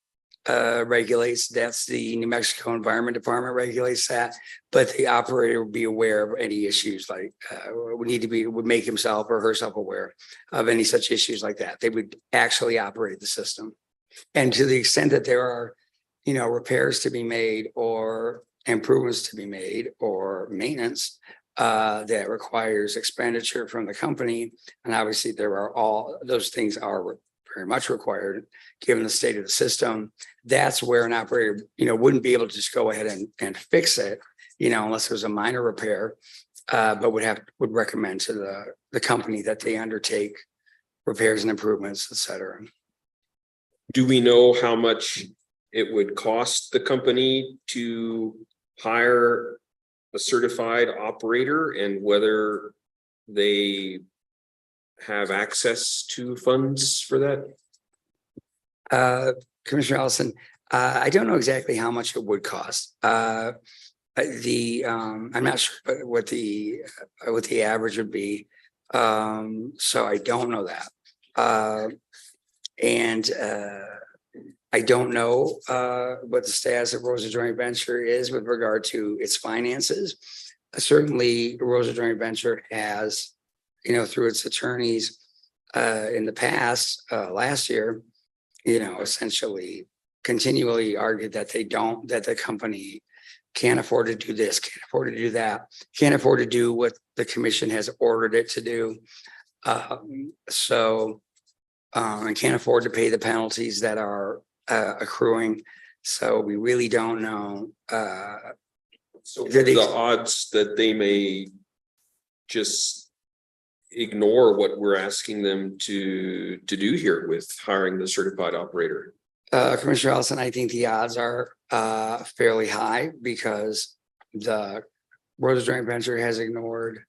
regulates. That's the New Mexico Environment Department regulates that, but the operator would be aware of any issues like would make himself or herself aware of any such issues like that. They would actually operate the system. And to the extent that there are, repairs to be made or improvements to be made or maintenance that requires expenditure from the company, and obviously there are all those things are very much required given the state of the system. That's where an operator, wouldn't be able to just go ahead and fix it, unless it was a minor repair, but would recommend to the company that they undertake repairs and improvements, et cetera. Do we know how much it would cost the company to hire a certified operator and whether they have access to funds for that? Commissioner Ellison, I don't know exactly how much it would cost. I'm not sure what the average would be. So I don't know that. I don't know what the status of Rosa Joint Venture is with regard to its finances. Certainly, Rosa Joint Venture has, through its attorneys in the past, last year, essentially continually argued that that the company can't afford to do this, can't afford to do that, can't afford to do what the commission has ordered it to do. And can't afford to pay the penalties that are accruing. So we really don't know. So what are the odds that they may just ignore what we're asking them to do here with hiring the certified operator? Commissioner Ellison, I think the odds are fairly high because the Rosa Joint Venture has ignored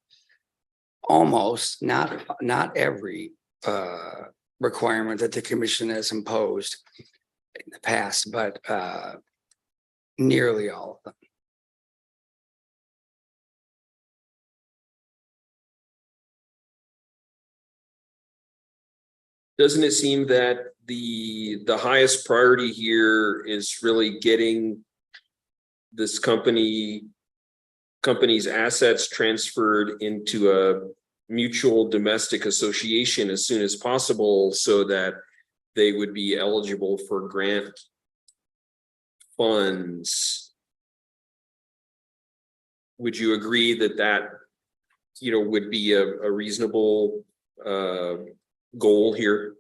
almost, not every requirement that the commission has imposed in the past, but nearly all of them. Doesn't it seem that the highest priority here is really getting this company's assets transferred into a mutual domestic association as soon as possible so that they would be eligible for grant funds? Would you agree that would be a reasonable goal here?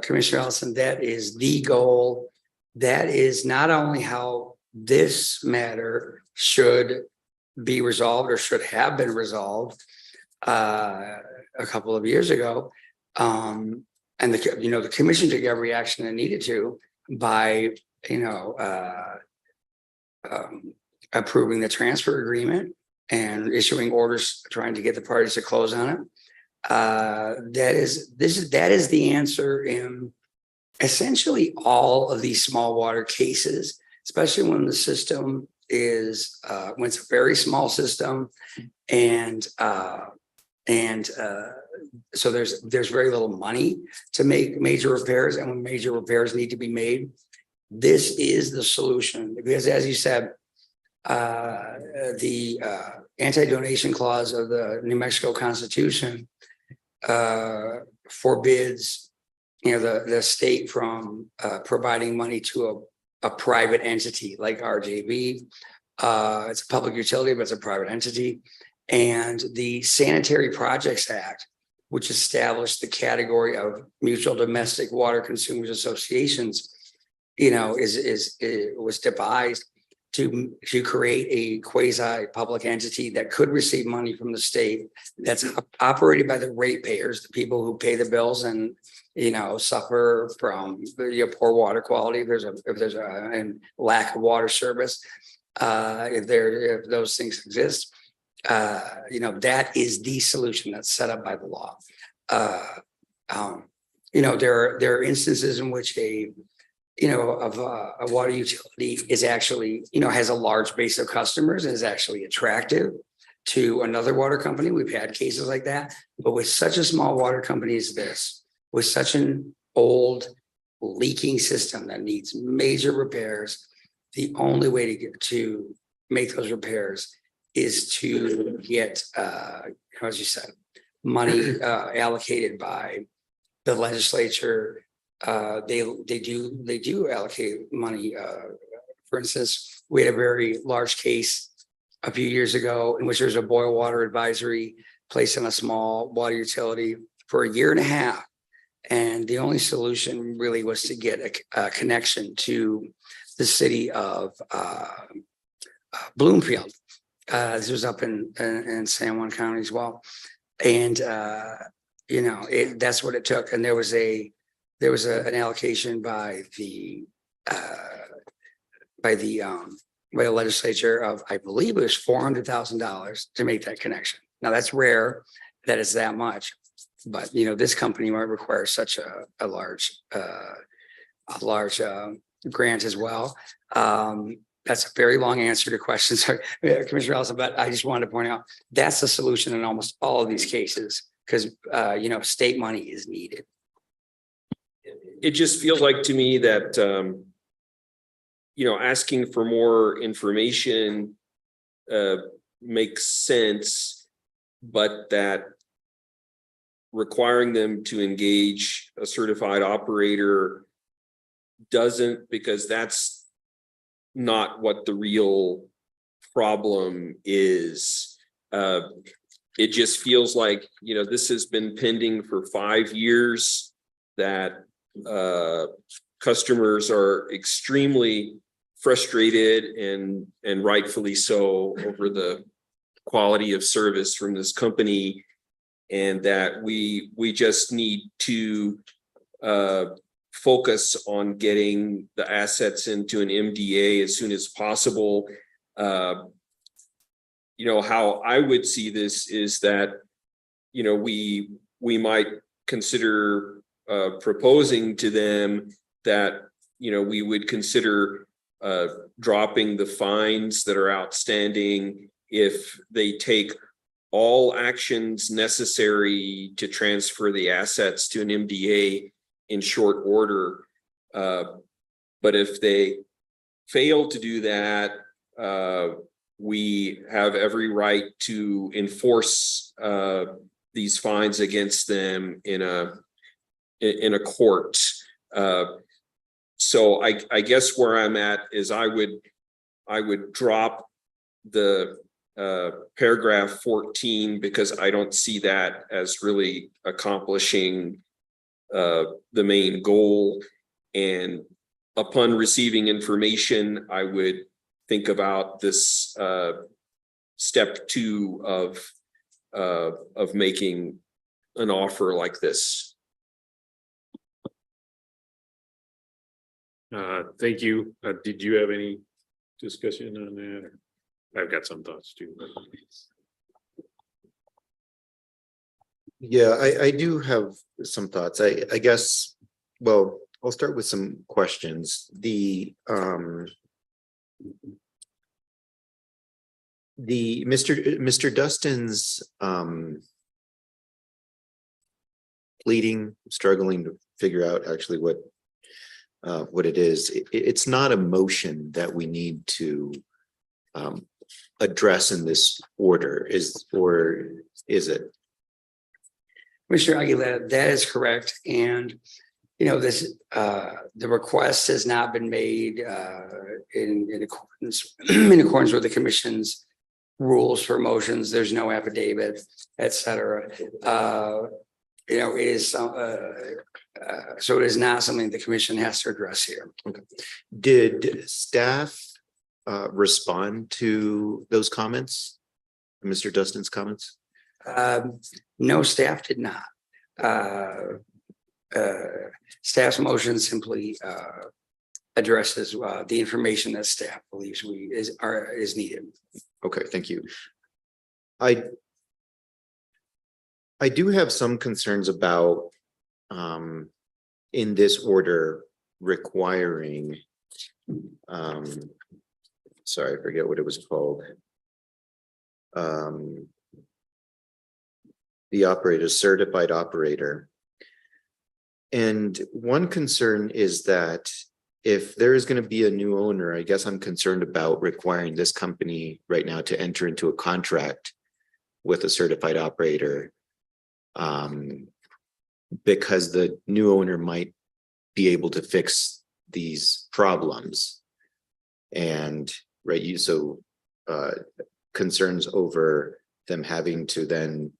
Commissioner Ellison, that is the goal. That is not only how this matter should be resolved or should have been resolved a couple of years ago. And the commission took every action it needed to by, approving the transfer agreement and issuing orders trying to get the parties to close on it. That is the answer in essentially all of these small water cases, especially when the system is when it's a very small system, and so there's very little money to make major repairs, and when major repairs need to be made, this is the solution. Because as you said, the anti-donation clause of the New Mexico Constitution forbids the state from providing money to a private entity like RJV. It's a public utility, but it's a private entity. And the Sanitary Projects Act, which established the category of mutual domestic water consumers associations, was devised to create a quasi-public entity that could receive money from the state, that's operated by the ratepayers, the people who pay the bills and suffer from poor water quality if there's a and lack of water service. If those things exist, that is the solution that's set up by the law. There are instances in which a water utility is actually, has a large base of customers and is actually attractive to another water company. We've had cases like that, but with such a small water company as this, with such an old leaking system that needs major repairs, the only way to make those repairs is to get, as you said, money allocated by the legislature. They do allocate money. For instance, we had a very large case a few years ago in which there's a boil water advisory placed on a small water utility for a year and a half. And the only solution really was to get a connection to the city of Bloomfield. This was up in San Juan County as well. And, that's what it took. And there was a there was an allocation by the legislature of, I believe it was $400,000 to make that connection. Now, that's rare that it's that much, but this company might require such a large grant as well. That's a very long answer to questions, Commissioner Ellison, but I just wanted to point out that's the solution in almost all of these cases because, state money is needed. It just feels like to me that, asking for more information makes sense, but that requiring them to engage a certified operator doesn't, because that's not what the real problem is. It just feels like, this has been pending for 5 years, that customers are extremely frustrated and rightfully so over the quality of service from this company, and that we just need to focus on getting the assets into an MDA as soon as possible. How I would see this is that, we might consider proposing to them that, we would consider dropping the fines that are outstanding if they take all actions necessary to transfer the assets to an MDA in short order. But if they fail to do that, we have every right to enforce these fines against them in a court. So I guess where I'm at is I would drop the paragraph 14, because I don't see that as really accomplishing the main goal. And upon receiving information, I would think about this step 2 of making an offer like this. Thank you. Did you have any discussion on that? I've got some thoughts too. Yeah, I do have some thoughts. I guess, well, I'll start with some questions. Mr. Dustin's pleading, struggling to figure out actually what it is. It's not a motion that we need to address in this order, is it? Commissioner Aguilera, that is correct. And, this, the request has not been made in accordance with the commission's rules for motions. There's no affidavit, et cetera. It is, so it is not something the commission has to address here. Okay. Did staff respond to those comments, Mr. Dustin's comments? No, staff did not. Staff's motion simply addresses the information that staff believes is needed. Okay, thank you. I do have some concerns about in this order requiring sorry, I forget what it was called. The operator, certified operator. And one concern is that if there is going to be a new owner, I guess I'm concerned about requiring this company right now to enter into a contract with a certified operator, because the new owner might be able to fix these problems. And concerns over them having to then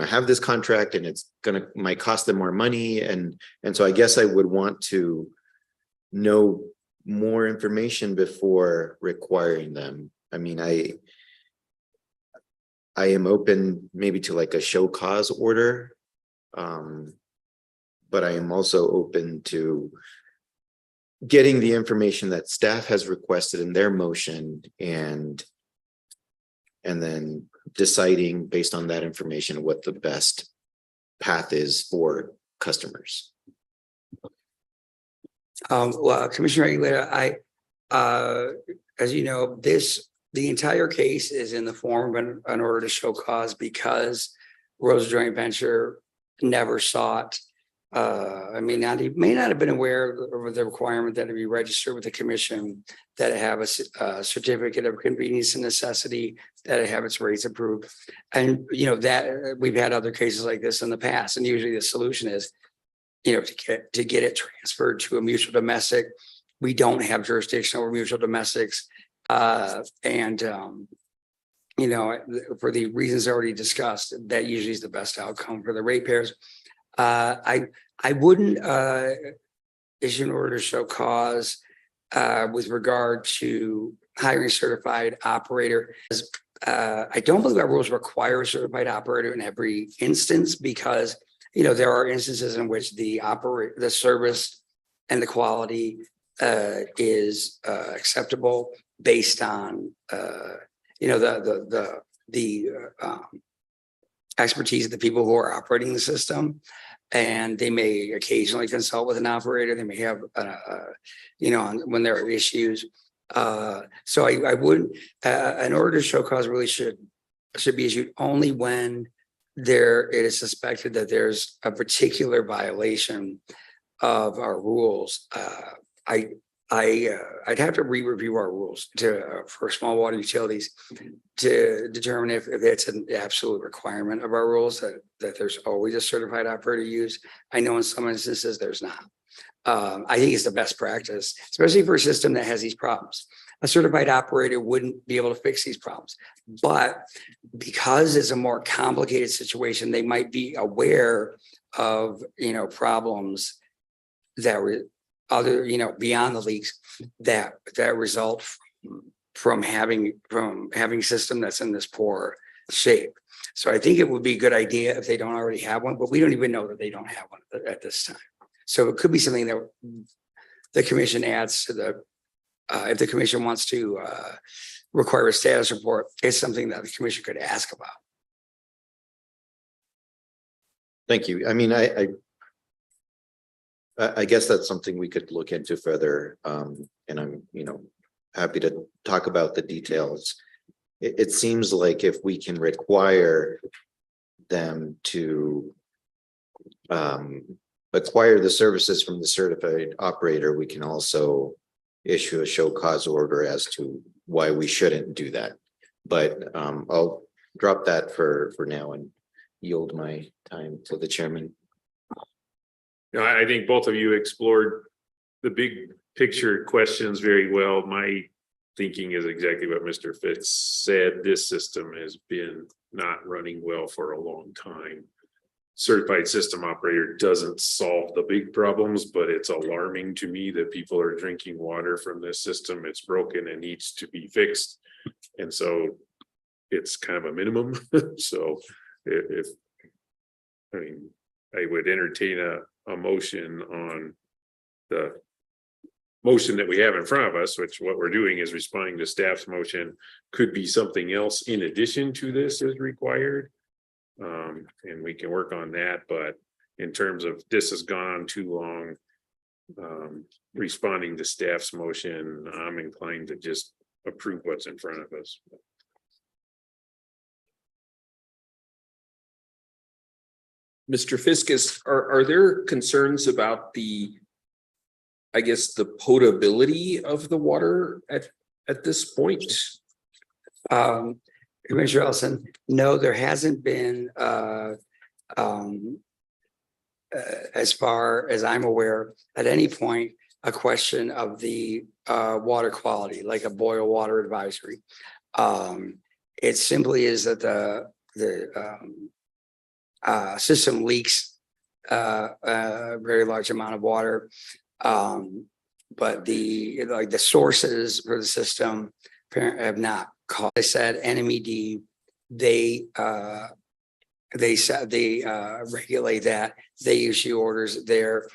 have this contract, and it's might cost them more money, and so I guess I would want to know more information before requiring them. I mean, I am open maybe to like a show cause order, but I am also open to getting the information that staff has requested in their motion and then deciding based on that information what the best path is for customers. Well, Commissioner Regulator, as you know, the entire case is in the form of an order to show cause because Rosa Joint Venture never sought, may not have been aware of the requirement that it be registered with the commission, that it have a certificate of convenience and necessity, that it have its rates approved. And, that we've had other cases like this in the past. And usually the solution is, to get it transferred to a mutual domestic. We don't have jurisdiction over mutual domestics. For the reasons already discussed, that usually is the best outcome for the ratepayers. I wouldn't issue an order to show cause with regard to hiring a certified operator. I don't believe our rules require a certified operator in every instance because there are instances in which the service and the quality is acceptable based on the expertise of the people who are operating the system, and they may occasionally consult with an operator. They may have when there are issues. So I would an order to show cause really should be issued only when it is suspected that there's a particular violation of our rules. I'd have to re-review our rules for small water utilities to determine if it's an absolute requirement of our rules that there's always a certified operator used. I know in some instances there's not. I think it's the best practice, especially for a system that has these problems. A certified operator wouldn't be able to fix these problems, but because it's a more complicated situation, they might be aware of problems that were beyond the leaks that result from having a system that's in this poor shape. So I think it would be a good idea if they don't already have one, but we don't even know that they don't have one at this time. So it could be something that the commission adds to if the commission wants to require a status report, it's something that the commission could ask about. Thank you. I mean, I guess that's something we could look into further. And I'm, happy to talk about the details. It seems like if we can require them to acquire the services from the certified operator, we can also issue a show cause order as to why we shouldn't do that. But I'll drop that for now and yield my time to the chairman. I think both of you explored the big picture questions very well. My thinking is exactly what Mr. Fitz said. This system has been not running well for a long time. Certified system operator doesn't solve the big problems, but it's alarming to me that people are drinking water from this system. It's broken and needs to be fixed. And so it's kind of a minimum. So I would entertain a motion on the motion that we have in front of us, which what we're doing is responding to staff's motion, could be something else in addition to this is required. And we can work on that, but in terms of this has gone on too long, responding to staff's motion, I'm inclined to just approve what's in front of us. Mr. Fiskus, are there concerns about the potability of the water at this point? Commissioner Ellison, no, there hasn't been, as far as I'm aware, at any point, a question of the water quality, like a boil water advisory. It simply is that the system leaks a very large amount of water, but the sources for the system have not called. I said NMED, they regulate that. They issue orders there.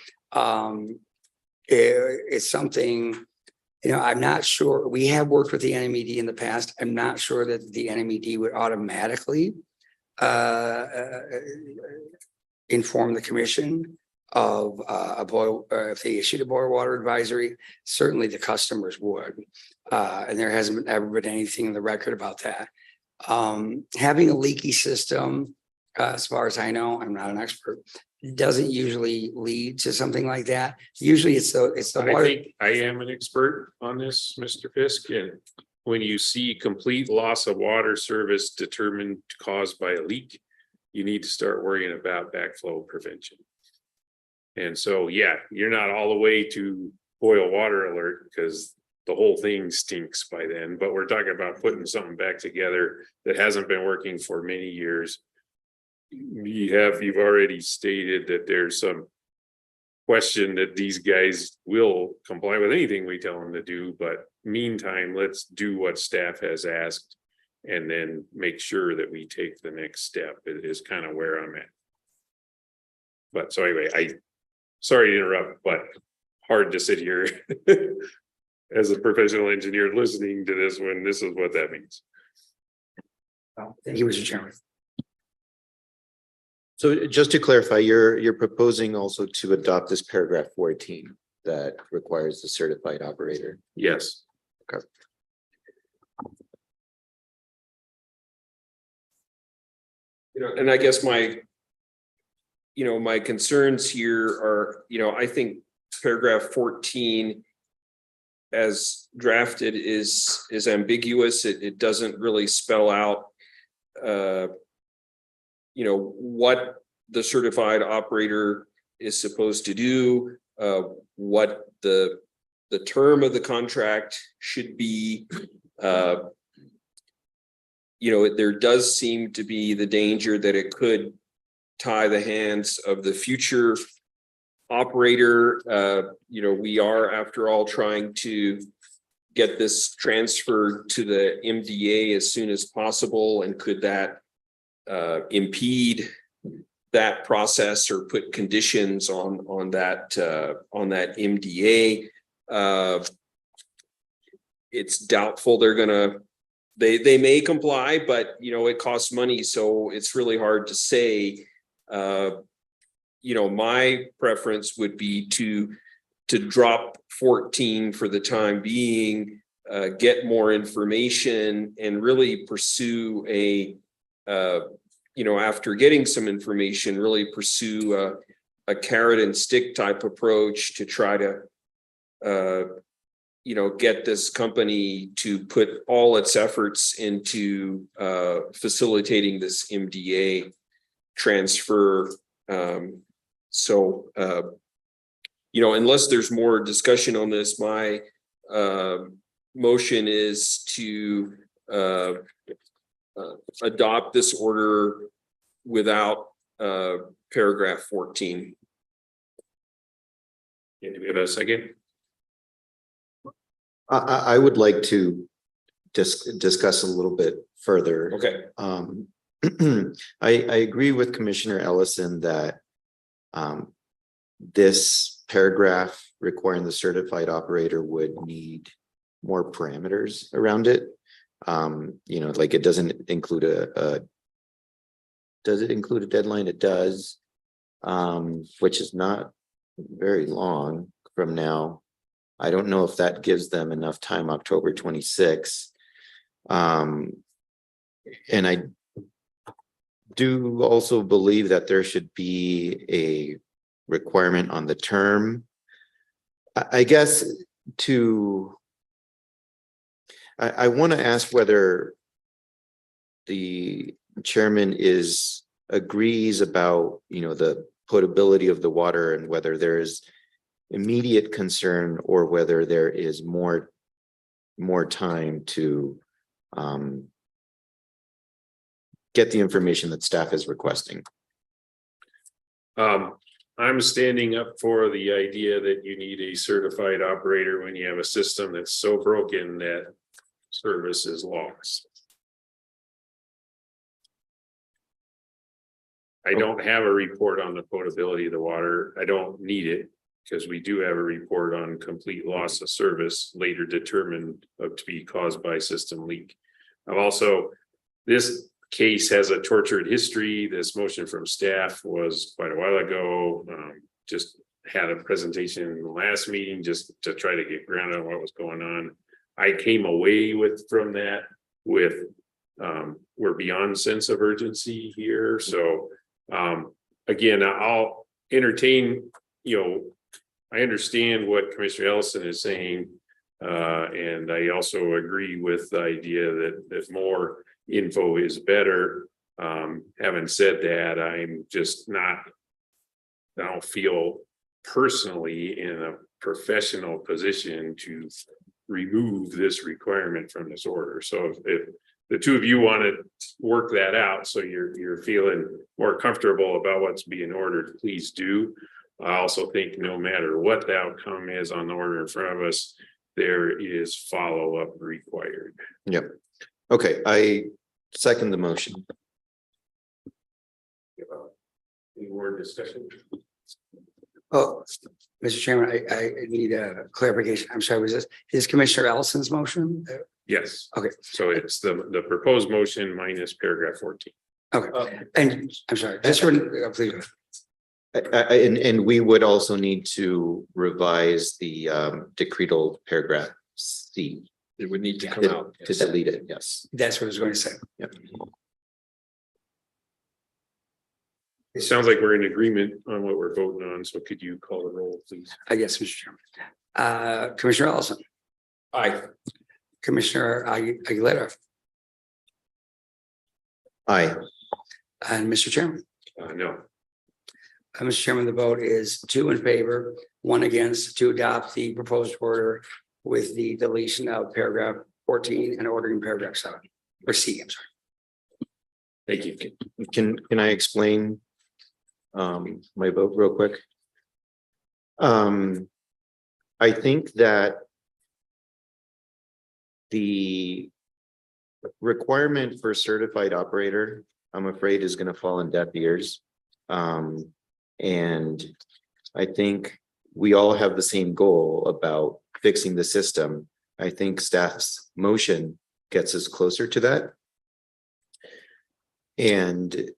It's something, I'm not sure. We have worked with the NMED in the past. I'm not sure that the NMED would automatically inform the commission of a boil, if they issued a boil water advisory. Certainly the customers would. And there hasn't ever been anything in the record about that. Having a leaky system, as far as I know, I'm not an expert, doesn't usually lead to something like that. Usually it's the I water. think I am an expert on this, Mr. Fisk, and when you see complete loss of water service determined caused by a leak, you need to start worrying about backflow prevention. And so, yeah, you're not all the way to boil water alert because the whole thing stinks by then, but we're talking about putting something back together that hasn't been working for many years. You've already stated that there's some question that these guys will comply with anything we tell them to do, but meantime, let's do what staff has asked and then make sure that we take the next step. It is kind of where I'm at. But so anyway, sorry to interrupt, but hard to sit here as a professional engineer listening to this when this is what that means. Thank you, Mr. Chairman. So just to clarify, you're proposing also to adopt this paragraph 14 that requires the certified operator. Yes. Okay. And I guess my concerns here are, I think paragraph 14 as drafted is ambiguous. It doesn't really spell out, what the certified operator is supposed to do, what the term of the contract should be. There does seem to be the danger that it could tie the hands of the future operator. We are, after all, trying to get this transferred to the MDA as soon as possible, and could that impede that process or put conditions on that MDA? It's doubtful they may comply, but it costs money, so it's really hard to say. My preference would be to drop 14 for the time being, get more information, and really pursue after getting some information, really pursue a carrot and stick type approach to try to get this company to put all its efforts into facilitating this MDA transfer. Unless there's more discussion on this, my motion is to adopt this order without paragraph 14. Do we have a second? I would like to discuss a little bit further. Okay. I agree with Commissioner Ellison that this paragraph requiring the certified operator would need more parameters around it. Like it doesn't include does it include a deadline? It does, which is not very long from now. I don't know if that gives them enough time, October 26th. And I do also believe that there should be a requirement on the term. I guess I want to ask whether the chairman agrees about, the potability of the water and whether there is immediate concern or whether there is more time to get the information that staff is requesting. I'm standing up for the idea that you need a certified operator when you have a system that's so broken that service is lost. I don't have a report on the potability of the water. I don't need it. Because we do have a report on complete loss of service later determined to be caused by system leak. I've also, this case has a tortured history. This motion from staff was quite a while ago. Just had a presentation in the last meeting just to try to get grounded on what was going on. I came away from that with we're beyond sense of urgency here. So again, I'll entertain, I understand what Commissioner Ellison is saying. And I also agree with the idea that more info is better. Having said that, I'm just not, I don't feel personally in a professional position to remove this requirement from this order. So if the two of you want to work that out, so you're feeling more comfortable about what's being ordered, please do. I also think no matter what the outcome is on the order in front of us, there is follow-up required. Yep. Okay, I second the motion. Any more discussion? Oh, Mr. Chairman, I need a clarification. I'm sorry, was this Commissioner Ellison's motion? Yes. Okay. So it's the proposed motion minus paragraph 14. Okay, and I'm sorry, just for, please. And we would also need to revise the decretal paragraph C It would need to come out. to delete it. Yes. That's what I was going to say. Yep. It sounds like we're in agreement on what we're voting on. So could you call the roll, please? Yes, Mr. Chairman. Commissioner Ellison, Aye. Commissioner Aguilera, Aye. and Mr. Chairman. No. Mr. Chairman, the vote is 2 in favor, 1 against to adopt the proposed order with the deletion of paragraph 14 and ordering paragraph 7 or C. I'm sorry. Thank you. Can I explain my vote real quick? I think that the requirement for certified operator, I'm afraid, is going to fall on deaf ears. And I think we all have the same goal about fixing the system. I think staff's motion gets us closer to that. And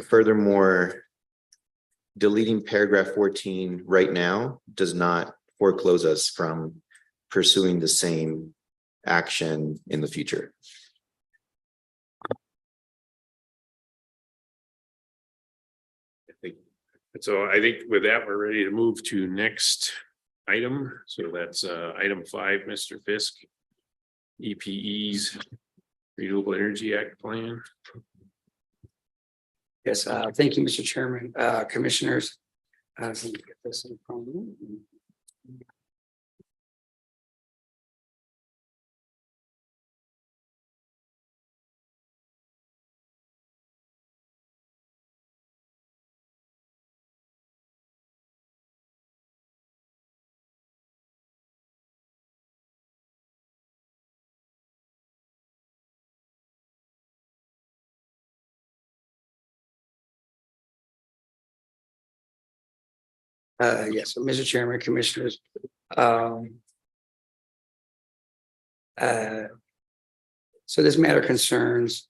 furthermore, deleting paragraph 14 right now does not foreclose us from pursuing the same action in the future. So I think with that, we're ready to move to next item. So that's item 5, Mr. Fisk. EPE's Renewable Energy Act plan. Yes, thank you, Mr. Chairman, commissioners. Let me get this in front of me. Yes, Mr. Chairman, commissioners. So this matter concerns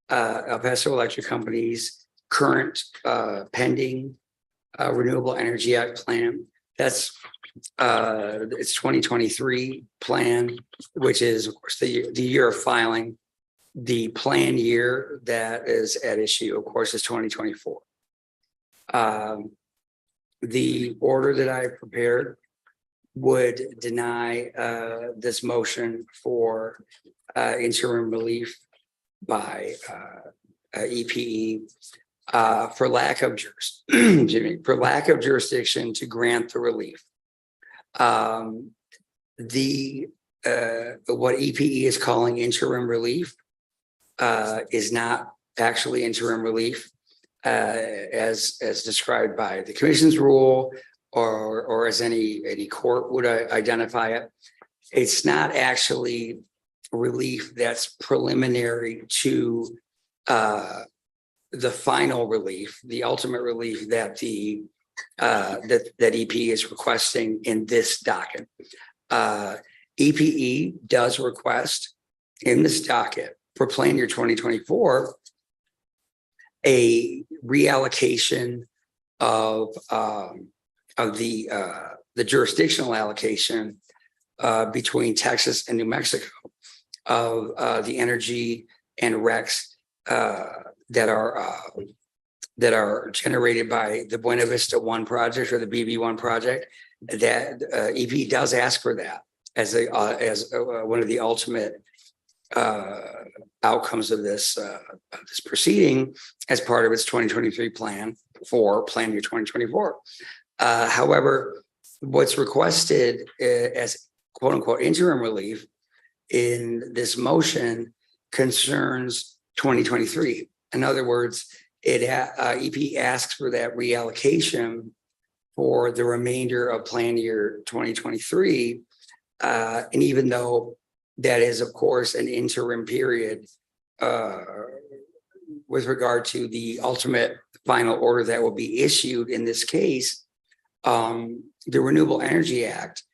El Paso Electric Company's current pending Renewable Energy Act plan. That's its 2023 plan, which is of course the year of filing. The plan year that is at issue, of course, is 2024. The order that I prepared would deny this motion for interim relief by EPE for lack of jurisdiction to grant the relief. What EPE is calling interim relief is not actually interim relief. As described by the commission's rule or as any court would identify it. It's not actually relief that's preliminary to the final relief, the ultimate relief that the that EP is requesting in this docket. EPE does request in this docket for plan year 2024 a reallocation of the jurisdictional allocation between Texas and New Mexico of the energy and RECs that are generated by the Buena Vista 1 project or the BV1 project. That EP does ask for that as one of the ultimate outcomes of this proceeding as part of its 2023 plan for plan year 2024. However, what's requested as quote unquote interim relief in this motion concerns 2023. In other words, EP asks for that reallocation for the remainder of plan year 2023. And even though that is, of course, an interim period with regard to the ultimate final order that will be issued in this case, the Renewable Energy Act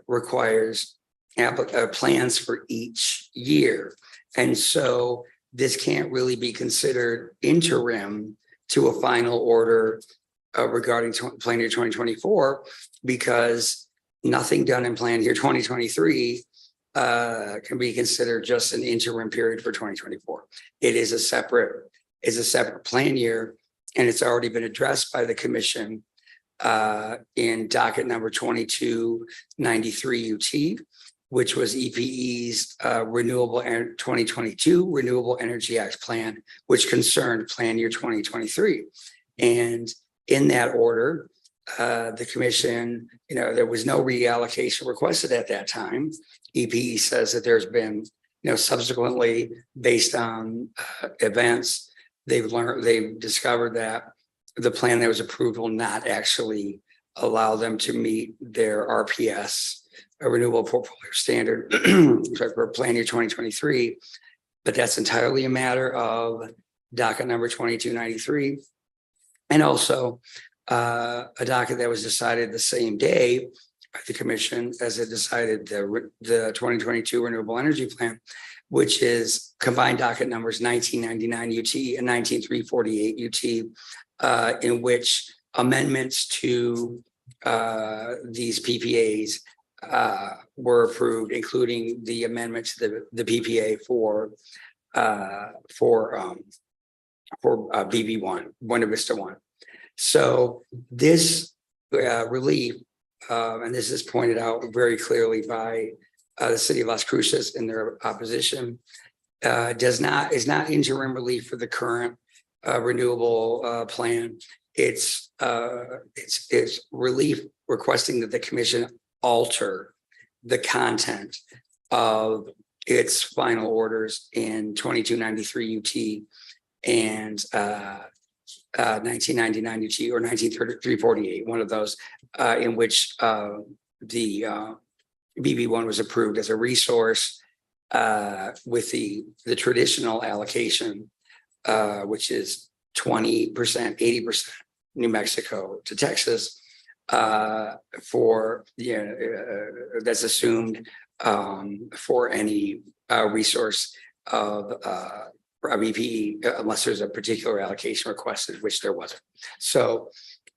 requires plans for each year. And so this can't really be considered interim to a final order regarding plan year 2024, because nothing done in plan year 2023 can be considered just an interim period for 2024. It is a separate plan year, and it's already been addressed by the commission in docket number 2293 UT, which was EPE's 2022 Renewable Energy Act plan, which concerned plan year 2023. And in that order, the commission, there was no reallocation requested at that time. EPE says that there's been, subsequently based on events, they've discovered that the plan that was approved will not actually allow them to meet their RPS, a renewable portfolio standard for plan year 2023. But that's entirely a matter of docket number 2293. And also a docket that was decided the same day by the commission as it decided the 2022 Renewable Energy Plan, which is combined docket numbers 1999 UT and 19348 UT, in which amendments to these PPAs were approved, including the amendment to the PPA for BV1, Buena Vista 1. So this relief, and this is pointed out very clearly by the city of Las Cruces in their opposition, is not interim relief for the current renewable plan. It's relief requesting that the commission alter the content of its final orders in 2293 UT and 1999 UT or 19348, one of those, in which the BB1 was approved as a resource with the traditional allocation, which is 20%, 80% New Mexico to Texas, for that's assumed for any resource of BP, unless there's a particular allocation requested, which there wasn't. So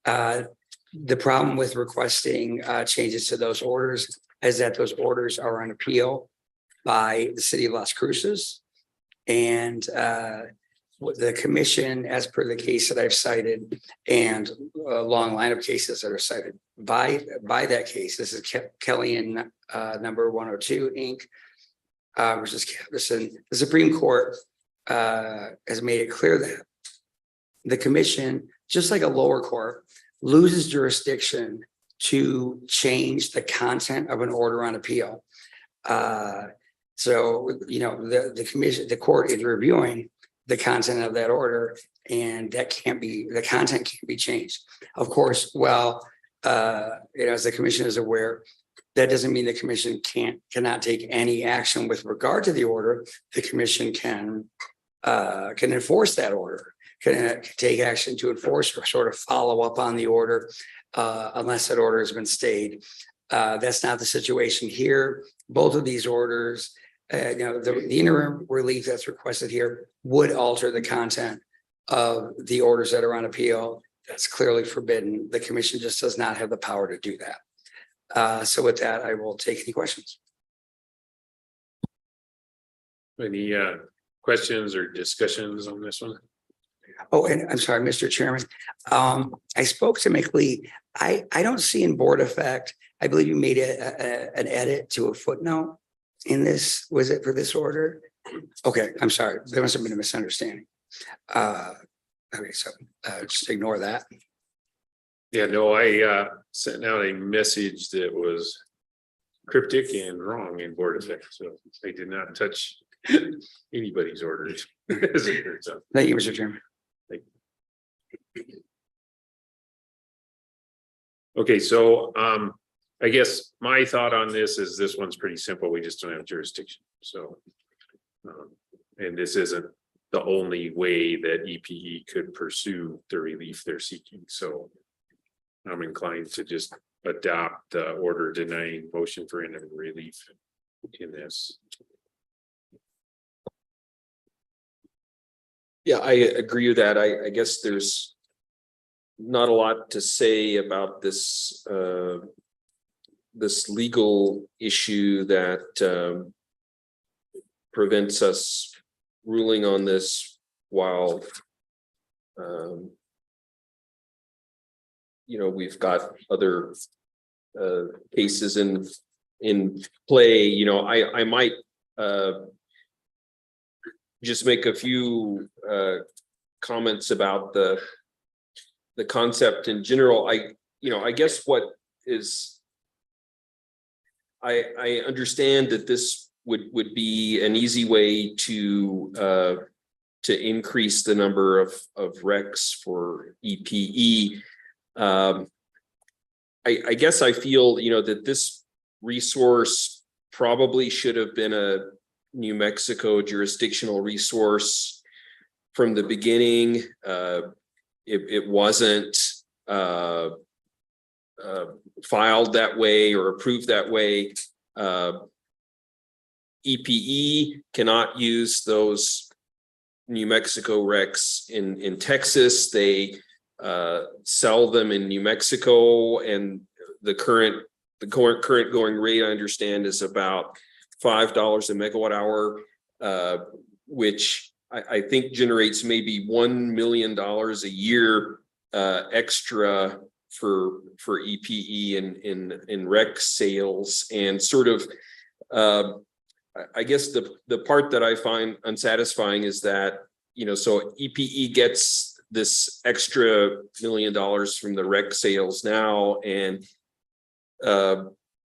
the problem with requesting changes to those orders is that those orders are on appeal by the city of Las Cruces, and the commission, as per the case that I've cited, and a long line of cases that are cited by that case. This is Kellyan number 102 Inc. Versus Capison. The Supreme Court has made it clear that the commission, just like a lower court, loses jurisdiction to change the content of an order on appeal. So the commission, the court is reviewing the content of that order, and the content can't be changed. Of course, as the commission is aware, that doesn't mean the commission cannot take any action with regard to the order. The commission can can enforce that order, can take action to enforce or sort of follow up on the order unless that order has been stayed. That's not the situation here. Both of these orders, the interim relief that's requested here would alter the content of the orders that are on appeal. That's clearly forbidden. The commission just does not have the power to do that. So with that, I will take any questions. Any questions or discussions on this one? Oh, and I'm sorry, Mr. Chairman. I spoke to McLeod. I don't see in board effect, I believe you made an edit to a footnote in this. Was it for this order? Okay, I'm sorry. There must have been a misunderstanding. Okay, so just ignore that. Yeah, no, I sent out a message that was cryptic and wrong in board effect, so I did not touch anybody's orders. As it turns out. Thank you, Mr. Chairman. Okay, so I guess my thought on this is this one's pretty simple. We just don't have jurisdiction. So and this isn't the only way that EPE could pursue the relief they're seeking. So I'm inclined to just adopt the order denying motion for interim relief in this. Yeah, I agree with that. I guess there's not a lot to say about this this legal issue that prevents us ruling on this while we've got other cases in play. I might just make a few comments about the concept in general. I guess what is I understand that this would be an easy way to increase the number of recs for EPE. I guess I feel that this resource probably should have been a New Mexico jurisdictional resource from the beginning. It wasn't filed that way or approved that way. EPE cannot use those New Mexico recs in Texas. They sell them in New Mexico, and the current going rate I understand is about $5 a megawatt hour, which I think generates maybe $1 million a year extra for EPE in rec sales. And sort of I guess the part that I find unsatisfying is that so EPE gets this extra $1 million from the rec sales now, and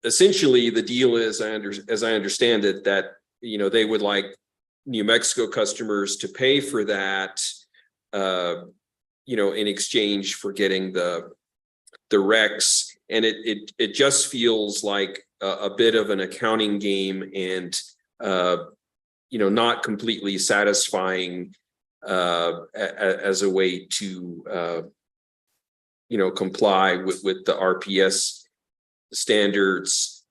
essentially the deal is, as I understand it, that they would like New Mexico customers to pay for that in exchange for getting the recs. And it just feels like a bit of an accounting game, and not completely satisfying as a way to comply with the RPS standards.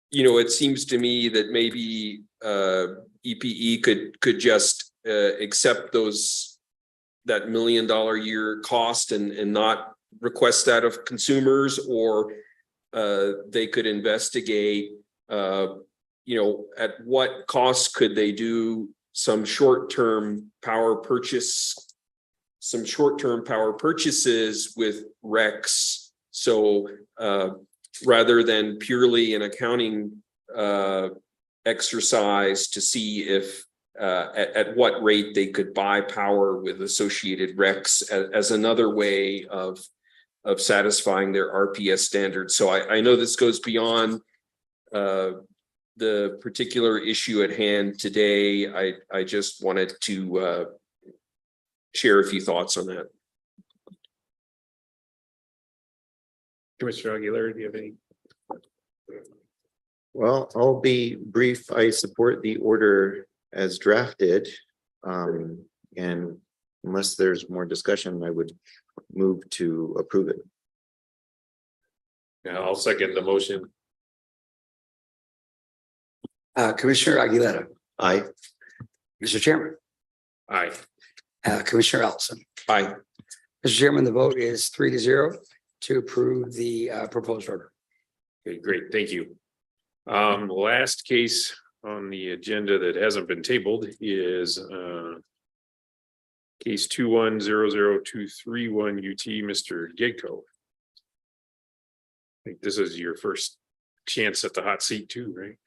It seems to me that maybe EPE could just accept that $1 million a year cost and not request that of consumers, or they could investigate at what cost could they do some short-term power purchases with recs. So rather than purely an accounting exercise to see if at what rate they could buy power with associated recs as another way of satisfying their RPS standards. So I know this goes beyond the particular issue at hand today. I just wanted to share a few thoughts on that. Commissioner Aguilar, do you have any? Well, I'll be brief. I support the order as drafted. And unless there's more discussion, I would move to approve it. Yeah, I'll second the motion. Commissioner Aguilera, Aye. Mr. Chairman, Aye. Commissioner Ellison. Aye. Mr. Chairman, the vote is 3-0 to approve the proposed order. Okay, great, thank you. Last case on the agenda that hasn't been tabled is case 2100231 UT, Mr. Gagco. I think this is your first chance at the hot seat too, right?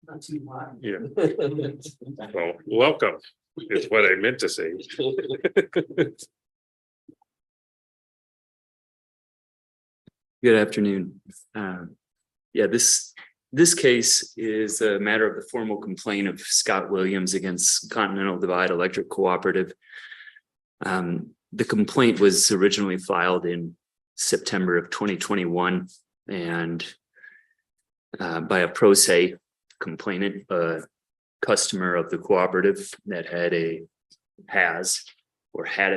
Not too hot. Yeah. Well, welcome, is what I meant to say. Good afternoon. Yeah, this case is a matter of the formal complaint of Scott Williams against Continental Divide Electric Cooperative. The complaint was originally filed in September of 2021 and by a pro se complainant, a customer of the cooperative that had at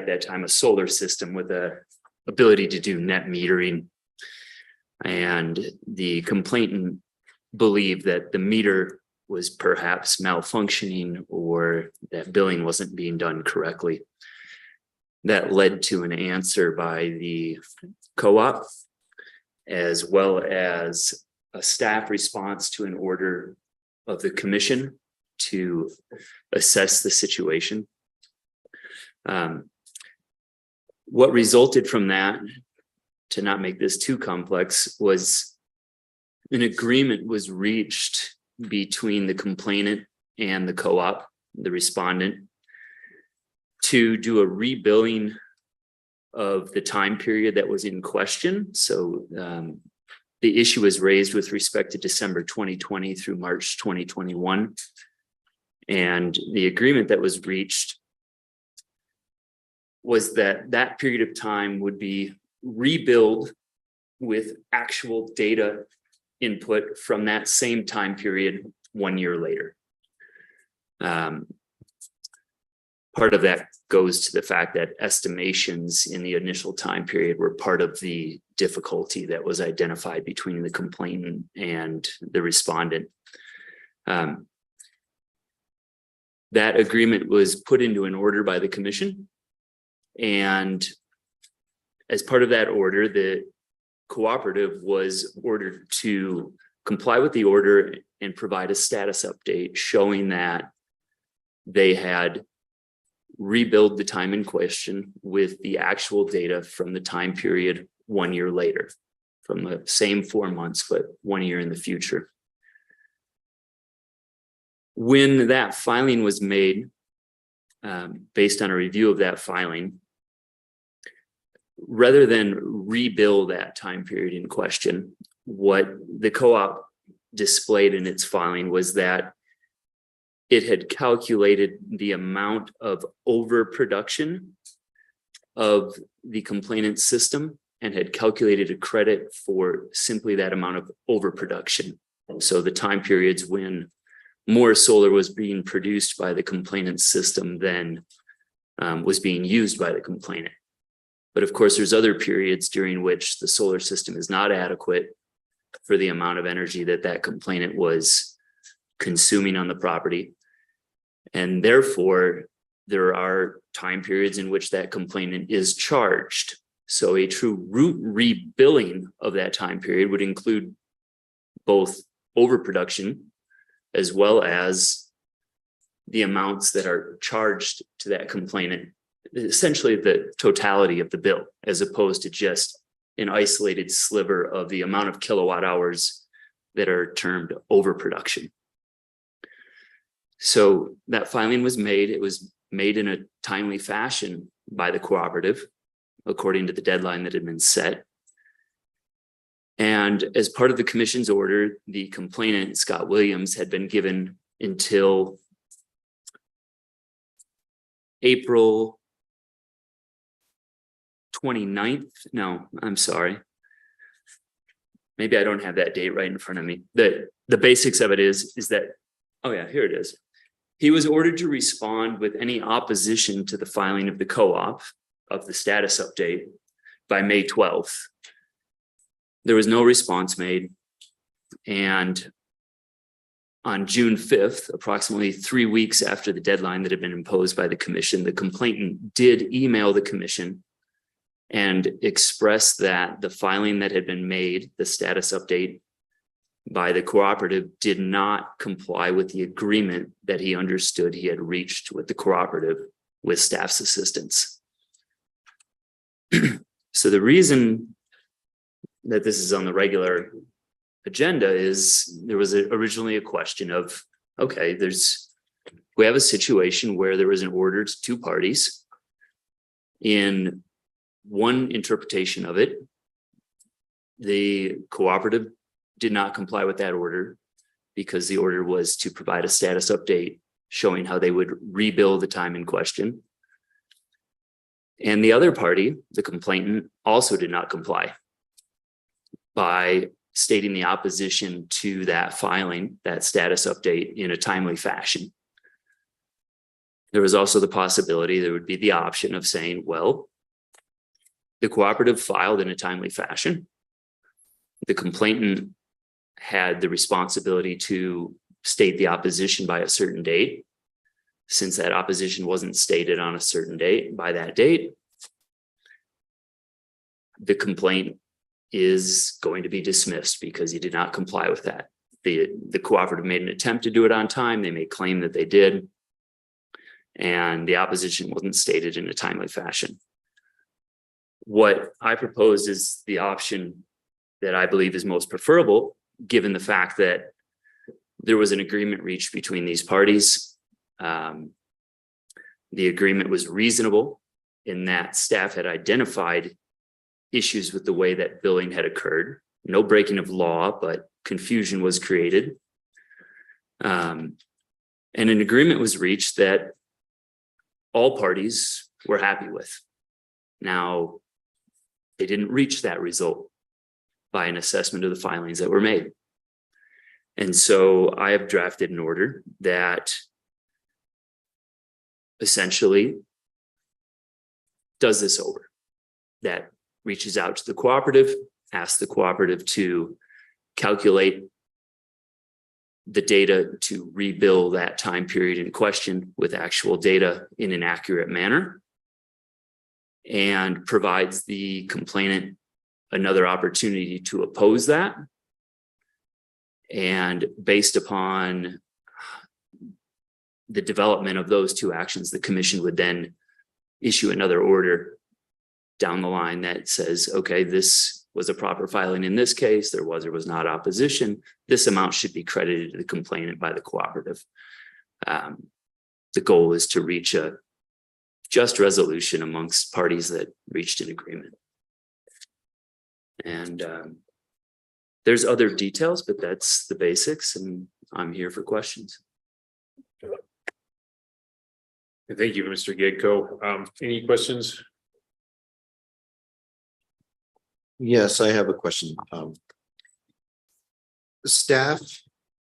that time a solar system with a ability to do net metering. And the complainant believed that the meter was perhaps malfunctioning or that billing wasn't being done correctly. That led to an answer by the co-op, as well as a staff response to an order of the commission to assess the situation. What resulted from that, to not make this too complex, was an agreement was reached between the complainant and the co-op, the respondent, to do a rebilling of the time period that was in question. So the issue was raised with respect to December 2020 through March 2021. And the agreement that was reached was that that period of time would be rebuild with actual data input from that same time period 1 year later. Part of that goes to the fact that estimations in the initial time period were part of the difficulty that was identified between the complainant and the respondent. That agreement was put into an order by the commission, and as part of that order, the cooperative was ordered to comply with the order and provide a status update showing that they had rebuild the time in question with the actual data from the time period 1 year later, from the same 4 months, but 1 year in the future. When that filing was made, based on a review of that filing, rather than rebuild that time period in question, what the co-op displayed in its filing was that it had calculated the amount of overproduction of the complainant's system and had calculated a credit for simply that amount of overproduction. So the time periods when more solar was being produced by the complainant's system than was being used by the complainant. But of course, there's other periods during which the solar system is not adequate for the amount of energy that that complainant was consuming on the property. And therefore, there are time periods in which that complainant is charged. So a true root rebilling of that time period would include both overproduction as well as the amounts that are charged to that complainant, essentially the totality of the bill, as opposed to just an isolated sliver of the amount of kilowatt hours that are termed overproduction. So that filing was made. It was made in a timely fashion by the cooperative, according to the deadline that had been set. And as part of the commission's order, the complainant, Scott Williams, had been given until April 29th. No, I'm sorry. Maybe I don't have that date right in front of me. The basics of it is that Oh, yeah, here it is. He was ordered to respond with any opposition to the filing of the co-op of the status update by May 12th. There was no response made. And on June 5th, approximately 3 weeks after the deadline that had been imposed by the commission, the complainant did email the commission and express that the filing that had been made, the status update by the cooperative, did not comply with the agreement that he understood he had reached with the cooperative with staff's assistance. So the reason that this is on the regular agenda is there was originally a question of, okay, we have a situation where there was an order to two parties. In one interpretation of it, the cooperative did not comply with that order because the order was to provide a status update showing how they would rebill the time in question. And the other party, the complainant, also did not comply by stating the opposition to that filing, that status update, in a timely fashion. There was also the possibility, there would be the option of saying, well, the cooperative filed in a timely fashion. The complainant had the responsibility to state the opposition by a certain date. Since that opposition wasn't stated on a certain date, by that date, the complaint is going to be dismissed because he did not comply with that. The cooperative made an attempt to do it on time. They may claim that they did, and the opposition wasn't stated in a timely fashion. What I propose is the option that I believe is most preferable, given the fact that there was an agreement reached between these parties. The agreement was reasonable in that staff had identified issues with the way that billing had occurred. No breaking of law, but confusion was created. And an agreement was reached that all parties were happy with. Now, they didn't reach that result by an assessment of the filings that were made. And so I have drafted an order that essentially does this over, that reaches out to the cooperative, asks the cooperative to calculate the data to rebill that time period in question with actual data in an accurate manner, and provides the complainant another opportunity to oppose that. And based upon the development of those two actions, the commission would then issue another order down the line that says, okay, this was a proper filing in this case, there was or was not opposition. This amount should be credited to the complainant by the cooperative. The goal is to reach a just resolution amongst parties that reached an agreement. And there's other details, but that's the basics, and I'm here for questions. Thank you, Mr. Gagco. Any questions? Yes, I have a question. Staff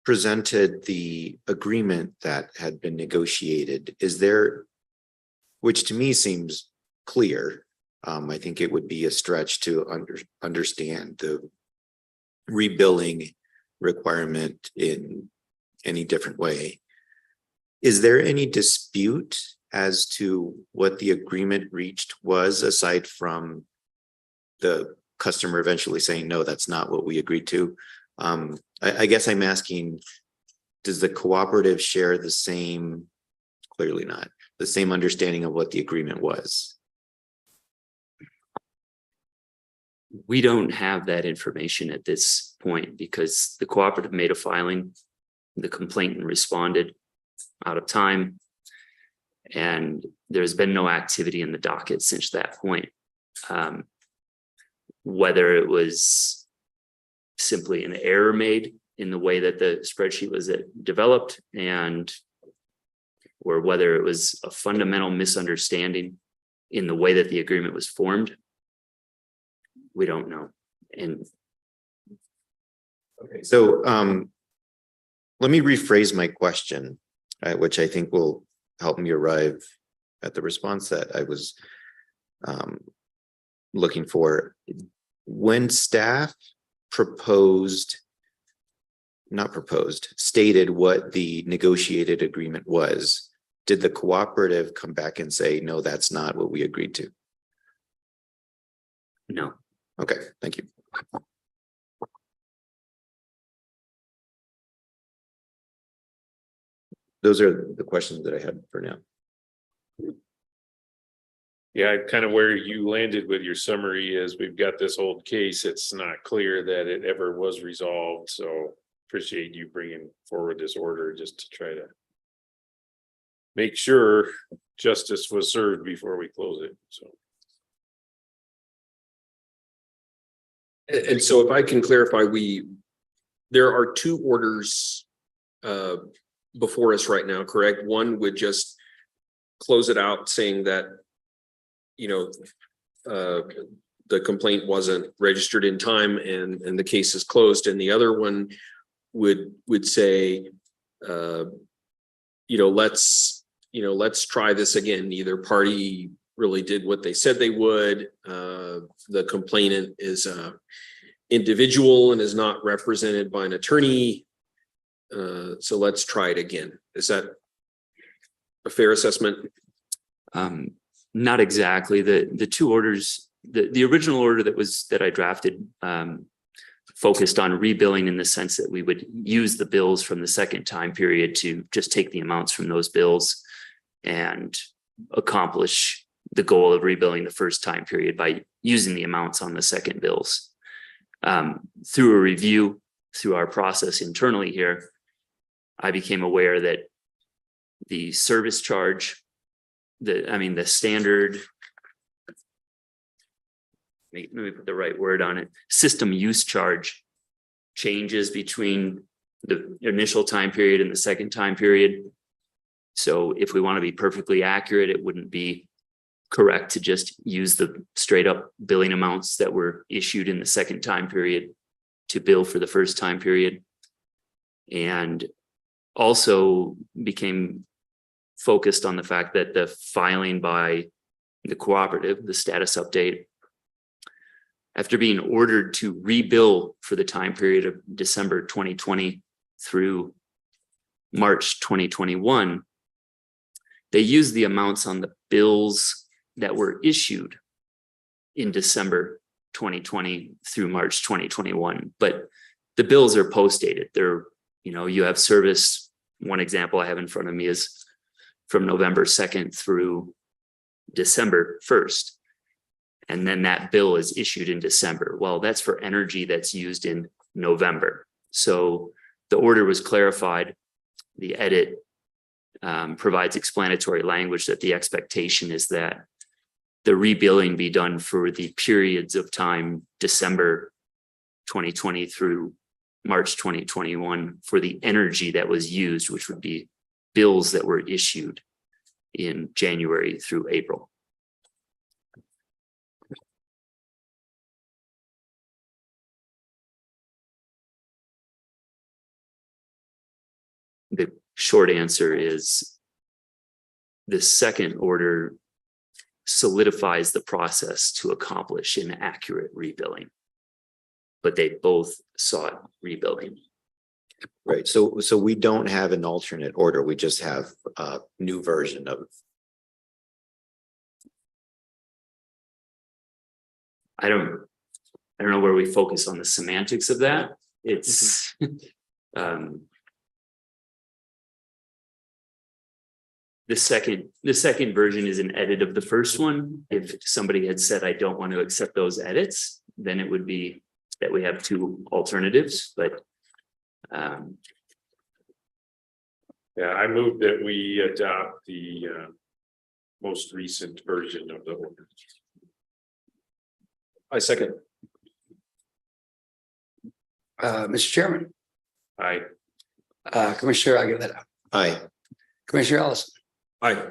presented the agreement that had been negotiated. Is there, which to me seems clear. I think it would be a stretch to understand the rebilling requirement in any different way. Is there any dispute as to what the agreement reached was, aside from the customer eventually saying, no, that's not what we agreed to? I guess I'm asking, does the cooperative share the same, clearly not, the same understanding of what the agreement was? We don't have that information at this point because the cooperative made a filing, the complainant responded out of time, and there's been no activity in the docket since that point. Whether it was simply an error made in the way that the spreadsheet was developed, or whether it was a fundamental misunderstanding in the way that the agreement was formed, we don't know. And okay, so let me rephrase my question, right, which I think will help me arrive at the response that I was looking for. When staff stated what the negotiated agreement was, did the cooperative come back and say, no, that's not what we agreed to? No. Okay, thank you. Those are the questions that I had for now. Yeah, kind of where you landed with your summary is we've got this old case. It's not clear that it ever was resolved, so appreciate you bringing forward this order just to try to make sure justice was served before we close it, so. And so if I can clarify, there are two orders before us right now, correct? One would just close it out saying that, the complaint wasn't registered in time and the case is closed. And the other one would say, let's try this again. Neither party really did what they said they would. The complainant is a individual and is not represented by an attorney. So let's try it again. Is that a fair assessment? Not exactly. The two orders, the original order that I drafted focused on rebilling in the sense that we would use the bills from the second time period to just take the amounts from those bills and accomplish the goal of rebilling the first time period by using the amounts on the second bills. Through a review, through our process internally here, I became aware that the service charge, the standard, let me put the right word on it, system use charge changes between the initial time period and the second time period. So if we want to be perfectly accurate, it wouldn't be correct to just use the straight up billing amounts that were issued in the second time period to bill for the first time period. And also became focused on the fact that the filing by the cooperative, the status update, after being ordered to rebill for the time period of December 2020 through March 2021, they used the amounts on the bills that were issued in December 2020 through March 2021. But the bills are post-dated. They're, you have service. One example I have in front of me is from November 2nd through December 1st. And then that bill is issued in December. Well, that's for energy that's used in November. So the order was clarified. The edit provides explanatory language that the expectation is that the rebilling be done for the periods of time December 2020 through March 2021 for the energy that was used, which would be bills that were issued in January through April. The short answer is the second order solidifies the process to accomplish an accurate rebilling, but they both sought rebilling. Right. So we don't have an alternate order. We just have a new version of. I don't know where we focus on the semantics of that. It's the second version is an edit of the first one. If somebody had said, I don't want to accept those edits, then it would be that we have two alternatives, but Yeah, I move that we adopt the most recent version of the order. I second. Mr. Chairman, Aye. Commissioner Aguilera, Aye. Commissioner Ellison. Aye.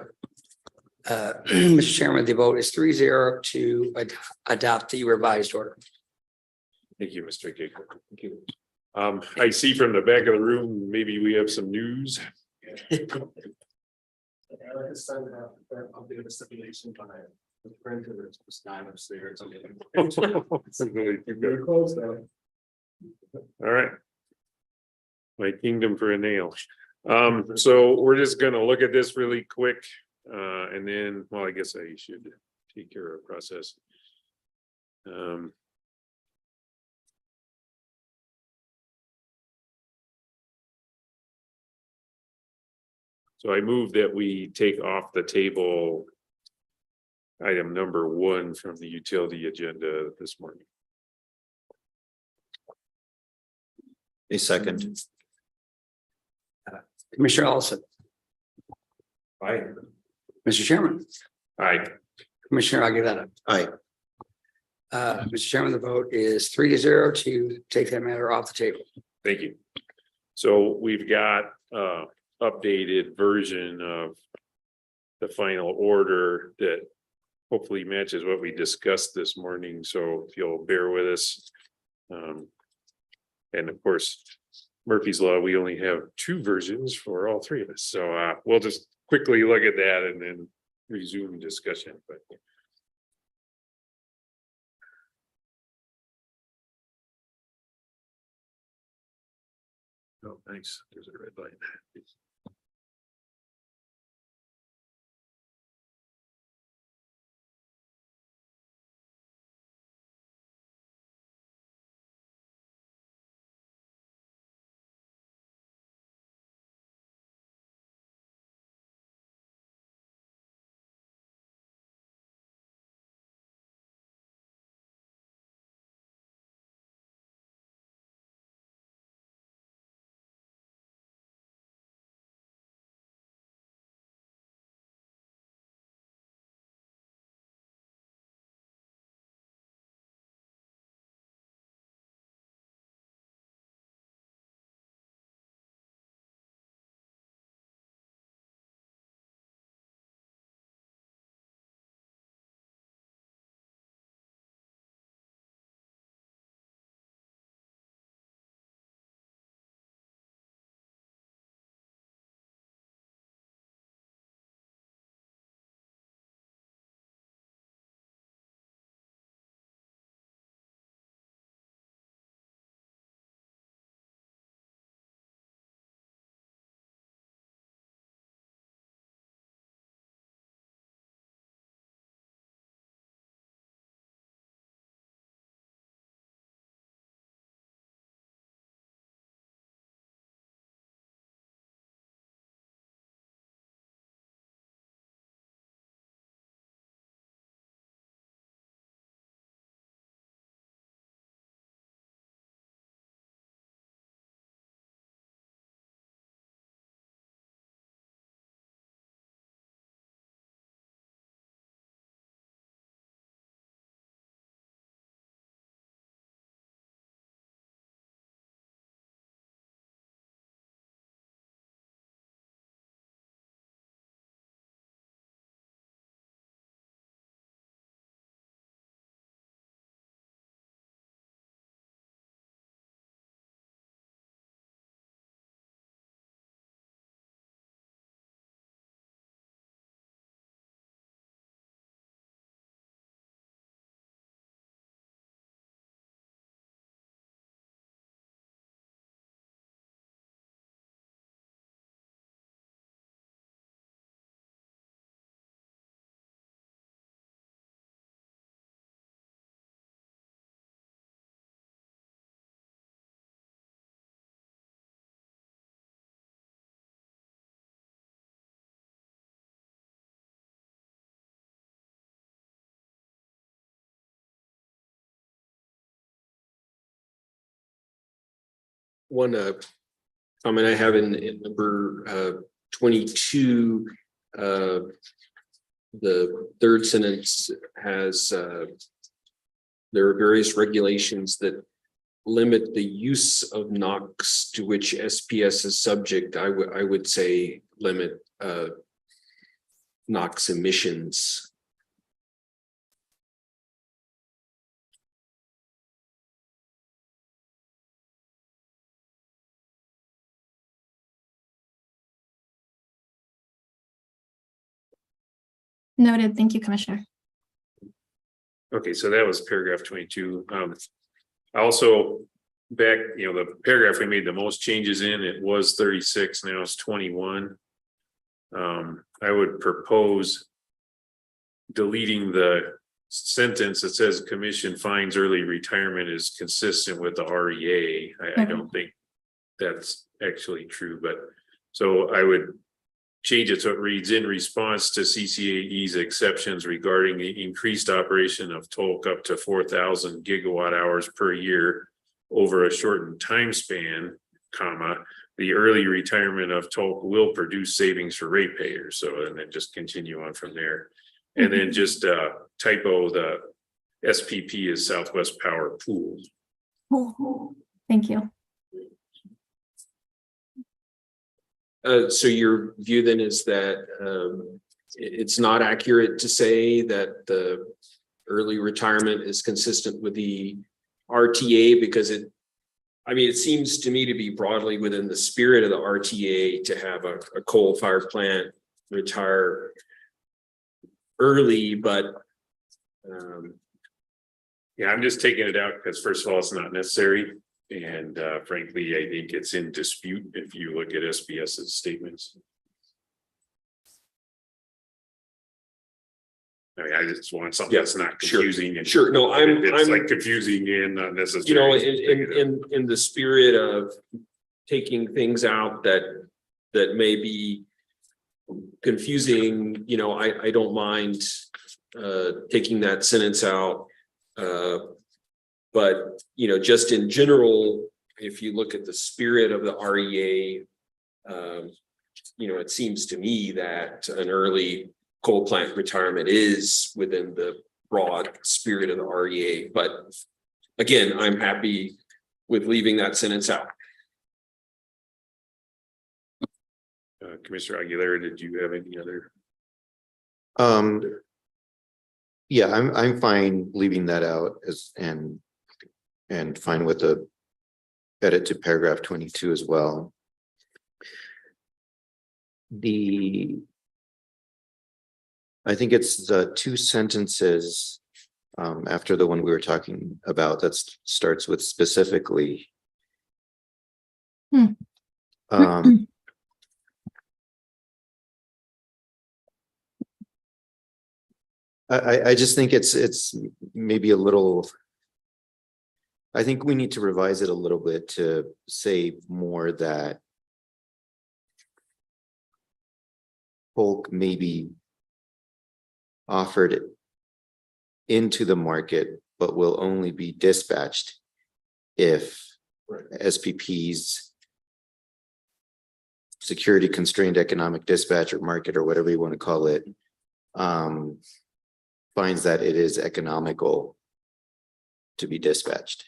Mr. Chairman, the vote is 3-0 to adopt the revised order. Thank you, Mr. Giggle. Thank you. I see from the back of the room, maybe we have some news. Very close now. All right. My kingdom for a nail. So we're just gonna look at this really quick, and then, well, I guess I should take care of process. So I move that we take off the table item number 1 from the utility agenda this morning. A second. Commissioner Ellison, Aye. Mr. Chairman, Aye. Commissioner Aguilera. Aye. Mr. Chairman, the vote is 3-0 to take that matter off the table. Thank you. So we've got updated version of the final order that hopefully matches what we discussed this morning. So if you'll bear with us. And of course, Murphy's Law, we only have 2 versions for all 3 of us. So we'll just quickly look at that and then resume discussion. But oh, thanks. There's a red light. One comment I have in number 22, the third sentence has there are various regulations that limit the use of NOx to which SPS is subject. I would say limit NOx emissions. Noted. Thank you, Commissioner. Okay, so that was paragraph 22. Also back, the paragraph we made the most changes in, it was 36, now it's 21. I would propose deleting the sentence that says commission finds early retirement is consistent with the REA. I don't think that's actually true, but so I would change it so it reads in response to CCAE's exceptions regarding the increased operation of Tolk up to 4,000 gigawatt hours per year over a shortened time span, comma, the early retirement of Tolk will produce savings for ratepayers. So, and then just continue on from there. And then just typo, the SPP is Southwest Power Pool. Thank you. So your view then is that it's not accurate to say that the early retirement is consistent with the RTA because it seems to me to be broadly within the spirit of the RTA to have a coal-fired plant retire early, but yeah, I'm just taking it out because first of all, it's not necessary. And frankly, I think it's in dispute if you look at SBS's statements. I mean, I just want something that's not confusing. And sure. No, it's I'm like confusing and not necessary. In the spirit of taking things out that may be confusing, I don't mind taking that sentence out. But, just in general, if you look at the spirit of the REA, it seems to me that an early coal plant retirement is within the broad spirit of the REA. But again, I'm happy with leaving that sentence out. Commissioner Aguilera, did you have any other? Yeah, I'm fine leaving that out and fine with the edit to paragraph 22 as well. I think it's the two sentences after the one we were talking about that starts with specifically. I just think it's maybe a little. I think we need to revise it a little bit to say more that Polk may be offered into the market, but will only be dispatched if SPP's security constrained economic dispatch or market or whatever you want to call it finds that it is economical to be dispatched.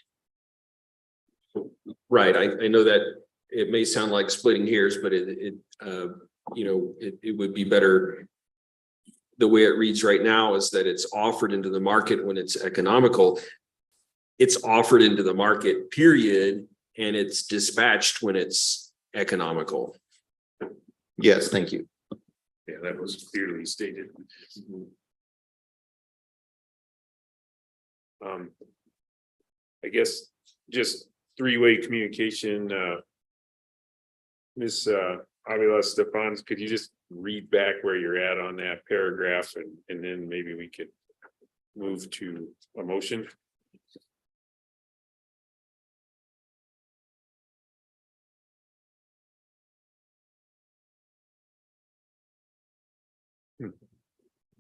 Right. I know that it may sound like splitting hairs, but it would be better. The way it reads right now is that it's offered into the market when it's economical. It's offered into the market, period, and it's dispatched when it's economical. Yes, thank you. Yeah, that was clearly stated. I guess just three-way communication. Ms. Avila Stefans, could you just read back where you're at on that paragraph and then maybe we could move to a motion?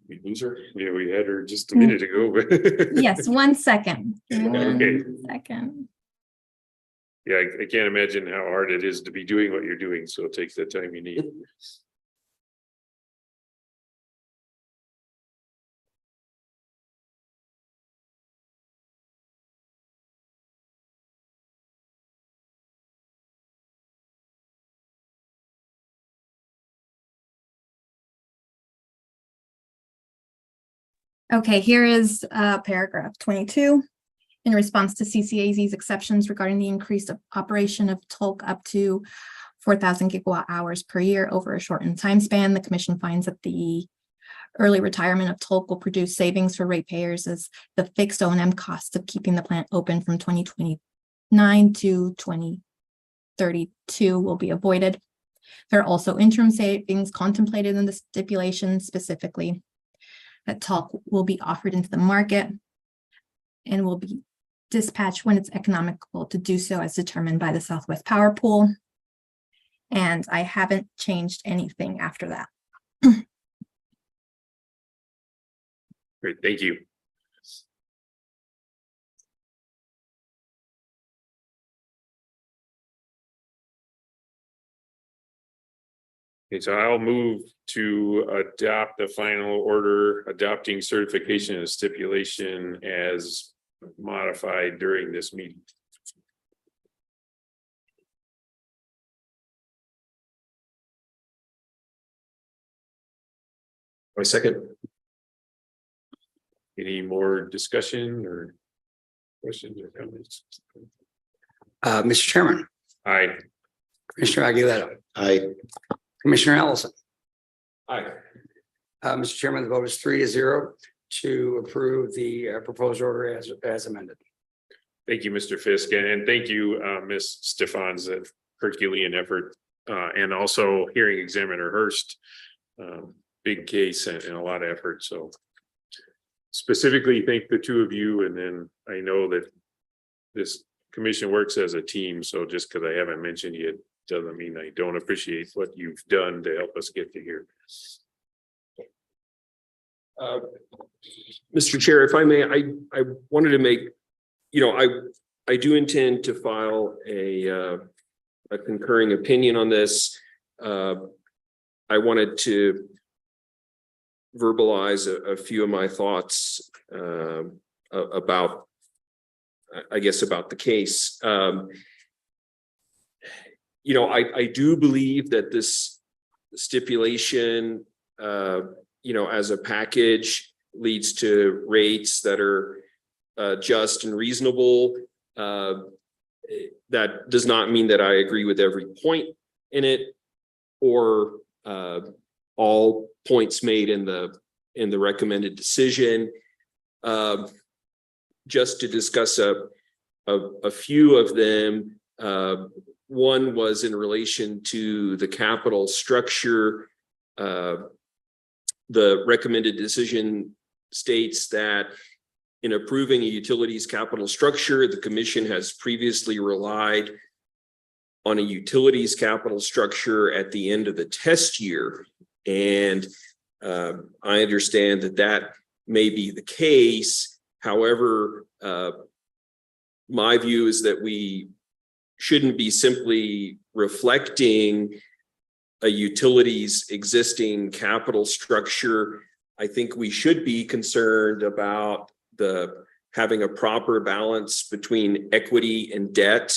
We lose her? Yeah, we had her just a minute ago. Yes, 1 second. Okay. 1 second. Yeah, I can't imagine how hard it is to be doing what you're doing, so take the time you need. Okay, here is paragraph 22. In response to CCAZ's exceptions regarding the increased operation of Tolk up to 4,000 gigawatt hours per year over a shortened time span, the commission finds that the early retirement of Tolk will produce savings for ratepayers as the fixed O&M cost of keeping the plant open from 2029 to 2032 will be avoided. There are also interim savings contemplated in the stipulation, specifically that Tolk will be offered into the market and will be dispatched when it's economical to do so as determined by the Southwest Power Pool. And I haven't changed anything after that. Great, thank you. Okay, so I'll move to adopt the final order adopting certification and stipulation as modified during this meeting. My second. Any more discussion or questions or comments? Mr. Chairman, Aye. Commissioner Aguilera, I, Commissioner Ellison. Aye. Mr. Chairman, the vote is 3-0 to approve the proposed order as amended. Thank you, Mr. Fisk, and thank you, Ms. Stefan's Herculean effort, and also hearing examiner Hurst. Big case and a lot of effort, so. Specifically, thank the two of you, and then I know that this commission works as a team, so just because I haven't mentioned you, doesn't mean I don't appreciate what you've done to help us get to here. Mr. Chair, if I may, I wanted to make, I do intend to file a concurring opinion on this. I wanted to verbalize a few of my thoughts about, I guess, about the case. I do believe that this stipulation, as a package leads to rates that are just and reasonable. That does not mean that I agree with every point in it or all points made in the recommended decision. Just to discuss a few of them. One was in relation to the capital structure. The recommended decision states that in approving a utilities capital structure, the commission has previously relied on a utilities capital structure at the end of the test year. And I understand that may be the case. However, my view is that we shouldn't be simply reflecting a utilities existing capital structure. I think we should be concerned about having a proper balance between equity and debt.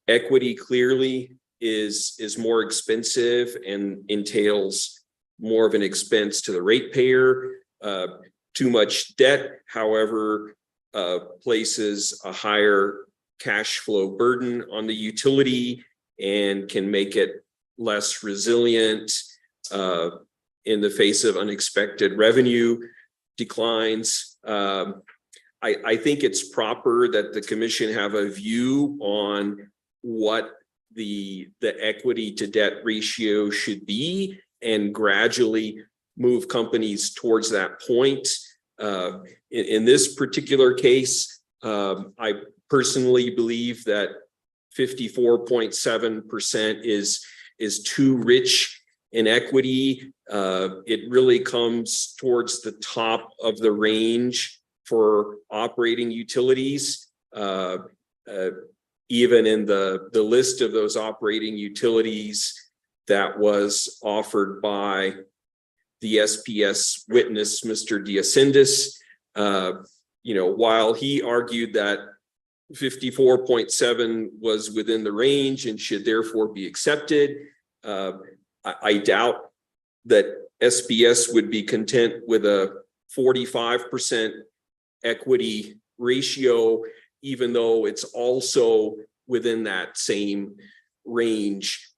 Equity clearly is more expensive and entails more of an expense to the ratepayer. Too much debt, however, places a higher cash flow burden on the utility and can make it less resilient in the face of unexpected revenue declines. I think it's proper that the commission have a view on what the equity to debt ratio should be and gradually move companies towards that point. In this particular case, I personally believe that 54.7% is too rich in equity. It really comes towards the top of the range for operating utilities. Even in the list of those operating utilities that was offered by the SPS witness, Mr. Diascendis, while he argued that 54.7 was within the range and should therefore be accepted, I doubt that SPS would be content with a 45% equity ratio, even though it's also within that same range.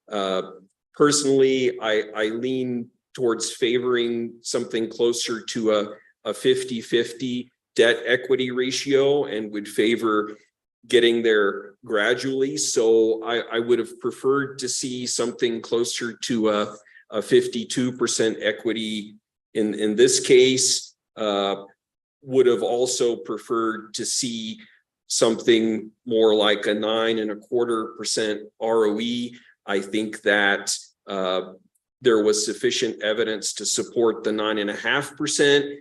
Personally, I lean towards favoring something closer to a 50-50 debt equity ratio and would favor getting there gradually. So I would have preferred to see something closer to a 52% equity in this case. Would have also preferred to see something more like a 9.25% ROE. I think that there was sufficient evidence to support the 9.5%.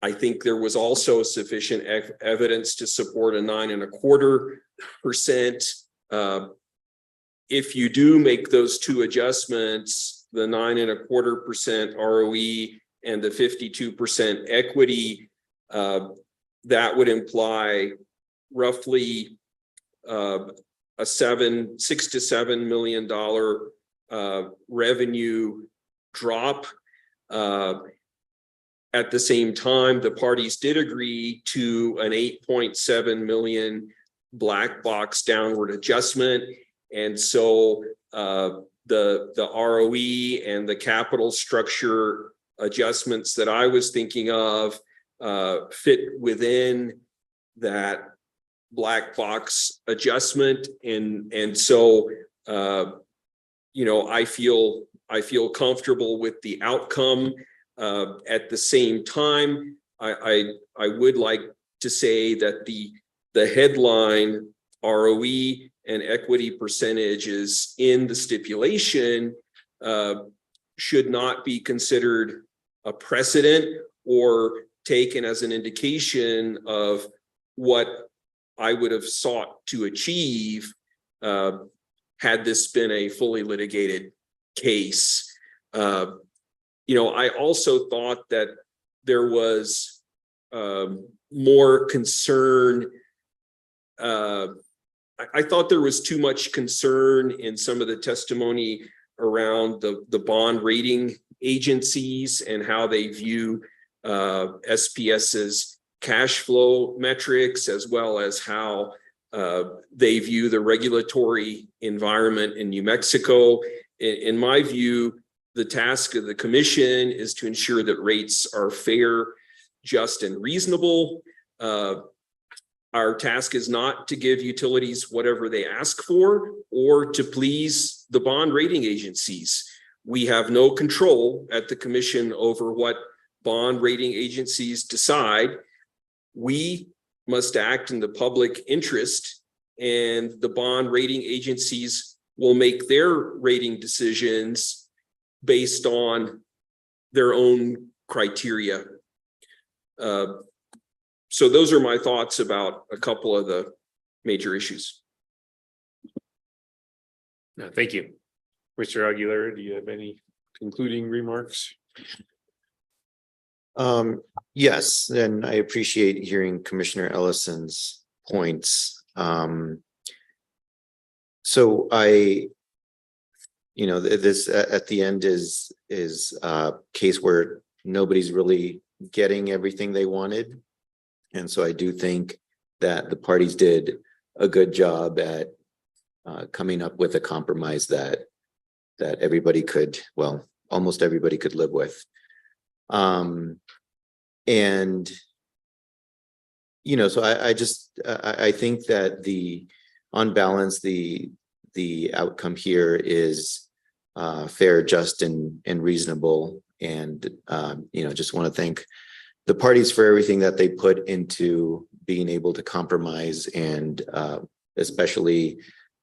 I think there was also sufficient evidence to support a 9.25%. If you do make those two adjustments, the 9.25% ROE and the 52% equity, that would imply roughly a $6 to $7 million revenue drop. At the same time, the parties did agree to an 8.7 million black box downward adjustment. And so the ROE and the capital structure adjustments that I was thinking of fit within that black box adjustment. And so, I feel comfortable with the outcome. At the same time, I would like to say that the headline ROE and equity percentages in the stipulation should not be considered a precedent or taken as an indication of what I would have sought to achieve had this been a fully litigated case. I also thought that there was more concern. I thought there was too much concern in some of the testimony around the bond rating agencies and how they view SPS's cash flow metrics, as well as how they view the regulatory environment in New Mexico. In my view, the task of the commission is to ensure that rates are fair, just, and reasonable. Our task is not to give utilities whatever they ask for or to please the bond rating agencies. We have no control at the commission over what bond rating agencies decide. We must act in the public interest, and the bond rating agencies will make their rating decisions based on their own criteria. So those are my thoughts about a couple of the major issues. No, thank you. Mr. Aguilera, do you have any concluding remarks? Yes, and I appreciate hearing Commissioner Ellison's points. So this at the end is a case where nobody's really getting everything they wanted. And so I do think that the parties did a good job at coming up with a compromise that everybody could, well, almost everybody could live with. So I think that on balance, the outcome here is fair, just, and reasonable. And just want to thank the parties for everything that they put into being able to compromise, and especially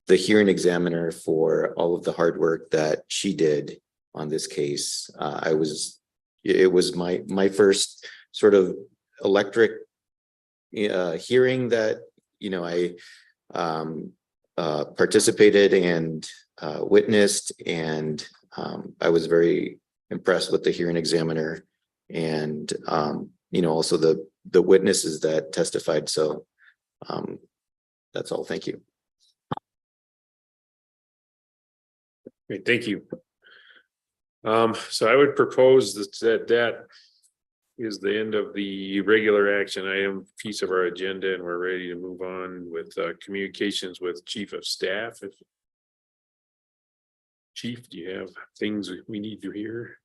the hearing examiner for all of the hard work that she did on this case. It was my first sort of electric hearing that I participated and witnessed, and I was very impressed with the hearing examiner, and also the witnesses that testified. So that's all. Thank you. Great, thank you. So I would propose that is the end of the regular action item piece of our agenda, and we're ready to move on with communications with Chief of Staff. Chief, do you have things we need to hear?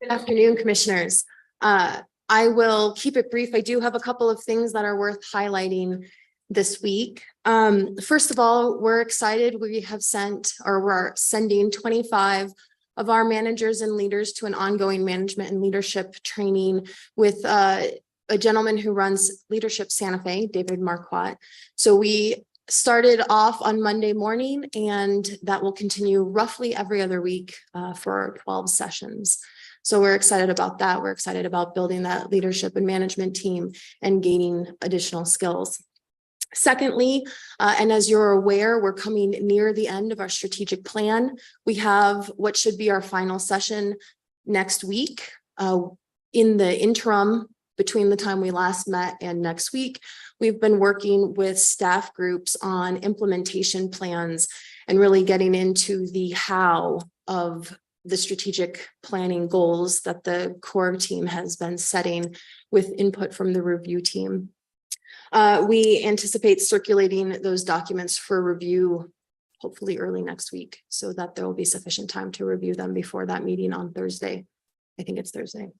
Good afternoon, commissioners. I will keep it brief. I do have a couple of things that are worth highlighting this week. First of all, we're excited. We have sent, or we're sending 25 of our managers and leaders to an ongoing management and leadership training with a gentleman who runs Leadership Santa Fe, David Marquardt. So we started off on Monday morning, and that will continue roughly every other week for 12 sessions. So we're excited about that. We're excited about building that leadership and management team and gaining additional skills. Secondly, and as you're aware, we're coming near the end of our strategic plan. We have what should be our final session next week. In the interim, between the time we last met and next week, we've been working with staff groups on implementation plans and really getting into the how of the strategic planning goals that the core team has been setting with input from the review team. We anticipate circulating those documents for review, hopefully early next week, so that there will be sufficient time to review them before that meeting on Thursday. I think it's Thursday.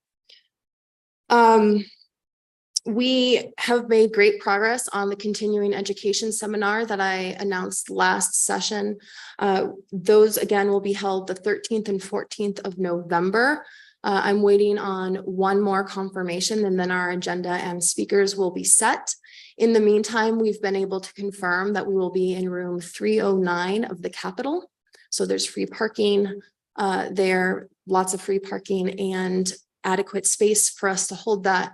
We have made great progress on the continuing education seminar that I announced last session. Those again will be held the 13th and 14th of November. I'm waiting on one more confirmation, and then our agenda and speakers will be set. In the meantime, we've been able to confirm that we will be in room 309 of the Capitol. So there's free parking there, lots of free parking and adequate space for us to hold that.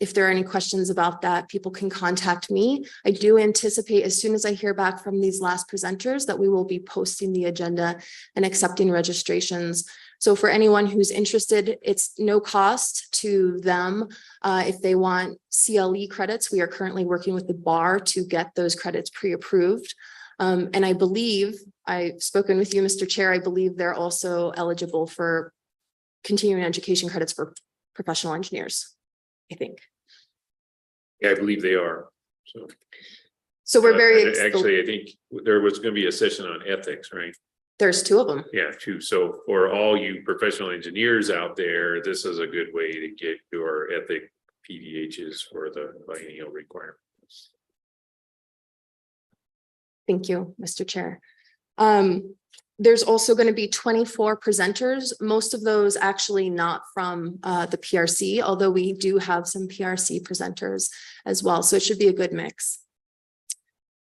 If there are any questions about that, people can contact me. I do anticipate as soon as I hear back from these last presenters that we will be posting the agenda and accepting registrations. So for anyone who's interested, it's no cost to them. If they want CLE credits, we are currently working with the bar to get those credits pre-approved. And I believe, I've spoken with you, Mr. Chair, I believe they're also eligible for continuing education credits for professional engineers, I think. Yeah, I believe they are. So we're very actually, I think there was going to be a session on ethics, right? There's two of them. Yeah, two. So for all you professional engineers out there, this is a good way to get your ethic PDHs for the biennial requirements. Thank you, Mr. Chair. There's also going to be 24 presenters, most of those actually not from the PRC, although we do have some PRC presenters as well. So it should be a good mix.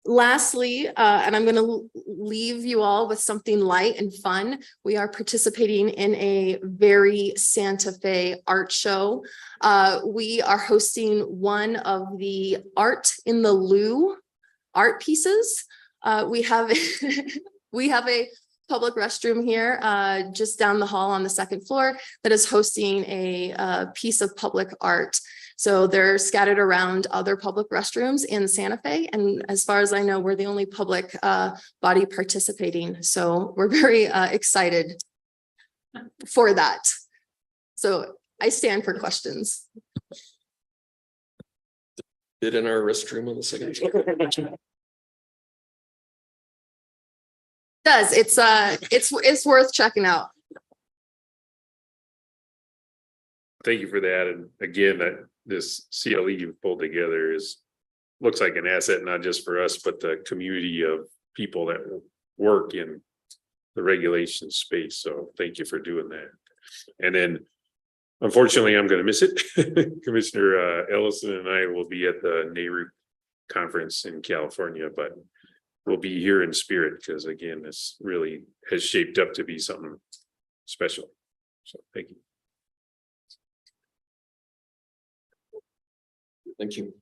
Lastly, and I'm going to leave you all with something light and fun. We are participating in a very Santa Fe art show. We are hosting one of the Art in the Lou art pieces. We have a public restroom here just down the hall on the second floor that is hosting a piece of public art. So they're scattered around other public restrooms in Santa Fe. And as far as I know, we're the only public body participating. So we're very excited for that. So I stand for questions. Did in our restroom on the second floor. Does it's worth checking out. Thank you for that. And again, this CLE you've pulled together looks like an asset, not just for us, but the community of people that work in the regulation space. So thank you for doing that. And then unfortunately, I'm going to miss it. Commissioner Ellison and I will be at the NARU conference in California, but we'll be here in spirit because again, this really has shaped up to be something special. So thank you. Thank you.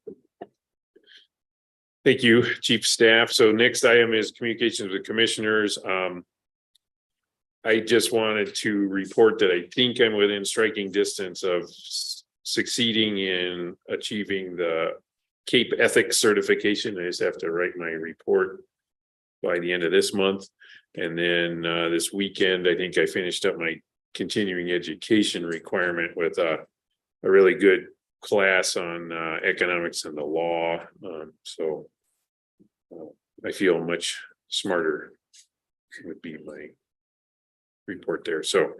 Thank you, Chief Staff. So next item is communications with commissioners. I just wanted to report that I think I'm within striking distance of succeeding in achieving the CAPE ethics certification. I just have to write my report by the end of this month. And then this weekend, I think I finished up my continuing education requirement with a really good class on economics and the law. So I feel much smarter would be my report there. So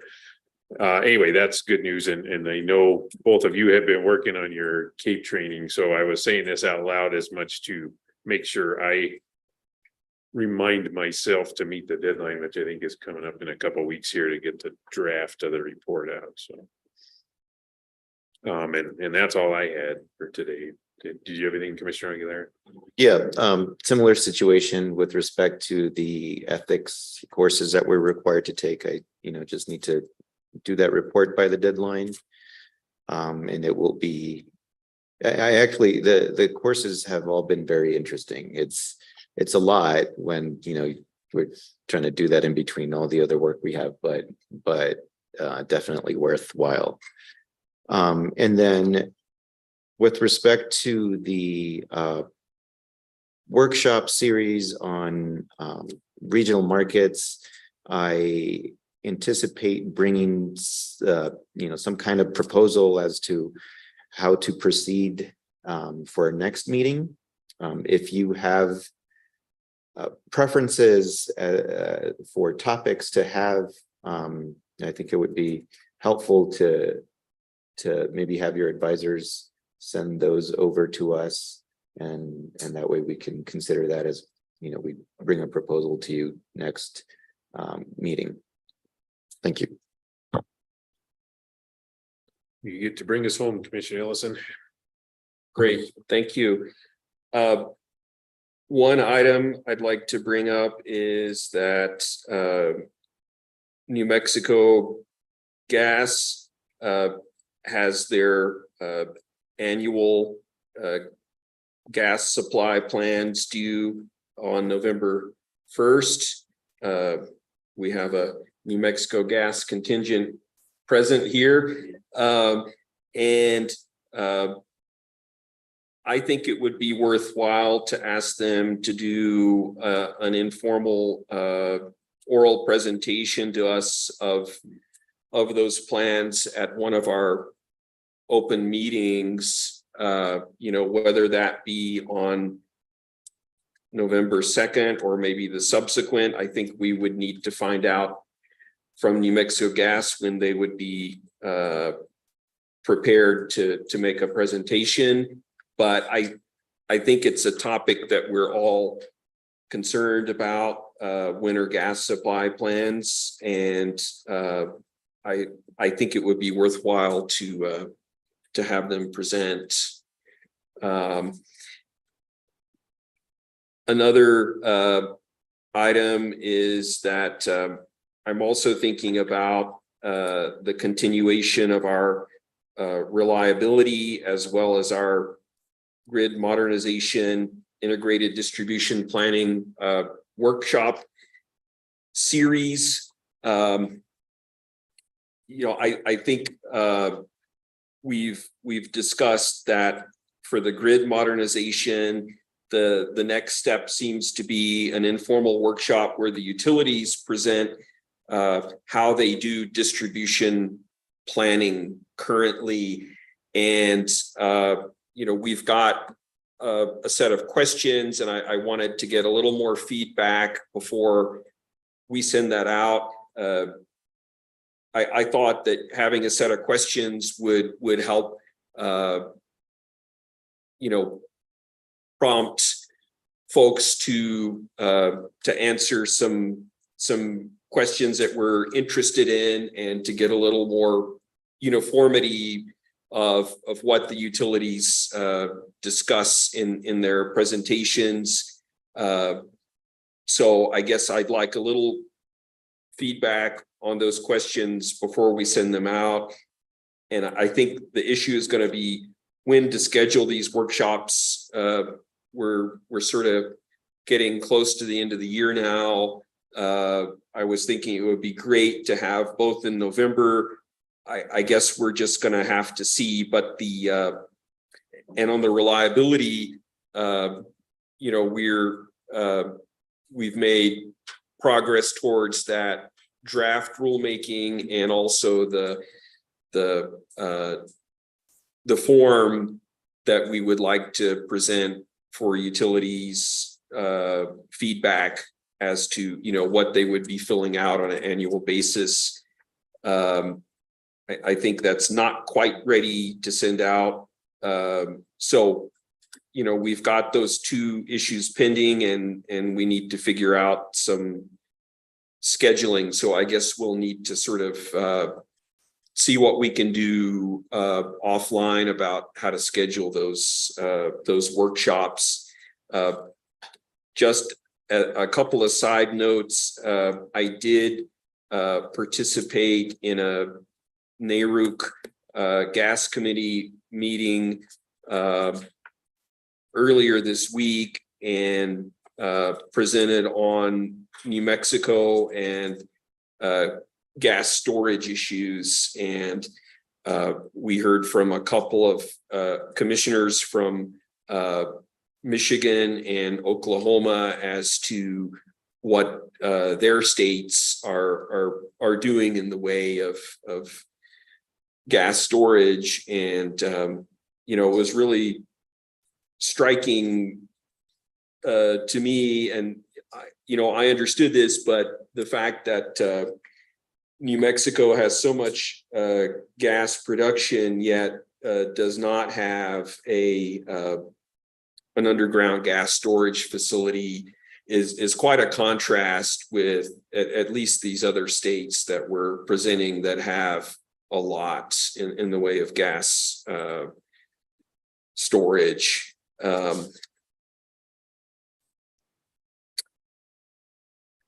anyway, that's good news. And I know both of you have been working on your CAPE training. So I was saying this out loud as much to make sure I remind myself to meet the deadline, which I think is coming up in a couple of weeks here to get the draft of the report out. So and that's all I had for today. Did you have anything, Commissioner Aguilar? Yeah, similar situation with respect to the ethics courses that we're required to take. I, just need to do that report by the deadline. And it will be, I actually, the courses have all been very interesting. It's a lot when, we're trying to do that in between all the other work we have, but definitely worthwhile. And then with respect to the workshop series on regional markets, I anticipate bringing some kind of proposal as to how to proceed for our next meeting. If you have preferences for topics to have, I think it would be helpful to maybe have your advisors send those over to us, and that way we can consider that as, we bring a proposal to you next meeting. Thank you. You get to bring us home, Commissioner Ellison. Great, thank you. One item I'd like to bring up is that New Mexico Gas has their annual gas supply plans due on November 1st. We have a New Mexico Gas contingent present here. And I think it would be worthwhile to ask them to do an informal oral presentation to us of those plans at one of our open meetings, whether that be on November 2nd or maybe the subsequent. I think we would need to find out from New Mexico Gas when they would be prepared to make a presentation. But I think it's a topic that we're all concerned about, winter gas supply plans, and I think it would be worthwhile to have them present. Another item is that I'm also thinking about the continuation of our reliability as well as our grid modernization, integrated distribution planning workshop series. I think we've discussed that for the grid modernization, the next step seems to be an informal workshop where the utilities present how they do distribution planning currently. And we've got a set of questions, and I wanted to get a little more feedback before we send that out. I thought that having a set of questions would help prompt folks to answer some questions that we're interested in, and to get a little more uniformity of what the utilities discuss in their presentations. So I guess I'd like a little feedback on those questions before we send them out. And I think the issue is going to be when to schedule these workshops. We're sort of getting close to the end of the year now. I was thinking it would be great to have both in November. I guess we're just going to have to see, but and on the reliability, we've made progress towards that draft rulemaking, and also the the form that we would like to present for utilities feedback as to, what they would be filling out on an annual basis. I think that's not quite ready to send out. So, we've got those two issues pending and we need to figure out some scheduling. So I guess we'll need to sort of see what we can do offline about how to schedule those workshops. Just a couple of side notes. I did participate in a NARUC gas committee meeting earlier this week and presented on New Mexico and gas storage issues. And we heard from a couple of commissioners from Michigan and Oklahoma as to what their states are doing in the way of gas storage. And it was really striking to me. And I understood this, but the fact that New Mexico has so much gas production, yet does not have an underground gas storage facility is quite a contrast with at least these other states that we're presenting that have a lot in the way of gas storage.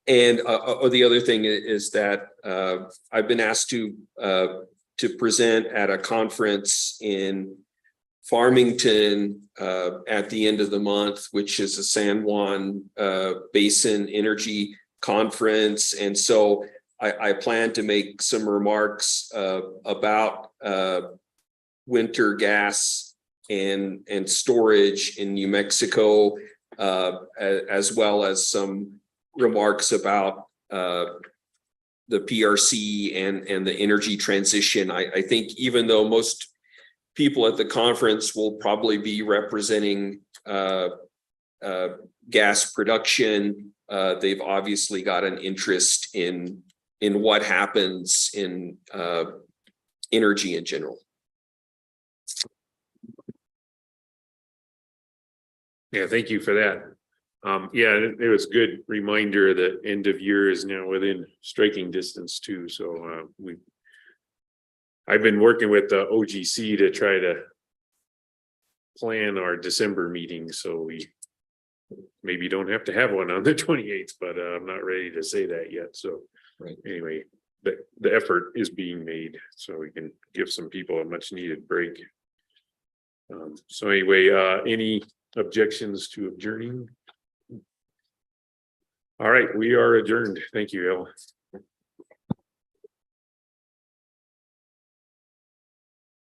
And the other thing is that I've been asked to present at a conference in Farmington at the end of the month, which is a San Juan Basin Energy Conference. And so I plan to make some remarks about winter gas and storage in New Mexico, as well as some remarks about the PRC and the energy transition. I think even though most people at the conference will probably be representing gas production, they've obviously got an interest in what happens in energy in general. Yeah, thank you for that. It was a good reminder that end of year is now within striking distance too. So I've been working with the OGC to try to plan our December meeting, so we maybe don't have to have one on the 28th, but I'm not ready to say that yet. So anyway, the effort is being made so we can give some people a much needed break. So anyway, any objections to adjourning? All right, we are adjourned. Thank you, Elle.